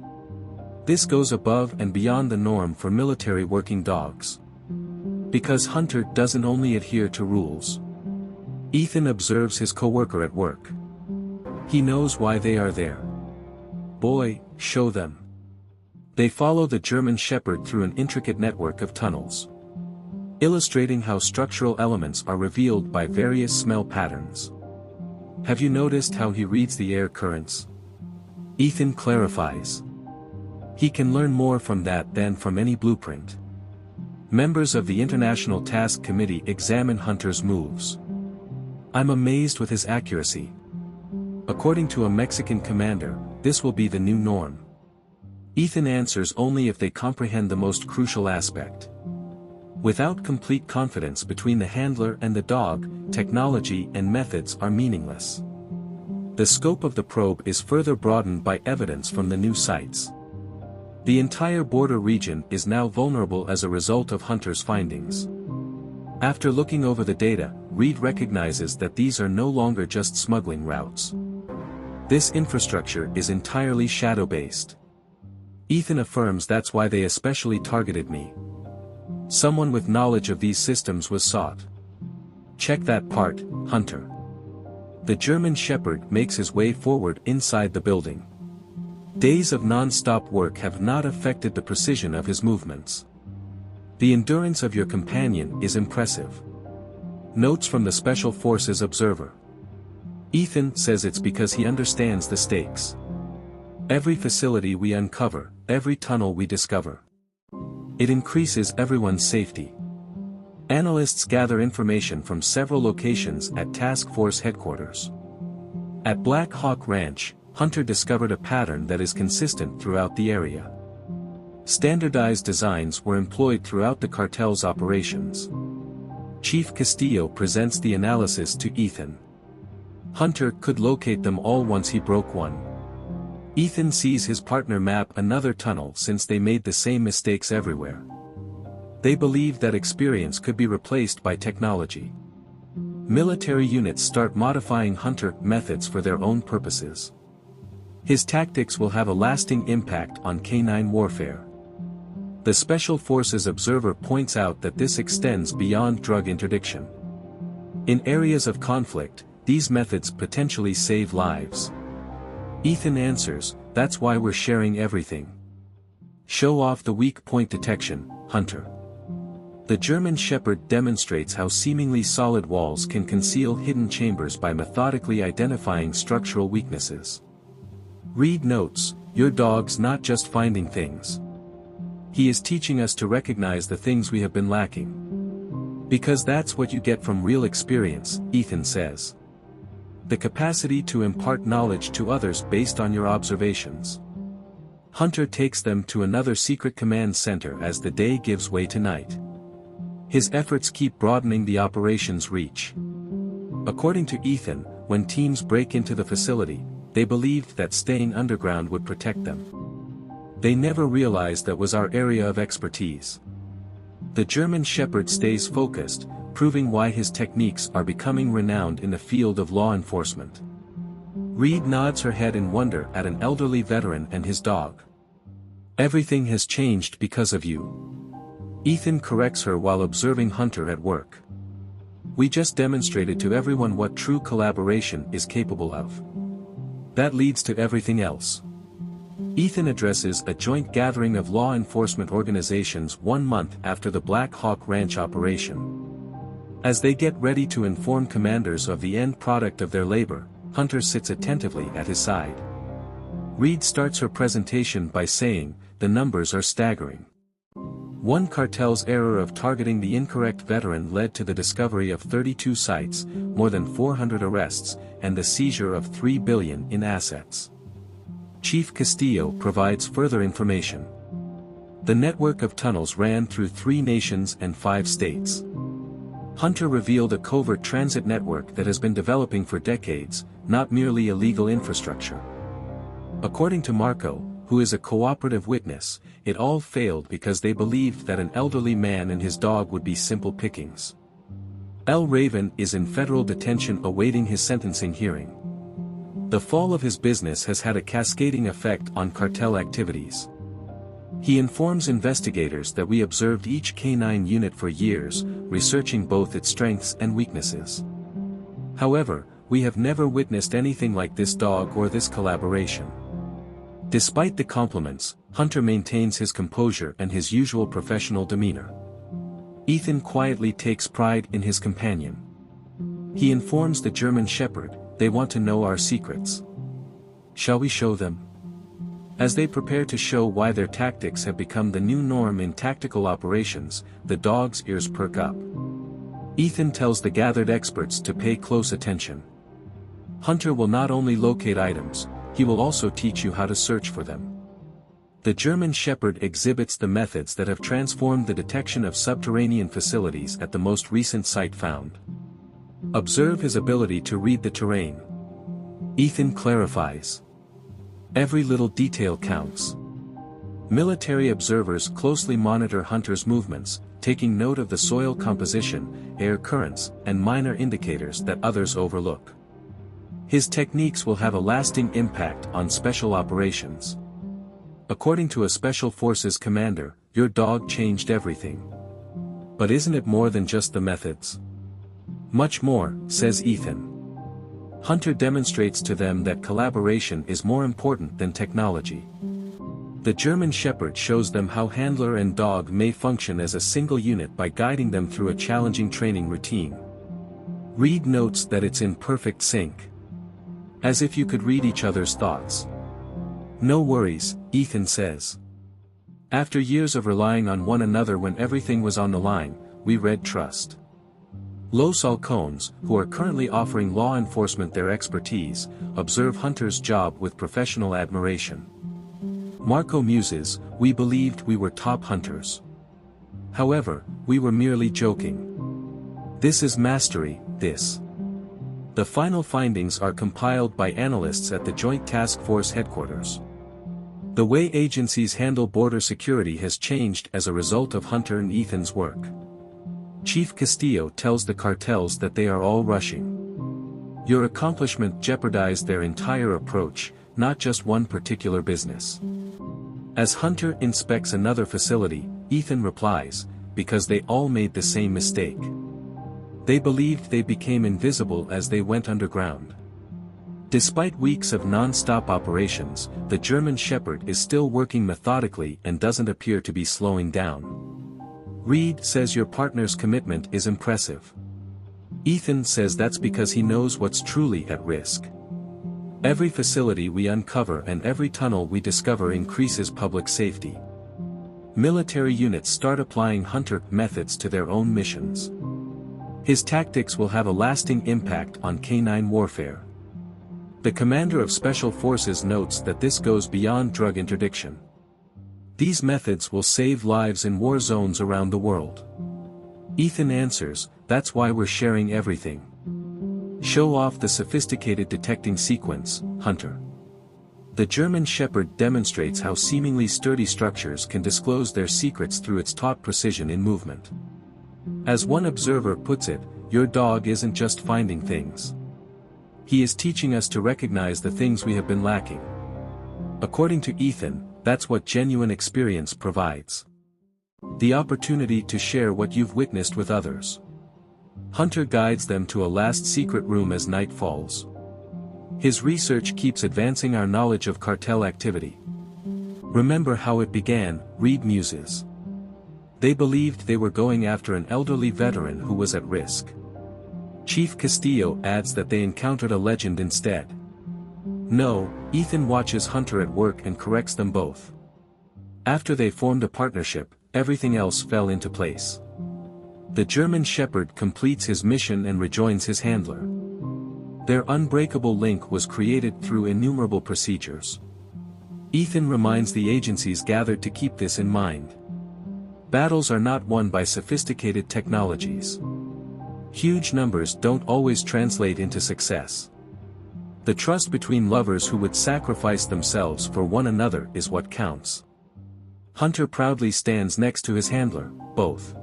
[SPEAKER 1] This goes above and beyond the norm for military working dogs. Because Hunter doesn't only adhere to rules. Ethan observes his coworker at work. He knows why they are there. Boy, show them. They follow the German Shepherd through an intricate network of tunnels, illustrating how structural elements are revealed by various smell patterns. Have you noticed how he reads the air currents? Ethan clarifies. He can learn more from that than from any blueprint. Members of the International Task Committee examine Hunter's moves. I'm amazed with his accuracy. According to a Mexican commander, this will be the new norm. Ethan answers only if they comprehend the most crucial aspect. Without complete confidence between the handler and the dog, technology and methods are meaningless. The scope of the probe is further broadened by evidence from the new sites. The entire border region is now vulnerable as a result of Hunter's findings. After looking over the data, Reed recognizes that these are no longer just smuggling routes. This infrastructure is entirely shadow-based. Ethan affirms that's why they especially targeted me. Someone with knowledge of these systems was sought. Check that part, Hunter. The German Shepherd makes his way forward inside the building. Days of non-stop work have not affected the precision of his movements. The endurance of your companion is impressive. Notes from the Special Forces observer. Ethan says it's because he understands the stakes. Every facility we uncover, every tunnel we discover. It increases everyone's safety. Analysts gather information from several locations at Task Force headquarters. At Black Hawk Ranch, Hunter discovered a pattern that is consistent throughout the area. Standardized designs were employed throughout the cartel's operations. Chief Castillo presents the analysis to Ethan. Hunter could locate them all once he broke one. Ethan sees his partner map another tunnel since they made the same mistakes everywhere. They believe that experience could be replaced by technology. Military units start modifying Hunter methods for their own purposes. His tactics will have a lasting impact on canine warfare. The Special Forces observer points out that this extends beyond drug interdiction. In areas of conflict, these methods potentially save lives. Ethan answers, that's why we're sharing everything. Show off the weak point detection, Hunter. The German Shepherd demonstrates how seemingly solid walls can conceal hidden chambers by methodically identifying structural weaknesses. Reed notes, your dog's not just finding things. He is teaching us to recognize the things we have been lacking. Because that's what you get from real experience, Ethan says. The capacity to impart knowledge to others based on your observations. Hunter takes them to another secret command center as the day gives way to night. His efforts keep broadening the operation's reach. According to Ethan, when teams break into the facility, they believed that staying underground would protect them. They never realized that was our area of expertise. The German Shepherd stays focused, proving why his techniques are becoming renowned in the field of law enforcement. Reed nods her head in wonder at an elderly veteran and his dog. Everything has changed because of you. Ethan corrects her while observing Hunter at work. We just demonstrated to everyone what true collaboration is capable of. That leads to everything else. Ethan addresses a joint gathering of law enforcement organizations 1 month after the Black Hawk Ranch operation. As they get ready to inform commanders of the end product of their labor, Hunter sits attentively at his side. Reed starts her presentation by saying, "The numbers are staggering. One cartel's error of targeting the incorrect veteran led to the discovery of 32 sites, more than 400 arrests, and the seizure of $3 billion in assets." Chief Castillo provides further information. The network of tunnels ran through 3 nations and 5 states. Hunter revealed a covert transit network that has been developing for decades, not merely illegal infrastructure. According to Marco, who is a cooperative witness, it all failed because they believed that an elderly man and his dog would be simple pickings. El Raven is in federal detention awaiting his sentencing hearing. The fall of his business has had a cascading effect on cartel activities. He informs investigators that we observed each canine unit for years, researching both its strengths and weaknesses. However, we have never witnessed anything like this dog or this collaboration. Despite the compliments, Hunter maintains his composure and his usual professional demeanor. Ethan quietly takes pride in his companion. He informs the German Shepherd, "They want to know our secrets. Shall we show them?" As they prepare to show why their tactics have become the new norm in tactical operations, the dog's ears perk up. Ethan tells the gathered experts to pay close attention. Hunter will not only locate items, he will also teach you how to search for them. The German Shepherd exhibits the methods that have transformed the detection of subterranean facilities at the most recent site found. Observe his ability to read the terrain. Ethan clarifies. Every little detail counts. Military observers closely monitor Hunter's movements, taking note of the soil composition, air currents, and minor indicators that others overlook. His techniques will have a lasting impact on special operations. According to a Special Forces commander, your dog changed everything. But isn't it more than just the methods? Much more, says Ethan. Hunter demonstrates to them that collaboration is more important than technology. The German Shepherd shows them how handler and dog may function as a single unit by guiding them through a challenging training routine. Reed notes that it's in perfect sync. As if you could read each other's thoughts. No worries, Ethan says. After years of relying on one another when everything was on the line, we read trust. Los Halcones, who are currently offering law enforcement their expertise, observe Hunter's job with professional admiration. Marco muses, we believed we were top hunters. However, we were merely joking. This is mastery, this. The final findings are compiled by analysts at the Joint Task Force headquarters. The way agencies handle border security has changed as a result of Hunter and Ethan's work. Chief Castillo tells the cartels that they are all rushing. Your accomplishment jeopardized their entire approach, not just one particular business. As Hunter inspects another facility, Ethan replies, because they all made the same mistake. They believed they became invisible as they went underground. Despite weeks of non-stop operations, the German Shepherd is still working methodically and doesn't appear to be slowing down. Reed says your partner's commitment is impressive. Ethan says that's because he knows what's truly at risk. Every facility we uncover and every tunnel we discover increases public safety. Military units start applying Hunter methods to their own missions. His tactics will have a lasting impact on canine warfare. The commander of Special Forces notes that this goes beyond drug interdiction. These methods will save lives in war zones around the world. Ethan answers, that's why we're sharing everything. Show off the sophisticated detecting sequence, Hunter. The German Shepherd demonstrates how seemingly sturdy structures can disclose their secrets through its taut precision in movement. As one observer puts it, your dog isn't just finding things. He is teaching us to recognize the things we have been lacking. According to Ethan, that's what genuine experience provides. The opportunity to share what you've witnessed with others. Hunter guides them to a last secret room as night falls. His research keeps advancing our knowledge of cartel activity. Remember how it began, Reed muses. They believed they were going after an elderly veteran who was at risk. Chief Castillo adds that they encountered a legend instead. No, Ethan watches Hunter at work and corrects them both. After they formed a partnership, everything else fell into place. The German Shepherd completes his mission and rejoins his handler. Their unbreakable link was created through innumerable procedures. Ethan reminds the agencies gathered to keep this in mind. Battles are not won by sophisticated technologies. Huge numbers don't always translate into success. The trust between lovers who would sacrifice themselves for one another is what counts. Hunter proudly stands next to his handler, both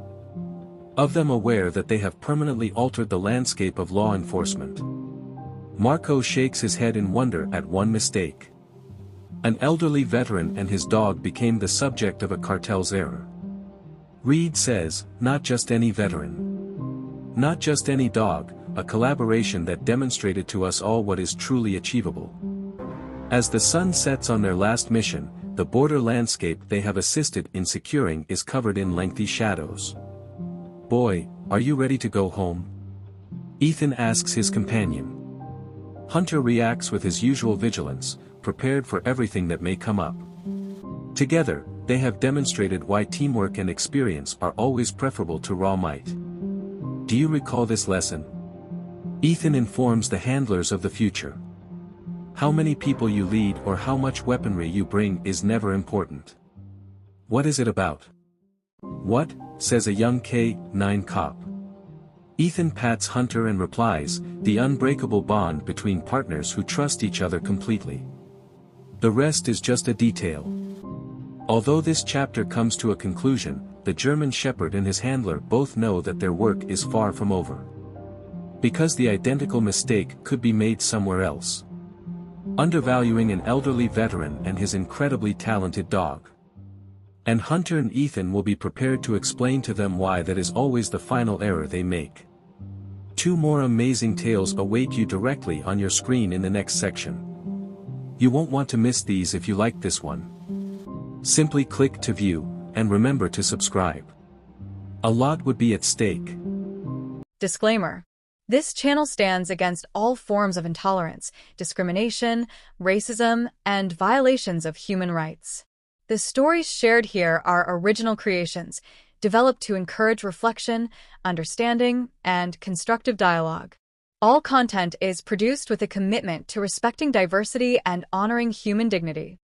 [SPEAKER 1] of them aware that they have permanently altered the landscape of law enforcement. Marco shakes his head in wonder at one mistake. An elderly veteran and his dog became the subject of a cartel's error. Reed says, not just any veteran. Not just any dog, a collaboration that demonstrated to us all what is truly achievable. As the sun sets on their last mission, the border landscape they have assisted in securing is covered in lengthy shadows. Boy, are you ready to go home? Ethan asks his companion. Hunter reacts with his usual vigilance, prepared for everything that may come up. Together, they have demonstrated why teamwork and experience are always preferable to raw might. Do you recall this lesson? Ethan informs the handlers of the future. How many people you lead or how much weaponry you bring is never important. What is it about? What, says a young K-9 cop. Ethan pats Hunter and replies, the unbreakable bond between partners who trust each other completely. The rest is just a detail. Although this chapter comes to a conclusion, the German Shepherd and his handler both know that their work is far from over. Because the identical mistake could be made somewhere else. Undervaluing an elderly veteran and his incredibly talented dog. And Hunter and Ethan will be prepared to explain to them why that is always the final error they make. 2 more amazing tales await you directly on your screen in the next section. You won't want to miss these if you liked this one. Simply click to view, and remember to subscribe. A lot would be at stake.
[SPEAKER 2] Disclaimer. This channel stands against all forms of intolerance, discrimination, racism, and violations of human rights. The stories shared here are original creations, developed to encourage reflection, understanding, and constructive dialogue. All content is produced with a commitment to respecting diversity and honoring human dignity.